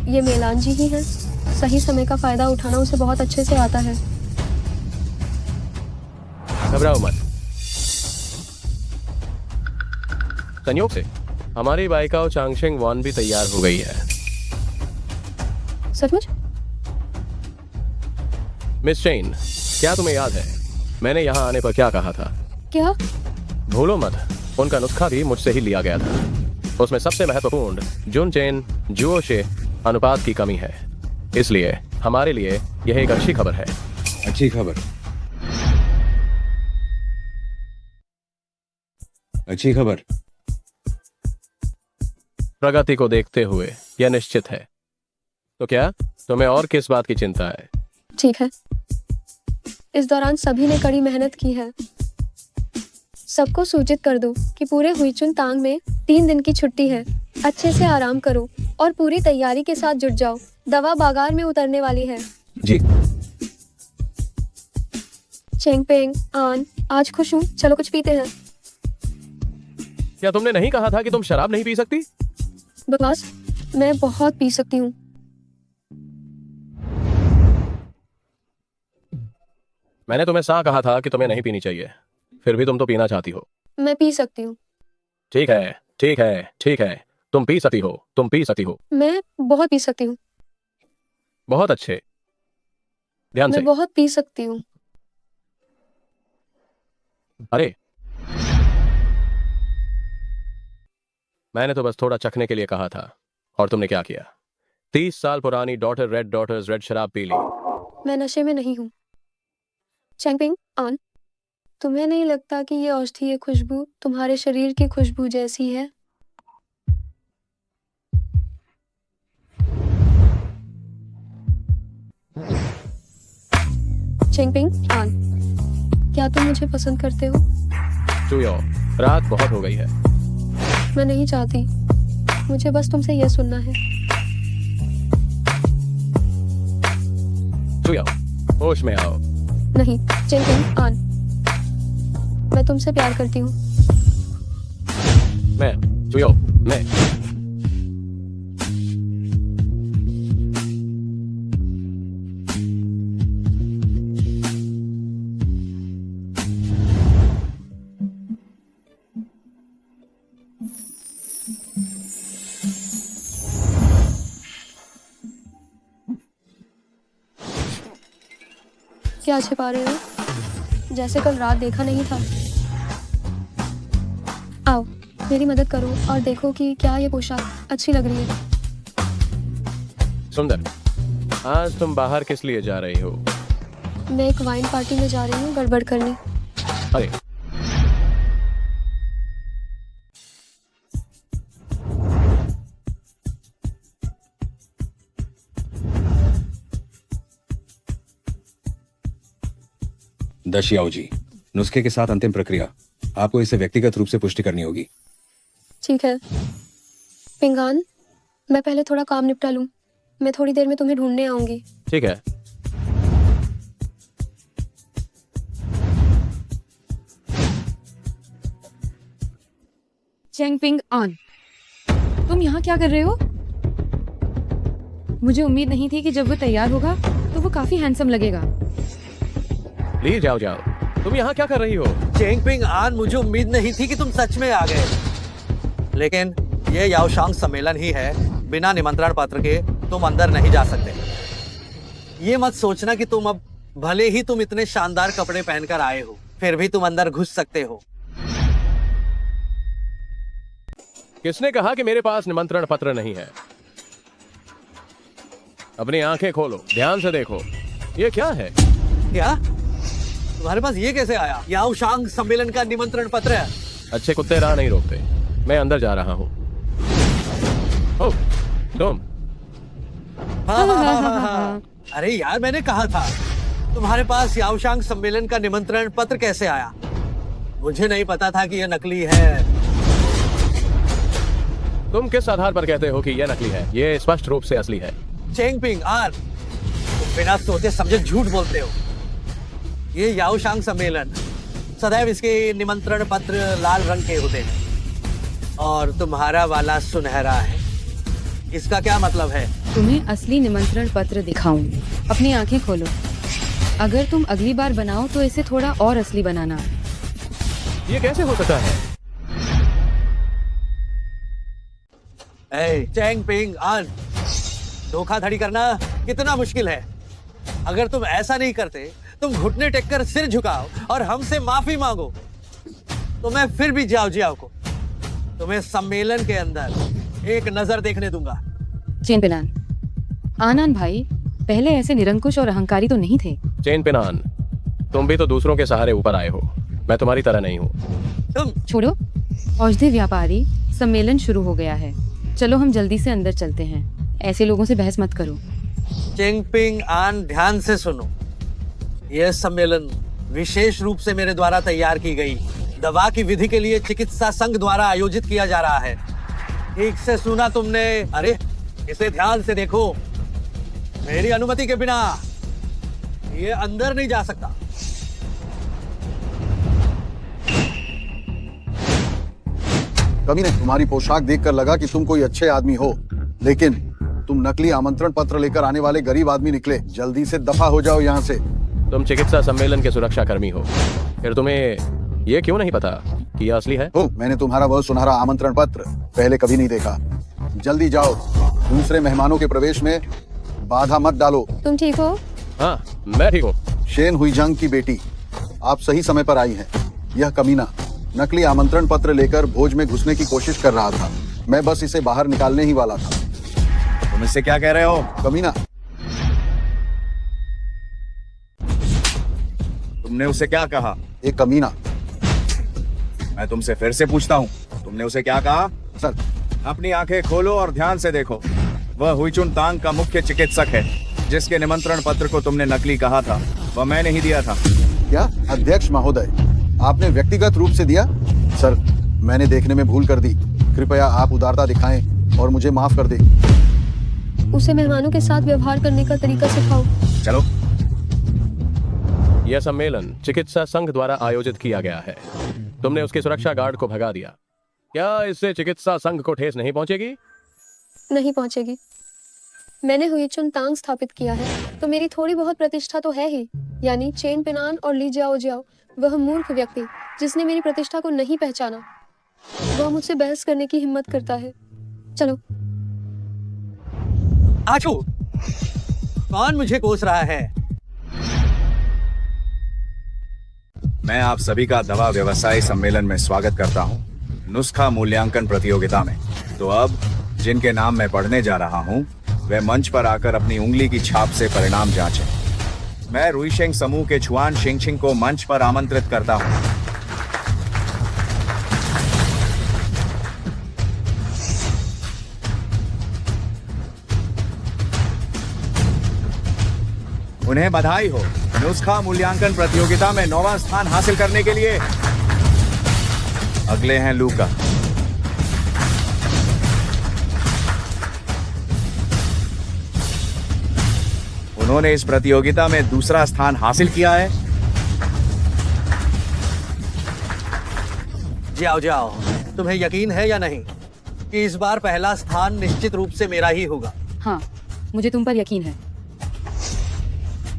ये मेलान जी ही है। सही समय का फायदा उठाना उसे बहुत अच्छे से आता है। घबराओ मत। संयोग से हमारी बाइकाओ चांगशेंग वॉन भी तैयार हो गई है। सचमुच? मिस चेन, क्या तुम्हें याद है मैंने यहाँ आने पर क्या कहा था? क्या? भूलो मत, उनका नुस्खा भी मुझसे ही लिया गया था। उसमें सबसे महत्वपूर्ण जुन चेन जुओ शे अनुपात की कमी है। इसलिए हमारे लिए यह एक अच्छी खबर है। अच्छी खबर? अच्छी खबर? प्रगति को देखते हुए यह निश्चित है। तो क्या तुम्हें और किस बात की चिंता है? ठीक है, इस दौरान सभी ने कड़ी मेहनत की है। सबको सूचित कर दो कि पूरे हुईचुन तांग में 3 दिन की छुट्टी है। अच्छे से आराम करो और पूरी तैयारी के साथ जुट जाओ। दवा बाजार में उतरने वाली है। जी। चेंगपेंग, आन, आज खुश हूँ, चलो कुछ पीते हैं। क्या तुमने नहीं कहा था कि तुम शराब नहीं पी सकती? बकवास, मैं बहुत पी सकती हूँ। मैंने तुम्हें साफ कहा था कि तुम्हें नहीं पीनी चाहिए, फिर भी तुम तो पीना चाहती हो। मैं पी सकती हूँ। ठीक है, ठीक है, ठीक है, तुम पी सकती हो, तुम पी सकती हो। मैं बहुत पी सकती हूँ। बहुत अच्छे, ध्यान से। मैं बहुत पी सकती हूँ। अरे, मैंने तो बस थोड़ा चखने के लिए कहा था और तुमने क्या किया? 30 साल पुरानी डॉटर्स रेड शराब पी ली। मैं नशे में नहीं हूँ। चेंगपिंग, आन, तुम्हें नहीं लगता कि ये औषधीय खुशबू तुम्हारे शरीर की खुशबू जैसी है? चेंगपिंग, आन, क्या तुम मुझे पसंद करते हो? चुयो, रात बहुत हो गई है। मैं नहीं चाहती, मुझे बस तुमसे यह सुनना है। चुयो, होश में आओ। नहीं, चेंगपिंग, आन, मैं तुमसे प्यार करती हूँ। मैं क्या छिपा रहे हो? जैसे कल रात देखा नहीं था। आओ, मेरी मदद करो और देखो कि क्या ये पोशाक अच्छी लग रही है। सुंदर, आज तुम बाहर किस लिए जा रही हो? मैं एक वाइन पार्टी में जा रही हूँ गड़बड़ करने। अरे, दशियाओ जी, नुस्खे के साथ अंतिम प्रक्रिया। आपको इसे व्यक्तिगत रूप से पुष्टि करनी होगी। ठीक है पिंगान, मैं पहले थोड़ा काम निपटा लूं। मैं थोड़ी देर में तुम्हें ढूंढने आऊंगी। ठीक है। चेंगपिंग, आन, तुम यहाँ क्या कर रहे हो? मुझे उम्मीद नहीं थी कि जब वो तैयार होगा तो वो काफी हैंडसम लगेगा। प्लीज जाओ जाओ, तुम यहाँ क्या कर रही हो? चेंगपिंग, आन, मुझे उम्मीद नहीं थी कि तुम सच में आ गए, लेकिन ये याओशांग सम्मेलन ही है। बिना निमंत्रण पत्र के तुम अंदर नहीं जा सकते। ये मत सोचना कि तुम अब, भले ही तुम इतने शानदार कपड़े पहनकर आए हो, फिर भी तुम अंदर घुस सकते हो। किसने कहा कि मेरे पास निमंत्रण पत्र नहीं है? अपनी आंखें खोलो, ध्यान से देखो, ये क्या है? क्या तुम्हारे पास ये कैसे आया? याओशांग सम्मेलन का निमंत्रण पत्र है। अच्छे कुत्ते राह नहीं रोकते। मैं अंदर जा रहा हूँ। ओह, तुम? हाँ। अरे यार, मैंने कहा था, तुम्हारे पास याओशांग सम्मेलन का निमंत्रण पत्र कैसे आया? मुझे नहीं पता था कि यह नकली है। तुम किस आधार पर कहते हो कि यह नकली है? यह स्पष्ट रूप से असली है। चेंगपिंग, आन, तुम बिना सोचे समझे झूठ बोलते हो। ये याओशांग सम्मेलन, सदैव इसके निमंत्रण पत्र लाल रंग के होते हैं और तुम्हारा वाला सुनहरा है। इसका क्या मतलब है? तुम्हें असली निमंत्रण पत्र दिखाऊं। अपनी आंखें खोलो। अगर तुम अगली बार बनाओ तो इसे थोड़ा और असली बनाना। ये कैसे हो सकता है? चेंगपिंग, आन, धोखाधड़ी करना कितना मुश्किल है। अगर तुम ऐसा नहीं करते, तुम घुटने टेककर सिर झुकाओ और हमसे माफी मांगो, तो मैं फिर भी जाओ को तुम्हें सम्मेलन के अंदर एक नजर देखने दूंगा। चेनपिनान, आनन भाई पहले ऐसे निरंकुश और अहंकारी तो नहीं थे। चेनपिनान, तुम भी तो दूसरों के सहारे ऊपर आए हो। मैं तुम्हारी तरह नहीं हूँ। तुम छोड़ो, औषधि व्यापारी, सम्मेलन शुरू हो गया है। चलो हम जल्दी से अंदर चलते हैं। ऐसे लोगों से बहस मत करो। चेंगपिंग, आन, ध्यान से सुनो। यह सम्मेलन विशेष रूप से मेरे द्वारा तैयार की गई दवा की विधि के लिए चिकित्सा संघ द्वारा आयोजित किया जा रहा है। ठीक से सुना तुमने? अरे इसे ध्यान से देखो। मेरी अनुमति के बिना ये अंदर नहीं जा सकता। कमीने, तुम्हारी पोशाक देखकर लगा कि तुम कोई अच्छे आदमी हो, लेकिन तुम नकली आमंत्रण पत्र लेकर आने वाले गरीब आदमी निकले। जल्दी से दफा हो जाओ यहाँ से। तुम चिकित्सा सम्मेलन के सुरक्षा कर्मी हो, फिर तुम्हें ये क्यों नहीं पता कि यह असली है? मैंने तुम्हारा वह सुनहरा आमंत्रण पत्र पहले कभी नहीं देखा। जल्दी जाओ, दूसरे मेहमानों के प्रवेश में बाधा मत डालो। तुम ठीक हो? हाँ, मैं ठीक हूँ। शेन हुईजांग की बेटी, आप सही समय पर आई हैं। यह कमीना नकली आमंत्रण पत्र लेकर भोज में घुसने की कोशिश कर रहा था। मैं बस इसे बाहर निकालने ही वाला था। तुम इससे क्या कह रहे हो? कमीना, तुमने उसे क्या कहा? एक कमीना। मैं तुमसे फिर से पूछता हूँ, तुमने उसे क्या कहा? सर, अपनी आंखें खोलो और ध्यान से देखो। वह हुईचुन तांग का मुख्य चिकित्सक है, जिसके निमंत्रण पत्र को तुमने नकली कहा था, वह मैंने ही दिया था। क्या अध्यक्ष महोदय, आपने व्यक्तिगत रूप से दिया? सर, मैंने देखने में भूल कर दी। कृपया आप उदारता दिखाएं और मुझे माफ कर दें। उसे मेहमानों के साथ व्यवहार करने का तरीका सिखाओ। चलो। यह सम्मेलन चिकित्सा संघ द्वारा आयोजित किया गया है। तुमने उसके सुरक्षा गार्ड को भगा दिया। क्या इससे चिकित्सा संघ को ठेस नहीं पहुंचेगी? नहीं पहुंचेगी। मैंने हुईचुन तांग स्थापित किया है, तो मेरी थोड़ी बहुत प्रतिष्ठा तो है ही। यानी चेन पिनान और ली जाओ जाओ, वह मूर्ख व्यक्ति जिसने मेरी प्रतिष्ठा को नहीं पहचाना, वह मुझसे बहस करने की हिम्मत करता है। चलो। आचू, कौन मुझे कोस रहा है? मैं आप सभी का दवा व्यवसायी सम्मेलन में स्वागत करता हूं, नुस्खा मूल्यांकन प्रतियोगिता में। तो अब जिनके नाम मैं पढ़ने जा रहा हूं, वे मंच पर आकर अपनी उंगली की छाप से परिणाम जांचें। मैं रुईशेंग समूह के छुआन शिंगशिंग को मंच पर आमंत्रित करता हूं। उन्हें बधाई हो नुस्खा मूल्यांकन प्रतियोगिता में 9वां स्थान हासिल करने के लिए। अगले हैं लूका। उन्होंने इस प्रतियोगिता में 2रा स्थान हासिल किया है। जाओ जाओ, तुम्हें यकीन है या नहीं कि इस बार पहला स्थान निश्चित रूप से मेरा ही होगा? हाँ, मुझे तुम पर यकीन है।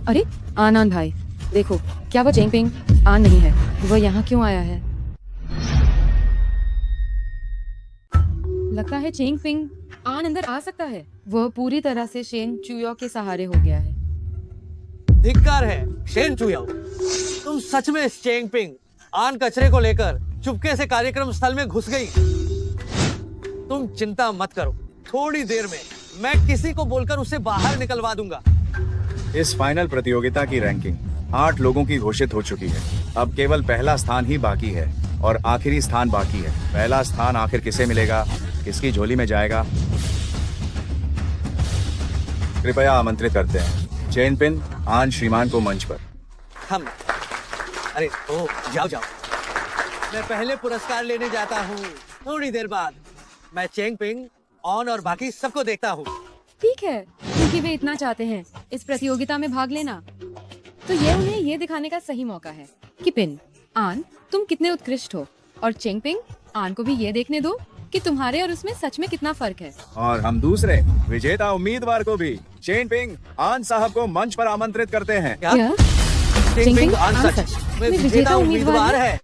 अरे आनंद भाई, देखो, क्या वो चेंगपिंग आन नहीं है? वह यहाँ क्यों आया है? लगता है चेंगपिंग आन अंदर आ सकता है। वह पूरी तरह से शेन चुयो के सहारे हो गया है। धिक्कार है शेन चुयो, तुम सच में इस चेंगपिंग आन कचरे को लेकर चुपके से कार्यक्रम स्थल में घुस गई। तुम चिंता मत करो, थोड़ी देर में मैं किसी को बोलकर उसे बाहर निकलवा दूंगा। इस फाइनल प्रतियोगिता की रैंकिंग 8 लोगों की घोषित हो चुकी है। अब केवल पहला स्थान ही बाकी है और आखिरी स्थान बाकी है। पहला स्थान आखिर किसे मिलेगा, किसकी झोली में जाएगा? कृपया आमंत्रित करते हैं चेनपिन आन श्रीमान को मंच पर। हम अरे ओ जाओ जाओ, मैं पहले पुरस्कार लेने जाता हूँ। थोड़ी देर बाद मैं चेंगपिंग ऑन और बाकी सबको देखता हूँ। ठीक है, क्योंकि वे इतना चाहते हैं इस प्रतियोगिता में भाग लेना, तो ये उन्हें ये दिखाने का सही मौका है कि पिन आन तुम कितने उत्कृष्ट हो, और चेंगपिंग आन को भी ये देखने दो कि तुम्हारे और उसमें सच में कितना फर्क है। और हम दूसरे विजेता उम्मीदवार को भी चेनपिंग आन साहब को मंच पर आमंत्रित करते हैं। क्या? चेंगपिंग आन सच में विजेता उम्मीदवार है।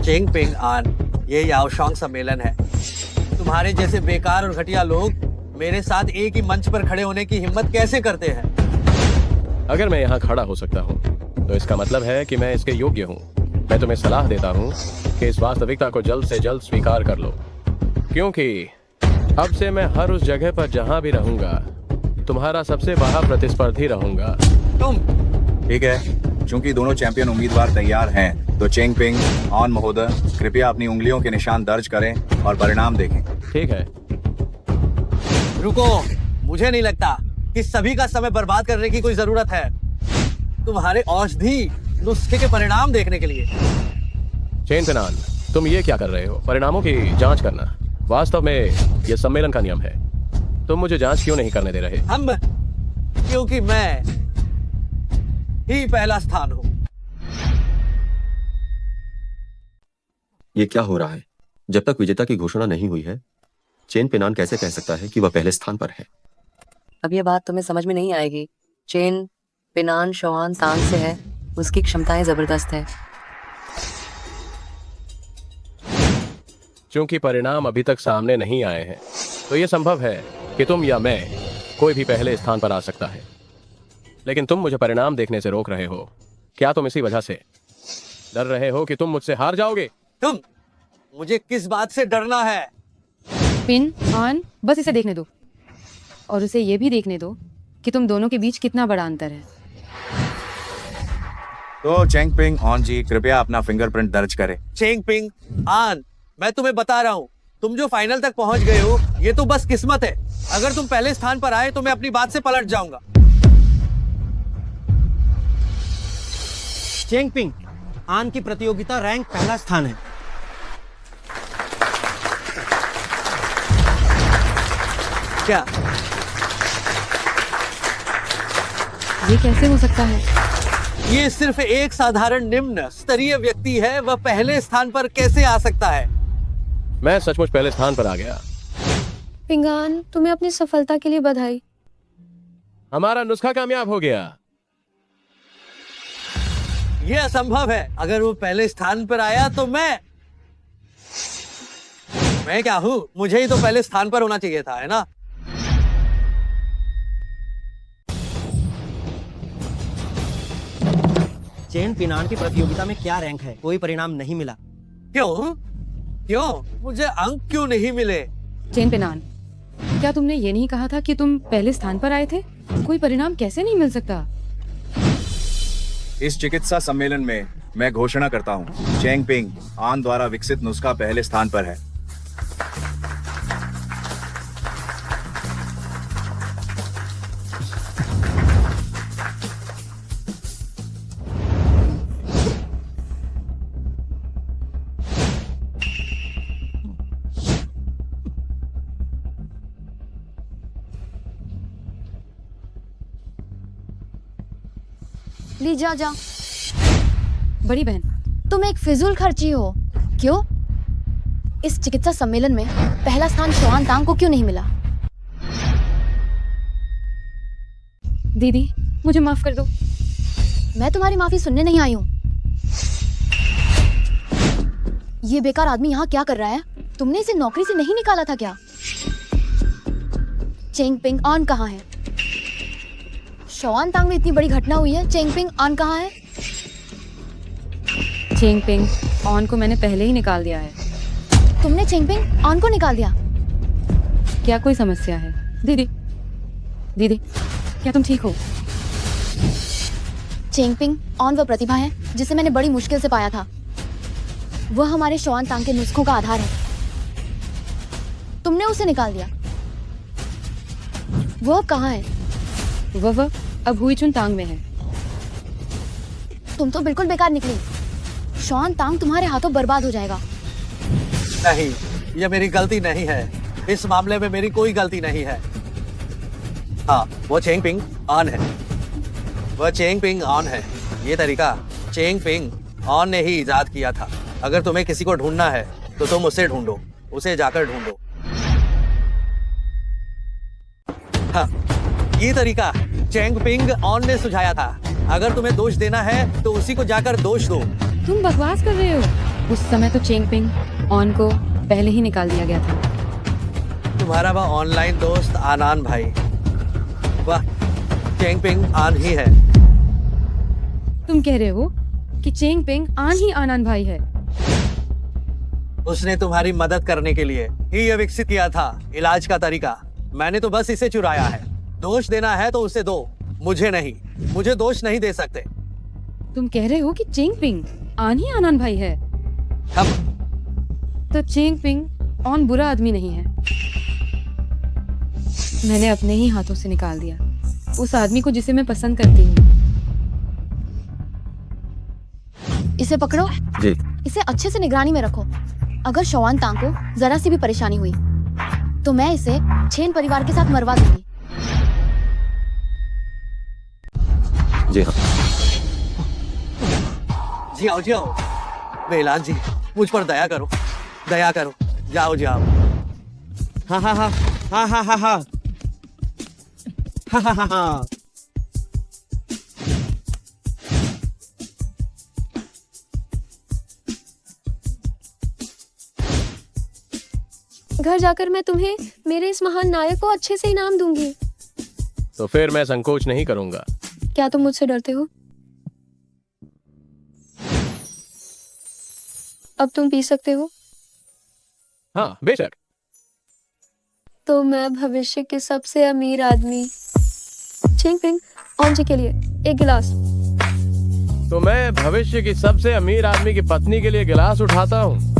चेंगपिंग आन, ये याओशांग सम्मेलन है। तुम्हारे जैसे बेकार और घटिया लोग मेरे साथ एक ही मंच पर खड़े होने की हिम्मत कैसे करते हैं? अगर मैं यहाँ खड़ा हो सकता हूँ, तो इसका मतलब है कि मैं इसके योग्य हूँ। मैं तुम्हें सलाह देता हूँ कि इस वास्तविकता को जल्द से जल्द स्वीकार कर लो, क्योंकि अब से मैं हर उस जगह पर जहाँ भी रहूंगा, तुम्हारा सबसे बड़ा प्रतिस्पर्धी रहूंगा। तुम ठीक है, चूंकि दोनों चैंपियन उम्मीदवार तैयार हैं, तो चेंगपिंग ऑन महोदय कृपया अपनी उंगलियों के निशान दर्ज करें और परिणाम देखें। ठीक है। रुको, मुझे नहीं लगता कि सभी का समय बर्बाद करने की कोई जरूरत है। तुम्हारे औषधि नुस्खे के परिणाम देखने के लिए। चेन पेनान, तुम ये क्या कर रहे हो? परिणामों की जांच करना वास्तव में यह सम्मेलन का नियम है। तुम मुझे जांच क्यों नहीं करने दे रहे? क्योंकि मैं ही पहला स्थान हूं। ये क्या हो रहा है? जब तक विजेता की घोषणा नहीं हुई है, चेन पेनान कैसे कह सकता है कि वह पहले स्थान पर है? अब ये बात तुम्हें समझ में नहीं आएगी। चेन पेनान शॉन तांग से है, उसकी क्षमताएं जबरदस्त है। क्योंकि परिणाम अभी तक सामने नहीं आए हैं, तो यह संभव है कि तुम या मैं, कोई भी पहले स्थान पर आ सकता है। लेकिन तुम मुझे परिणाम देखने से रोक रहे हो। क्या तुम इसी वजह से डर रहे हो कि तुम मुझसे हार जाओगे? मुझे किस बात से डरना है? पिन ऑन, बस इसे देखने दो और उसे ये भी देखने दो कि तुम दोनों के बीच कितना बड़ा अंतर है। तो चेंगपिंग ऑन जी, कृपया अपना फिंगरप्रिंट दर्ज करें। चेंगपिंग आन, मैं तुम्हें बता रहा हूं, तुम जो फाइनल तक पहुंच गए हो, ये तो बस किस्मत है। अगर तुम पहले स्थान पर आए तो मैं अपनी बात से पलट जाऊंगा। चेंगपिंग आन की प्रतियोगिता रैंक पहला स्थान है। क्या ये कैसे हो सकता है? ये सिर्फ एक साधारण निम्न स्तरीय व्यक्ति है, वह पहले स्थान पर कैसे आ सकता है? मैं सचमुच पहले स्थान पर आ गया। पिंगान, तुम्हें अपनी सफलता के लिए बधाई। हमारा नुस्खा कामयाब हो गया। यह असंभव है। अगर वो पहले स्थान पर आया तो मैं क्या हूं? मुझे ही तो पहले स्थान पर होना चाहिए था, है ना? चेन पिनान की प्रतियोगिता में क्या रैंक है? कोई परिणाम नहीं मिला। क्यों? मुझे अंक क्यों नहीं मिले? चेन पेनान, क्या तुमने ये नहीं कहा था कि तुम पहले स्थान पर आए थे? कोई परिणाम कैसे नहीं मिल सकता? इस चिकित्सा सम्मेलन में मैं घोषणा करता हूँ, चेंगपिंग आन द्वारा विकसित नुस्खा पहले स्थान पर है। ली जा जा। बड़ी बहन, तुम एक फिजूल खर्ची हो। क्यों? इस चिकित्सा सम्मेलन में पहला स्थान शॉन तांग को क्यों नहीं मिला? दीदी, मुझे माफ कर दो। मैं तुम्हारी माफी सुनने नहीं आई हूँ। ये बेकार आदमी यहाँ क्या कर रहा है? तुमने इसे नौकरी से नहीं निकाला था क्या? चेंगपिंग ऑन कहाँ है? शॉन तांग में इतनी बड़ी घटना हुई है, चेंगपिंग ऑन कहाँ है? चेंगपिंग ऑन को मैंने पहले ही निकाल दिया है। तुमने चेंगपिंग ऑन को निकाल दिया? क्या कोई समस्या है? दीदी, दीदी, क्या तुम ठीक हो? चेंगपिंग ऑन वह प्रतिभा है जिसे मैंने बड़ी मुश्किल से पाया था। वह हमारे शॉन तांग के नुस्खों का आधार है। तुमने उसे निकाल दिया। वो अब कहाँ है? वह अब हुईचुन तांग में है। तुम तो बिल्कुल बेकार निकली। शॉन तांग तुम्हारे हाथों बर्बाद हो जाएगा। नहीं, यह मेरी गलती नहीं है। इस मामले में मेरी कोई गलती नहीं है। हाँ, वो चेंगपिंग ऑन है। वह चेंगपिंग ऑन है। ये तरीका चेंगपिंग ऑन ने ही इजाद किया था। अगर तुम्हें किसी को ढूंढना है तो तुम उसे ढूंढो, उसे जाकर ढूंढो। हाँ, ये तरीका चेंगपिंग ऑन ने सुझाया था। अगर तुम्हें दोष देना है तो उसी को जाकर दोष दो। तुम बकवास कर रहे हो। उस समय तो चेंगपिंग ऑन को पहले ही निकाल दिया गया था। तुम्हारा वह ऑनलाइन दोस्त आनान भाई, वह चेंगपिंग ऑन ही है। तुम कह रहे हो कि चेंगपिंग ऑन ही आनंद भाई है? उसने तुम्हारी मदद करने के लिए ही यह विकसित किया था इलाज का तरीका। मैंने तो बस इसे चुराया है। दोष देना है तो उसे दो, मुझे नहीं। मुझे दोष नहीं दे सकते। तुम कह रहे हो कि चेंगपिंग ऑन ही आनंद भाई है? तो चेंगपिंग ऑन बुरा आदमी नहीं है। मैंने अपने ही हाथों से निकाल दिया उस आदमी को जिसे मैं पसंद करती हूँ। इसे पकड़ो। जी। इसे अच्छे से निगरानी में रखो। अगर शौआन तांग को जरा सी भी परेशानी हुई तो मैं इसे छेन परिवार के साथ मरवा दूंगी। जी हाँ। जी आओ जी आओ। बेलान जी, मुझ पर दया करो, दया करो। जाओ जाओ। हाँ हाँ हाँ हाँ हाँ हाँ हाँ हाँ हाँ हाँ हाँ। घर जाकर मैं तुम्हें मेरे इस महान नायक को अच्छे से इनाम दूंगी। तो फिर मैं संकोच नहीं करूंगा। क्या तुम मुझसे डरते हो? अब तुम पी सकते हो। हाँ बेशक। तो मैं भविष्य के सबसे अमीर आदमी चिंगपिंग ऑनजी के लिए एक गिलास। तो मैं भविष्य की सबसे अमीर आदमी की पत्नी के लिए गिलास उठाता हूँ।